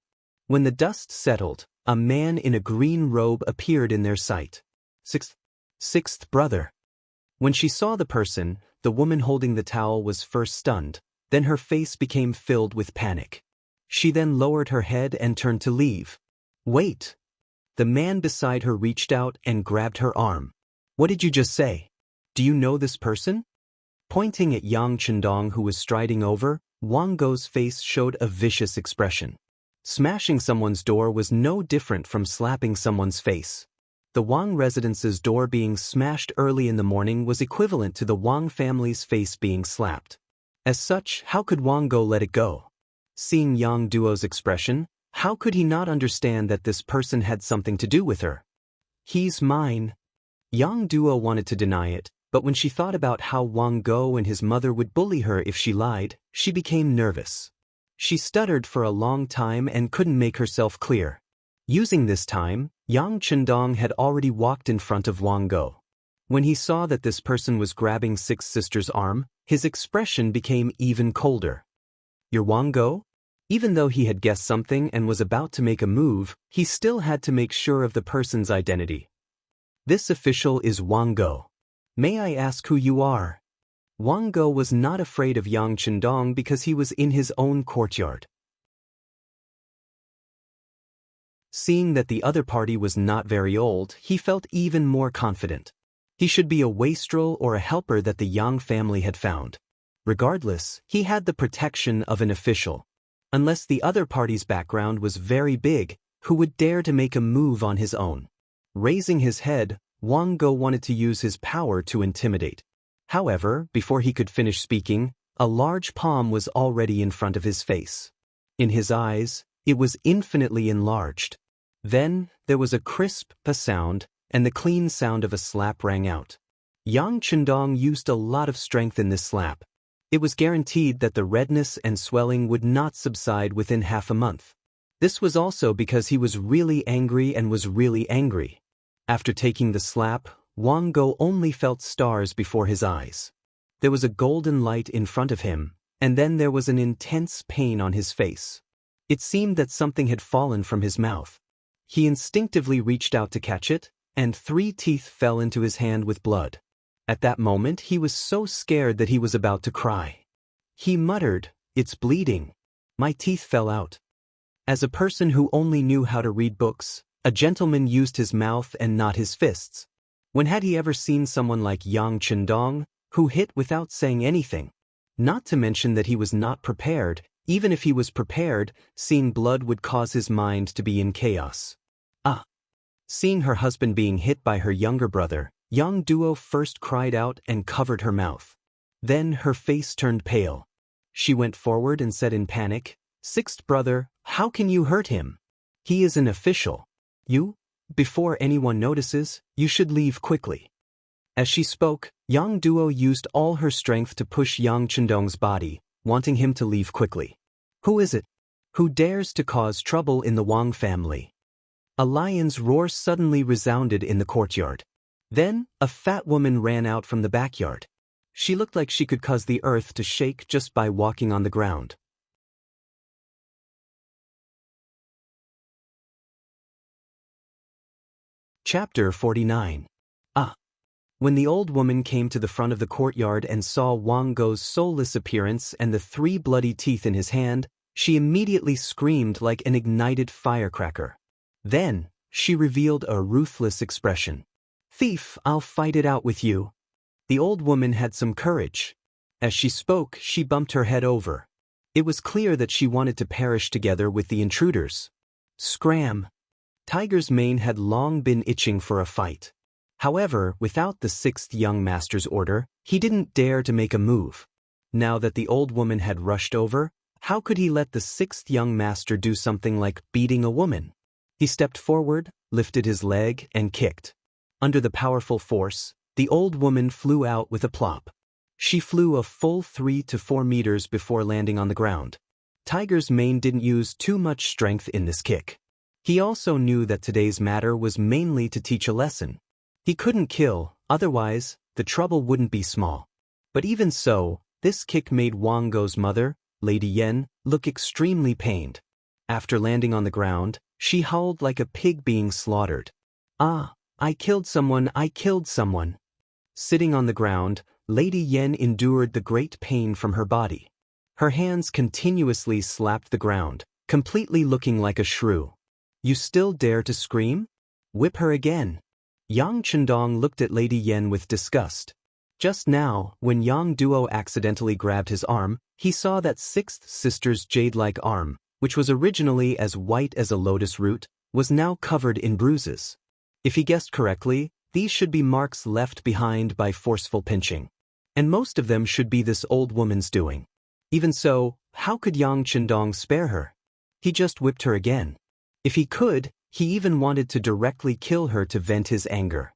When the dust settled, a man in a green robe appeared in their sight. Sixth brother. When she saw the person, the woman holding the towel was first stunned, then her face became filled with panic. She then lowered her head and turned to leave. Wait! The man beside her reached out and grabbed her arm. What did you just say? Do you know this person? Pointing at Yang Chendong, who was striding over, Wang Go's face showed a vicious expression. Smashing someone's door was no different from slapping someone's face. The Wang residence's door being smashed early in the morning was equivalent to the Wang family's face being slapped. As such, how could Wang Go let it go? Seeing Yang Duo's expression, how could he not understand that this person had something to do with her? He's mine. Yang Duo wanted to deny it, but when she thought about how Wang Go and his mother would bully her if she lied, she became nervous. She stuttered for a long time and couldn't make herself clear. Using this time, Yang Chendong had already walked in front of Wang Go. When he saw that this person was grabbing Six Sister's arm, his expression became even colder. You're Wang Go? Even though he had guessed something and was about to make a move, he still had to make sure of the person's identity. This official is Wang Go. May I ask who you are? Wang Go was not afraid of Yang Chendong because he was in his own courtyard. Seeing that the other party was not very old, he felt even more confident. He should be a wastrel or a helper that the Yang family had found. Regardless, he had the protection of an official. Unless the other party's background was very big, who would dare to make a move on his own? Raising his head, Wang Go wanted to use his power to intimidate. However, before he could finish speaking, a large palm was already in front of his face. In his eyes, it was infinitely enlarged. Then, there was a crisp sound, and the clean sound of a slap rang out. Yang Chendong used a lot of strength in this slap. It was guaranteed that the redness and swelling would not subside within half a month. This was also because he was really angry and was really angry. After taking the slap, Wang Go only felt stars before his eyes. There was a golden light in front of him, and then there was an intense pain on his face. It seemed that something had fallen from his mouth. He instinctively reached out to catch it, and 3 teeth fell into his hand with blood. At that moment, he was so scared that he was about to cry. He muttered, "It's bleeding. My teeth fell out." As a person who only knew how to read books, a gentleman used his mouth and not his fists. When had he ever seen someone like Yang Chendong, who hit without saying anything? Not to mention that he was not prepared. Even if he was prepared, seeing blood would cause his mind to be in chaos. Seeing her husband being hit by her younger brother, Yang Duo first cried out and covered her mouth. Then her face turned pale. She went forward and said in panic, "Sixth brother, how can you hurt him? He is an official. Before anyone notices, you should leave quickly." As she spoke, Yang Duo used all her strength to push Yang Chendong's body, wanting him to leave quickly. Who is it? Who dares to cause trouble in the Wang family? A lion's roar suddenly resounded in the courtyard. Then, a fat woman ran out from the backyard. She looked like she could cause the earth to shake just by walking on the ground. Chapter 49. When the old woman came to the front of the courtyard and saw Wang Go's soulless appearance and the 3 bloody teeth in his hand, she immediately screamed like an ignited firecracker. Then, she revealed a ruthless expression. "Thief, I'll fight it out with you." The old woman had some courage. As she spoke, she bumped her head over. It was clear that she wanted to perish together with the intruders. Scram! Tiger's mane had long been itching for a fight. However, without the 6th young master's order, he didn't dare to make a move. Now that the old woman had rushed over, how could he let the 6th young master do something like beating a woman? He stepped forward, lifted his leg, and kicked. Under the powerful force, the old woman flew out with a plop. She flew a full 3 to 4 meters before landing on the ground. Tiger's mane didn't use too much strength in this kick. He also knew that today's matter was mainly to teach a lesson. He couldn't kill, otherwise, the trouble wouldn't be small. But even so, this kick made Wang Go's mother, Lady Yan, look extremely pained. After landing on the ground, she howled like a pig being slaughtered. "Ah, I killed someone, I killed someone." Sitting on the ground, Lady Yan endured the great pain from her body. Her hands continuously slapped the ground, completely looking like a shrew. "You still dare to scream? Whip her again." Yang Chendong looked at Lady Yan with disgust. Just now, when Yang Duo accidentally grabbed his arm, he saw that sixth sister's jade-like arm, which was originally as white as a lotus root, was now covered in bruises. If he guessed correctly, these should be marks left behind by forceful pinching. And most of them should be this old woman's doing. Even so, how could Yang Chendong spare her? He just whipped her again. If he could, he even wanted to directly kill her to vent his anger.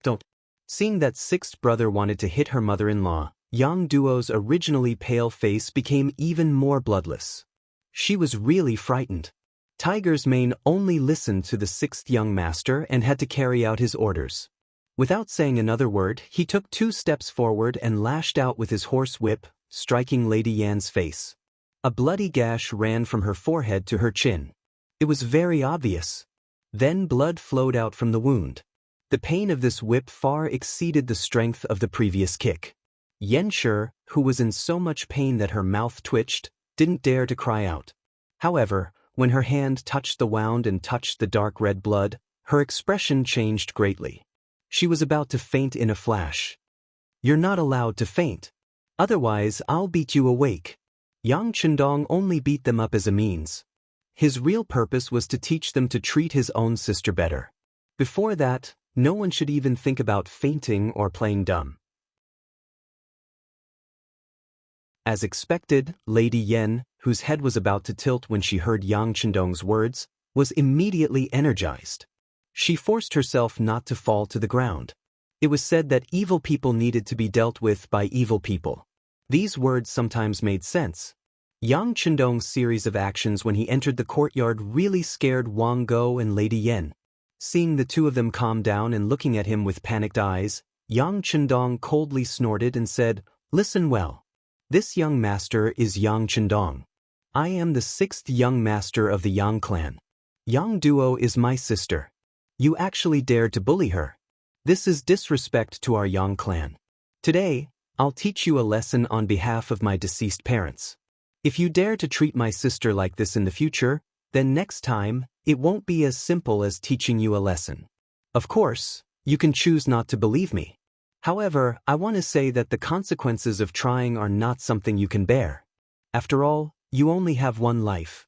Don't. Seeing that sixth brother wanted to hit her mother-in-law, Yang Duo's originally pale face became even more bloodless. She was really frightened. Tiger's mane only listened to the sixth young master and had to carry out his orders. Without saying another word, he took 2 steps forward and lashed out with his horse whip, striking Lady Yan's face. A bloody gash ran from her forehead to her chin. It was very obvious. Then blood flowed out from the wound. The pain of this whip far exceeded the strength of the previous kick. Yanshi, who was in so much pain that her mouth twitched, didn't dare to cry out. However, when her hand touched the wound and touched the dark red blood, her expression changed greatly. She was about to faint in a flash. "You're not allowed to faint. Otherwise, I'll beat you awake." Yang Chendong only beat them up as a means. His real purpose was to teach them to treat his own sister better. Before that, no one should even think about fainting or playing dumb. As expected, Lady Yan, whose head was about to tilt when she heard Yang Chendong's words, was immediately energized. She forced herself not to fall to the ground. It was said that evil people needed to be dealt with by evil people. These words sometimes made sense. Yang Chendong's series of actions when he entered the courtyard really scared Wang Go and Lady Yan. Seeing the two of them calm down and looking at him with panicked eyes, Yang Chendong coldly snorted and said, "Listen well. This young master is Yang Chendong. I am the 6th young master of the Yang clan. Yang Duo is my sister. You actually dared to bully her. This is disrespect to our Yang clan. Today, I'll teach you a lesson on behalf of my deceased parents. If you dare to treat my sister like this in the future, then next time, it won't be as simple as teaching you a lesson. Of course, you can choose not to believe me. However, I want to say that the consequences of trying are not something you can bear. After all, you only have one life."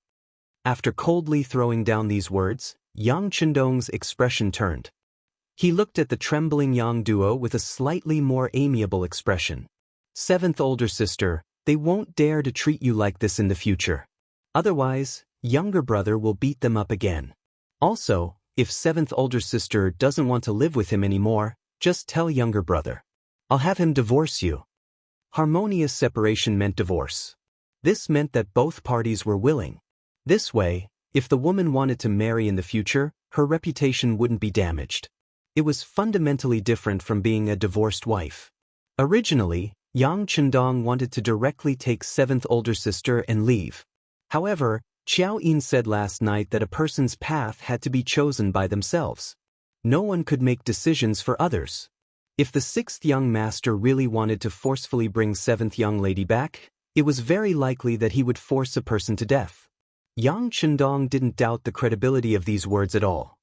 After coldly throwing down these words, Yang Chendong's expression turned. He looked at the trembling Yang Duo with a slightly more amiable expression. "7th older sister, they won't dare to treat you like this in the future. Otherwise, younger brother will beat them up again. Also, if 7th older sister doesn't want to live with him anymore, just tell younger brother. I'll have him divorce you." Harmonious separation meant divorce. This meant that both parties were willing. This way, if the woman wanted to marry in the future, her reputation wouldn't be damaged. It was fundamentally different from being a divorced wife. Originally, Yang Chendong wanted to directly take 7th older sister and leave. However, Xiao Yin said last night that a person's path had to be chosen by themselves. No one could make decisions for others. If the 6th young master really wanted to forcefully bring 7th young lady back, it was very likely that he would force a person to death. Yang Chendong didn't doubt the credibility of these words at all.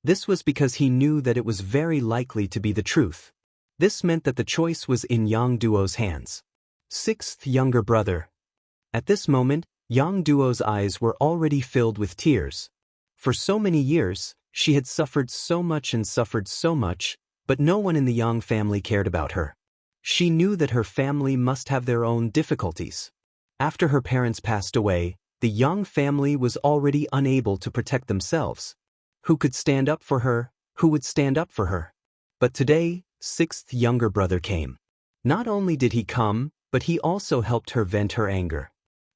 This was because he knew that it was very likely to be the truth. This meant that the choice was in Yang Duo's hands. 6th younger brother. At this moment, Yang Duo's eyes were already filled with tears. For so many years, she had suffered so much, but no one in the Yang family cared about her. She knew that her family must have their own difficulties. After her parents passed away, the Yang family was already unable to protect themselves. Who could stand up for her? Who would stand up for her? But today, 6th younger brother came. Not only did he come, but he also helped her vent her anger.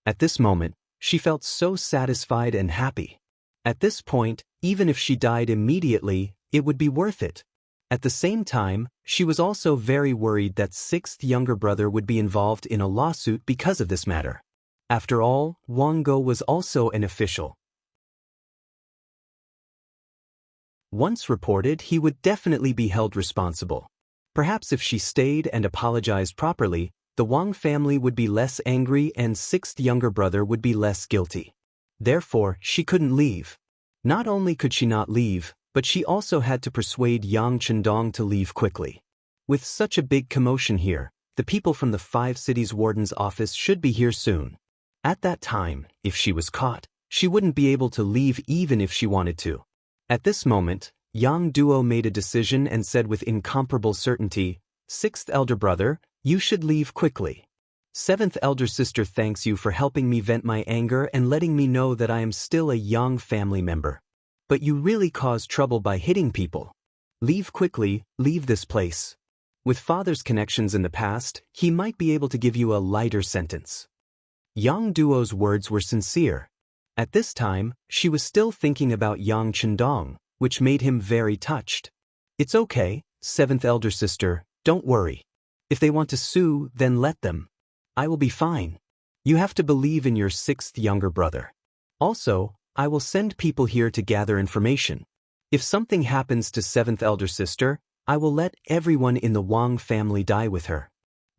At this moment, she felt so satisfied and happy. At this point, even if she died immediately, it would be worth it. At the same time, she was also very worried that sixth younger brother would be involved in a lawsuit because of this matter. After all, Wang Go was also an official. Once reported, he would definitely be held responsible. Perhaps if she stayed and apologized properly, the Wang family would be less angry and sixth younger brother would be less guilty. Therefore, she couldn't leave. Not only could she not leave, but she also had to persuade Yang Chendong to leave quickly. With such a big commotion here, the people from the 5 cities warden's office should be here soon. At that time, if she was caught, she wouldn't be able to leave even if she wanted to. At this moment, Yang Duo made a decision and said with incomparable certainty, "Sixth elder brother, you should leave quickly. Seventh elder sister thanks you for helping me vent my anger and letting me know that I am still a Yang family member. But you really caused trouble by hitting people. Leave quickly, leave this place. With father's connections in the past, he might be able to give you a lighter sentence." Yang Duo's words were sincere. At this time, she was still thinking about Yang Chendong, which made him very touched. "It's okay, seventh elder sister, don't worry. If they want to sue, then let them. I will be fine. You have to believe in your sixth younger brother. Also, I will send people here to gather information. If something happens to seventh elder sister, I will let everyone in the Wang family die with her.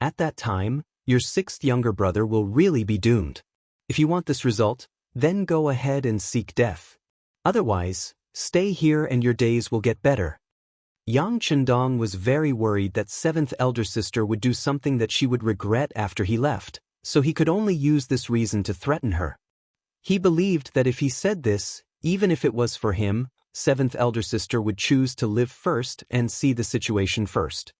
At that time, your sixth younger brother will really be doomed. If you want this result, then go ahead and seek death. Otherwise, stay here and your days will get better." Yang Chendong was very worried that seventh elder sister would do something that she would regret after he left, so he could only use this reason to threaten her. He believed that if he said this, even if it was for him, seventh elder sister would choose to live first and see the situation first.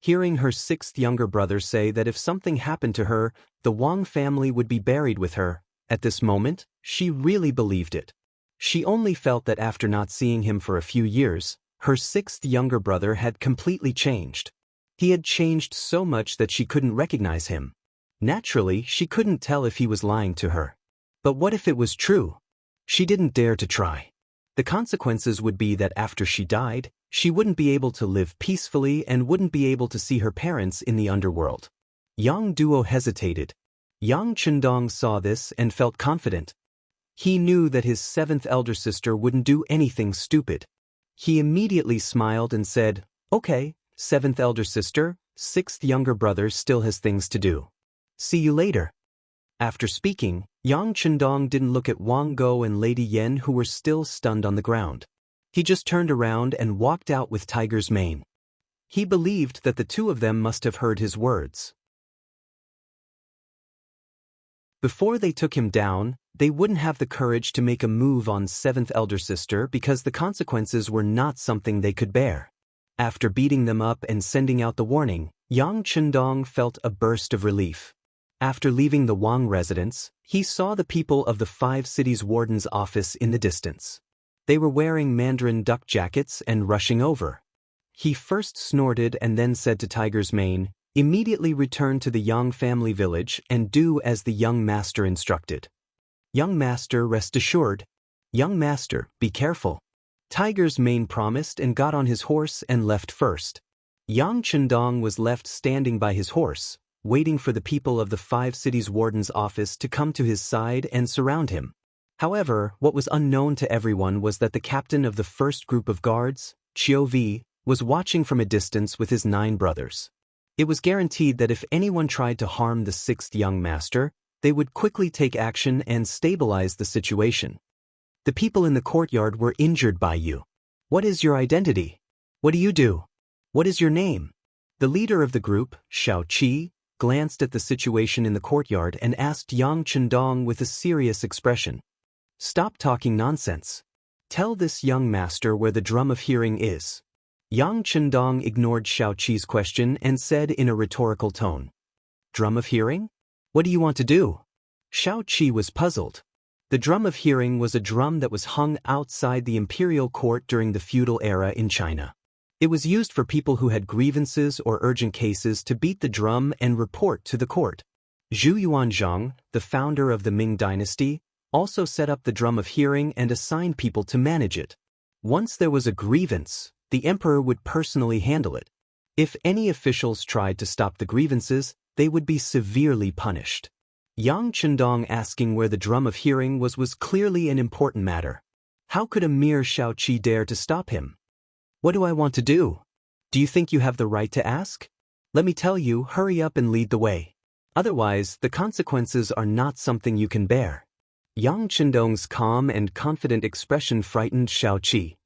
Hearing her sixth younger brother say that if something happened to her, the Wang family would be buried with her, at this moment, she really believed it. She only felt that after not seeing him for a few years, her sixth younger brother had completely changed. He had changed so much that she couldn't recognize him. Naturally, she couldn't tell if he was lying to her. But what if it was true? She didn't dare to try. The consequences would be that after she died, she wouldn't be able to live peacefully and wouldn't be able to see her parents in the underworld. Yang Duo hesitated. Yang Chendong saw this and felt confident. He knew that his seventh elder sister wouldn't do anything stupid. He immediately smiled and said, "Okay, seventh elder sister, sixth younger brother still has things to do. See you later." After speaking, Yang Chendong didn't look at Wang Go and Lady Yen, who were still stunned on the ground. He just turned around and walked out with Tiger's mane. He believed that the two of them must have heard his words. Before they took him down, they wouldn't have the courage to make a move on seventh elder sister because the consequences were not something they could bear. After beating them up and sending out the warning, Yang Chendong felt a burst of relief. After leaving the Wang residence, he saw the people of the 5 cities warden's office in the distance. They were wearing mandarin duck jackets and rushing over. He first snorted and then said to Tiger's mane, "Immediately return to the Yang family village and do as the young master instructed." "Young master, rest assured." "Young master, be careful." Tiger's mane promised and got on his horse and left first. Yang Chendong was left standing by his horse, waiting for the people of the 5 cities warden's office to come to his side and surround him. However, what was unknown to everyone was that the captain of the first group of guards, Chiu Vi, was watching from a distance with his 9 brothers. It was guaranteed that if anyone tried to harm the 6th young master, they would quickly take action and stabilize the situation. "The people in the courtyard were injured by you. What is your identity? What do you do? What is your name?" The leader of the group, Xiao Qi, glanced at the situation in the courtyard and asked Yang Chendong with a serious expression, "Stop talking nonsense. Tell this young master where the drum of hearing is." Yang Chendong ignored Xiao Qi's question and said in a rhetorical tone, "Drum of hearing? What do you want to do?" Xiao Qi was puzzled. The drum of hearing was a drum that was hung outside the imperial court during the feudal era in China. It was used for people who had grievances or urgent cases to beat the drum and report to the court. Zhu Yuanzhang, the founder of the Ming dynasty, also set up the drum of hearing and assigned people to manage it. Once there was a grievance, the emperor would personally handle it. If any officials tried to stop the grievances, they would be severely punished. Yang Chendong asking where the drum of hearing was clearly an important matter. How could a mere Xiaoqi dare to stop him? What do I want to do? Do you think you have the right to ask? Let me tell you, hurry up and lead the way. Otherwise, the consequences are not something you can bear. Yang Chendong's calm and confident expression frightened Xiaoqi.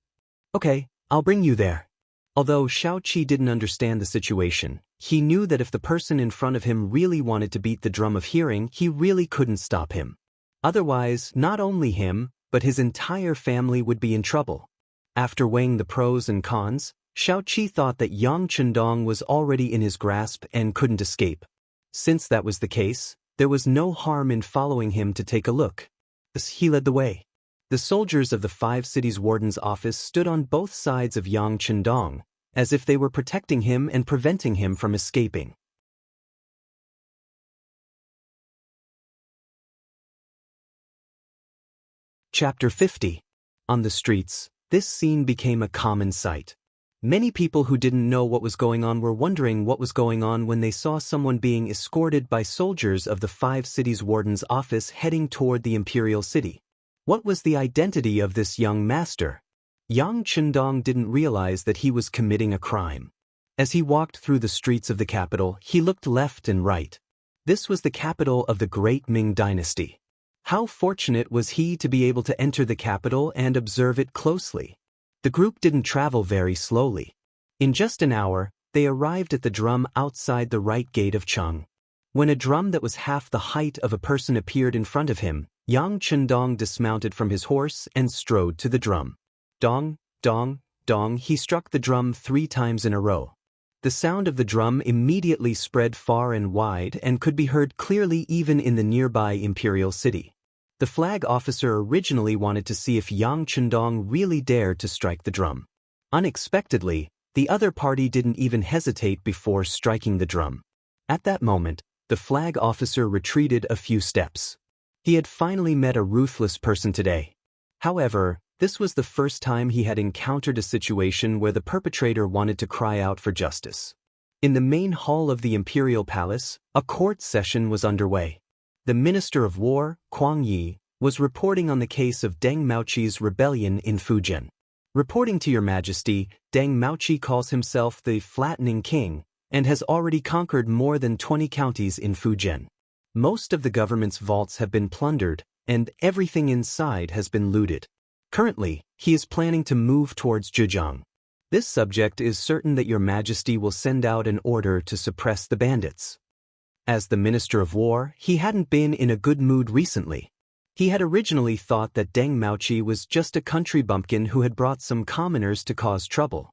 Okay, I'll bring you there. Although Xiaoqi didn't understand the situation, he knew that if the person in front of him really wanted to beat the drum of hearing, he really couldn't stop him. Otherwise, not only him, but his entire family would be in trouble. After weighing the pros and cons, Xiaoqi thought that Yang Chendong was already in his grasp and couldn't escape. Since that was the case, there was no harm in following him to take a look. Thus, he led the way. The soldiers of the 5 cities warden's office stood on both sides of Yang Chendong, as if they were protecting him and preventing him from escaping. Chapter 50. On the streets, this scene became a common sight. Many people who didn't know what was going on were wondering what was going on when they saw someone being escorted by soldiers of the 5 cities warden's office heading toward the imperial city. What was the identity of this young master? Yang Chendong didn't realize that he was committing a crime. As he walked through the streets of the capital, he looked left and right. This was the capital of the great Ming dynasty. How fortunate was he to be able to enter the capital and observe it closely. The group didn't travel very slowly. In just an hour, they arrived at the drum outside the right gate of Cheng. When a drum that was half the height of a person appeared in front of him, Yang Chendong dismounted from his horse and strode to the drum. Dong, dong, dong, he struck the drum 3 times in a row. The sound of the drum immediately spread far and wide and could be heard clearly even in the nearby imperial city. The flag officer originally wanted to see if Yang Chendong really dared to strike the drum. Unexpectedly, the other party didn't even hesitate before striking the drum. At that moment, the flag officer retreated a few steps. He had finally met a ruthless person today. However, this was the first time he had encountered a situation where the perpetrator wanted to cry out for justice. In the main hall of the imperial palace, a court session was underway. The Minister of War, Kuang Yi, was reporting on the case of Deng Maoqi's rebellion in Fujian. Reporting to Your Majesty, Deng Maoqi calls himself the Flattening King and has already conquered more than 20 counties in Fujian. Most of the government's vaults have been plundered, and everything inside has been looted. Currently, he is planning to move towards Zhejiang. This subject is certain that Your Majesty will send out an order to suppress the bandits. As the Minister of War, he hadn't been in a good mood recently. He had originally thought that Deng Maoqi was just a country bumpkin who had brought some commoners to cause trouble.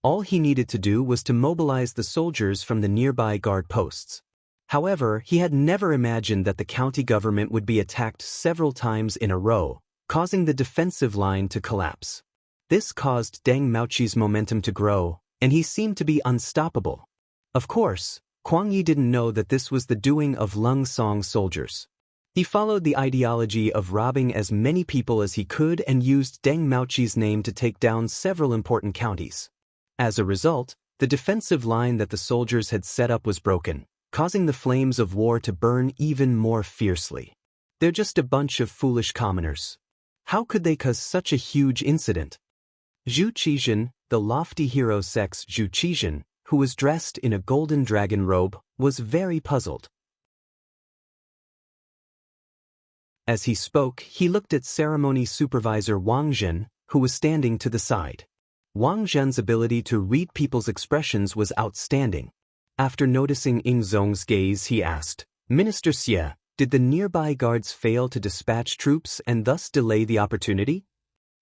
All he needed to do was to mobilize the soldiers from the nearby guard posts. However, he had never imagined that the county government would be attacked several times in a row, causing the defensive line to collapse. This caused Deng Maoqi's momentum to grow, and he seemed to be unstoppable. Of course, Kuang Yi didn't know that this was the doing of Lung Song soldiers. He followed the ideology of robbing as many people as he could and used Deng Maoqi's name to take down several important counties. As a result, the defensive line that the soldiers had set up was broken, causing the flames of war to burn even more fiercely. They're just a bunch of foolish commoners. How could they cause such a huge incident? Zhu Qizhen, the lofty hero sex Zhu Qizhen, who was dressed in a golden dragon robe, was very puzzled. As he spoke, he looked at ceremony supervisor Wang Zhen, who was standing to the side. Wang Zhen's ability to read people's expressions was outstanding. After noticing Ying Zong's gaze, he asked, "Minister Xie, did the nearby guards fail to dispatch troops and thus delay the opportunity?"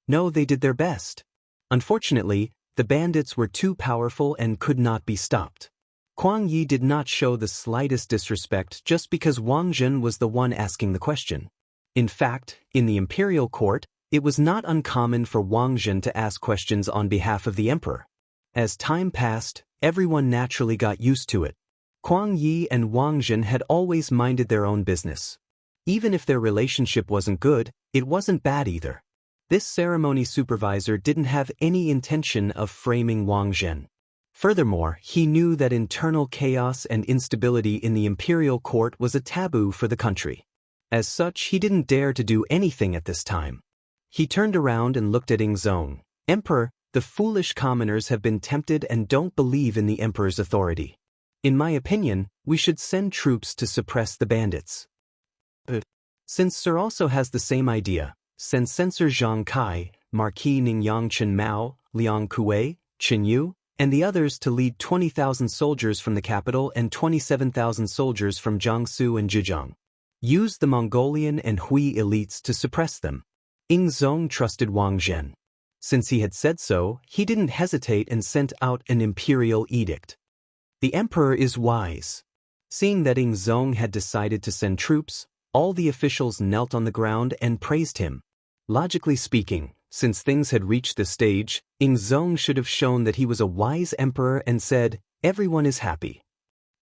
"No, they did their best. Unfortunately, the bandits were too powerful and could not be stopped." Kuang Yi did not show the slightest disrespect just because Wang Zhen was the one asking the question. In fact, in the imperial court, it was not uncommon for Wang Zhen to ask questions on behalf of the emperor. As time passed, everyone naturally got used to it. Kuang Yi and Wang Zhen had always minded their own business. Even if their relationship wasn't good, it wasn't bad either. This ceremony supervisor didn't have any intention of framing Wang Zhen. Furthermore, he knew that internal chaos and instability in the imperial court was a taboo for the country. As such, he didn't dare to do anything at this time. He turned around and looked at Zong. Emperor, the foolish commoners have been tempted and don't believe in the emperor's authority. In my opinion, we should send troops to suppress the bandits. Since Sir also has the same idea, send Censor Zhang Kai, Marquis Ningyang Chen Mao, Liang Kuei, Chen Yu, and the others to lead 20,000 soldiers from the capital and 27,000 soldiers from Jiangsu and Zhejiang. Use the Mongolian and Hui elites to suppress them. Zong trusted Wang Zhen. Since he had said so, he didn't hesitate and sent out an imperial edict. The emperor is wise. Seeing that Zong had decided to send troops, all the officials knelt on the ground and praised him. Logically speaking, since things had reached this stage, Zong should have shown that he was a wise emperor and said, "Everyone is happy."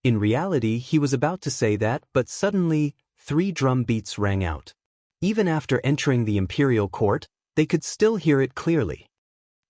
In reality, he was about to say that, but suddenly, 3 drum beats rang out. Even after entering the imperial court, they could still hear it clearly.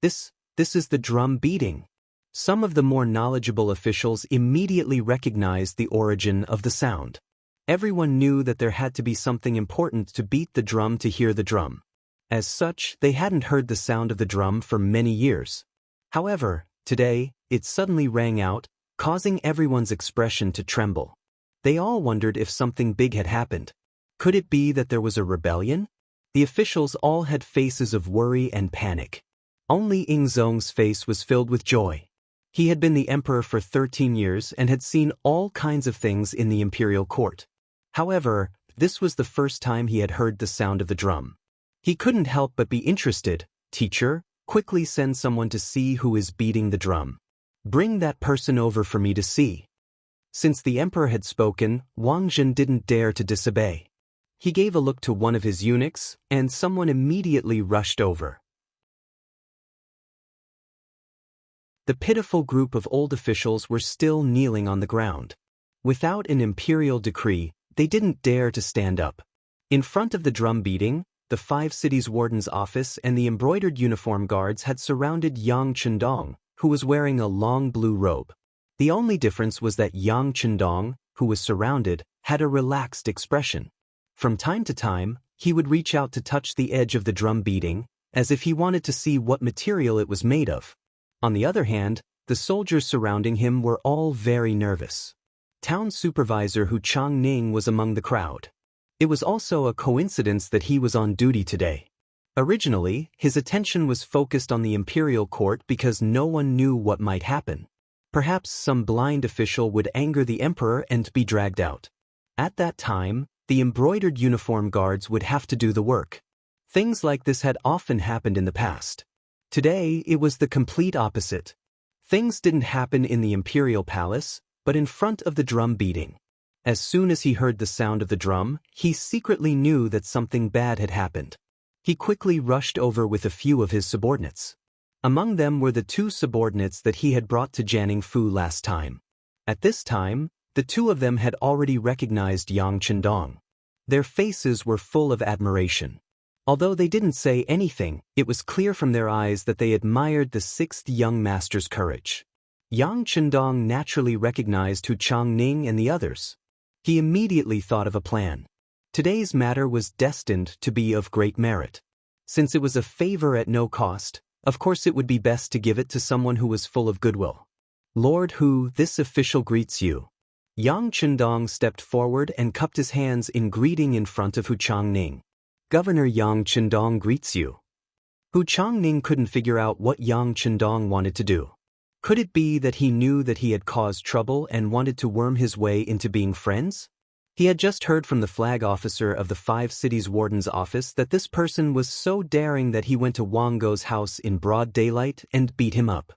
This is the drum beating. Some of the more knowledgeable officials immediately recognized the origin of the sound. Everyone knew that there had to be something important to beat the drum to hear the drum. As such, they hadn't heard the sound of the drum for many years. However, today, it suddenly rang out, causing everyone's expression to tremble. They all wondered if something big had happened. Could it be that there was a rebellion? The officials all had faces of worry and panic. Only Zong's face was filled with joy. He had been the emperor for 13 years and had seen all kinds of things in the imperial court. However, this was the first time he had heard the sound of the drum. He couldn't help but be interested. "Teacher, quickly send someone to see who is beating the drum. Bring that person over for me to see." Since the emperor had spoken, Wang Zhen didn't dare to disobey. He gave a look to one of his eunuchs, and someone immediately rushed over. The pitiful group of old officials were still kneeling on the ground. Without an imperial decree, they didn't dare to stand up. In front of the drum beating, the 5 cities warden's office and the embroidered uniform guards had surrounded Yang Chendong, who was wearing a long blue robe. The only difference was that Yang Chendong, who was surrounded, had a relaxed expression. From time to time, he would reach out to touch the edge of the drum beating, as if he wanted to see what material it was made of. On the other hand, the soldiers surrounding him were all very nervous. Town supervisor Hu Changning was among the crowd. It was also a coincidence that he was on duty today. Originally, his attention was focused on the imperial court because no one knew what might happen. Perhaps some blind official would anger the emperor and be dragged out. At that time, the embroidered uniform guards would have to do the work. Things like this had often happened in the past. Today, it was the complete opposite. Things didn't happen in the imperial palace, but in front of the drum beating. As soon as he heard the sound of the drum, he secretly knew that something bad had happened. He quickly rushed over with a few of his subordinates. Among them were the 2 subordinates that he had brought to Jianing Fu last time. At this time, the 2 of them had already recognized Yang Chendong. Their faces were full of admiration. Although they didn't say anything, it was clear from their eyes that they admired the 6th young master's courage. Yang Chendong naturally recognized Hu Changning and the others. He immediately thought of a plan. Today's matter was destined to be of great merit. Since it was a favor at no cost, of course it would be best to give it to someone who was full of goodwill. "Lord Hu, this official greets you." Yang Chendong stepped forward and cupped his hands in greeting in front of Hu Changning. "Governor Yang Chendong greets you." Hu Changning couldn't figure out what Yang Chendong wanted to do. Could it be that he knew that he had caused trouble and wanted to worm his way into being friends? He had just heard from the flag officer of the 5 cities warden's office that this person was so daring that he went to Wang Go's house in broad daylight and beat him up.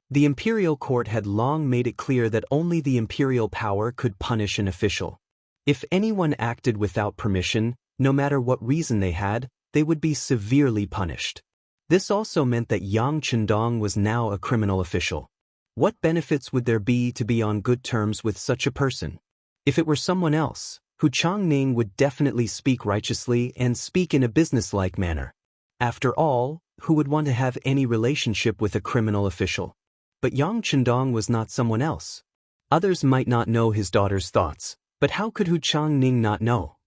The imperial court had long made it clear that only the imperial power could punish an official. If anyone acted without permission, no matter what reason they had, they would be severely punished. This also meant that Yang Chendong was now a criminal official. What benefits would there be to be on good terms with such a person? If it were someone else, Hu Changning would definitely speak righteously and speak in a businesslike manner. After all, who would want to have any relationship with a criminal official? But Yang Chendong was not someone else. Others might not know his daughter's thoughts, but how could Hu Changning not know?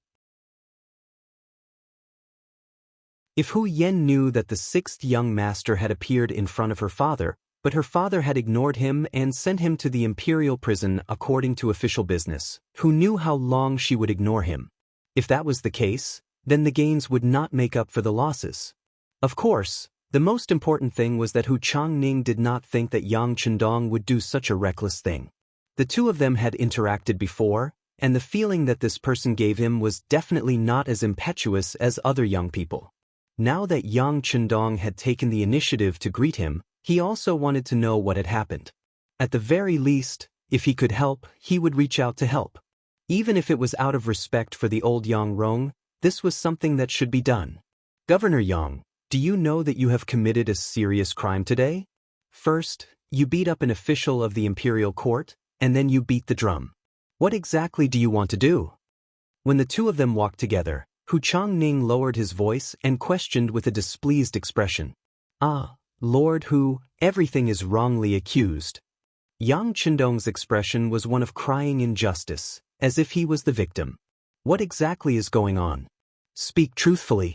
If Hu Yen knew that the sixth young master had appeared in front of her father, but her father had ignored him and sent him to the imperial prison according to official business, who knew how long she would ignore him? If that was the case, then the gains would not make up for the losses. Of course, the most important thing was that Hu Changning did not think that Yang Chendong would do such a reckless thing. The two of them had interacted before, and the feeling that this person gave him was definitely not as impetuous as other young people. Now that Yang Chendong had taken the initiative to greet him, he also wanted to know what had happened. At the very least, if he could help, he would reach out to help. Even if it was out of respect for the old Yang Rong, this was something that should be done. Governor Yang, do you know that you have committed a serious crime today? First, you beat up an official of the imperial court, and then you beat the drum. What exactly do you want to do? When the two of them walked together, Hu Changning lowered his voice and questioned with a displeased expression. Ah, Lord Hu, everything is wrongly accused. Yang Chendong's expression was one of crying injustice, as if he was the victim. What exactly is going on? Speak truthfully.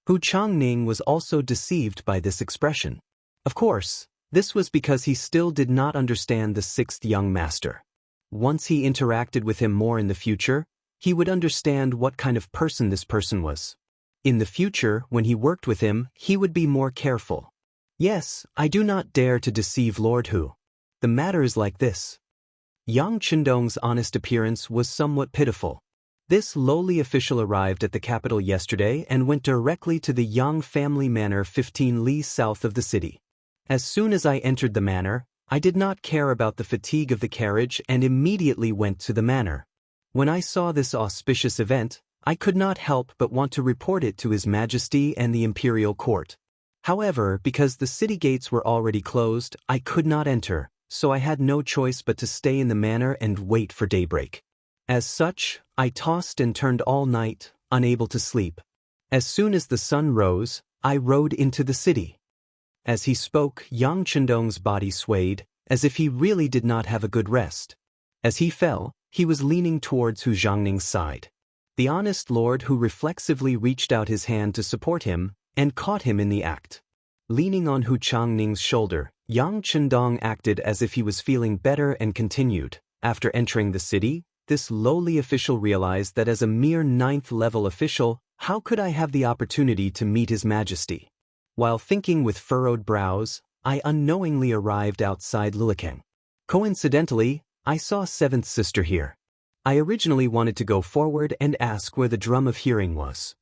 Hu Changning was also deceived by this expression. Of course, this was because he still did not understand the sixth young master. Once he interacted with him more in the future, he would understand what kind of person this person was. In the future, when he worked with him, he would be more careful. Yes, I do not dare to deceive Lord Hu. The matter is like this. Yang Chendong's honest appearance was somewhat pitiful. This lowly official arrived at the capital yesterday and went directly to the Yang family manor 15 li south of the city. As soon as I entered the manor, I did not care about the fatigue of the carriage and immediately went to the manor. When I saw this auspicious event, I could not help but want to report it to His Majesty and the imperial court. However, because the city gates were already closed, I could not enter, so I had no choice but to stay in the manor and wait for daybreak. As such, I tossed and turned all night, unable to sleep. As soon as the sun rose, I rode into the city. As he spoke, Yang Chendong's body swayed, as if he really did not have a good rest. As he fell, he was leaning towards Hu Zhangning's side. The honest lord who reflexively reached out his hand to support him, and caught him in the act. Leaning on Hu Changning's shoulder, Yang Chendong acted as if he was feeling better and continued. After entering the city, this lowly official realized that as a mere 9th-level official, how could I have the opportunity to meet His Majesty? While thinking with furrowed brows, I unknowingly arrived outside Lulikang. Coincidentally, I saw 7th sister here. I originally wanted to go forward and ask where the drum of hearing was.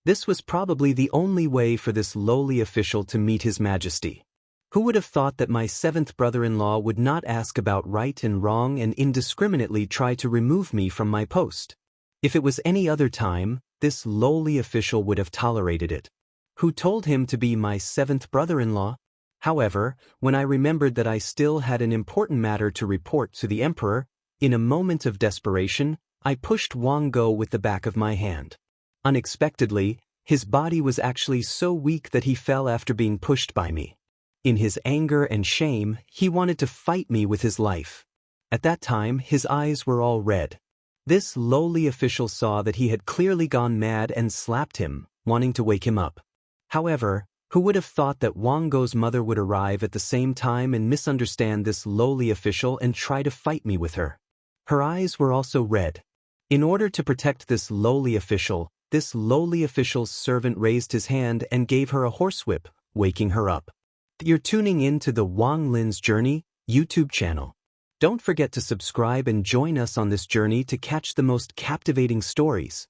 This was probably the only way for this lowly official to meet His Majesty. Who would have thought that my 7th brother-in-law would not ask about right and wrong and indiscriminately try to remove me from my post? If it was any other time, this lowly official would have tolerated it. Who told him to be my 7th brother-in-law? However, when I remembered that I still had an important matter to report to the emperor, in a moment of desperation, I pushed Wang Go with the back of my hand. Unexpectedly, his body was actually so weak that he fell after being pushed by me. In his anger and shame, he wanted to fight me with his life. At that time, his eyes were all red. This lowly official saw that he had clearly gone mad and slapped him, wanting to wake him up. However, who would have thought that Wang Go's mother would arrive at the same time and misunderstand this lowly official and try to fight me with her? Her eyes were also red. In order to protect this lowly official's servant raised his hand and gave her a horsewhip, waking her up. You're tuning in to the Wang Lin's Journey YouTube channel. Don't forget to subscribe and join us on this journey to catch the most captivating stories.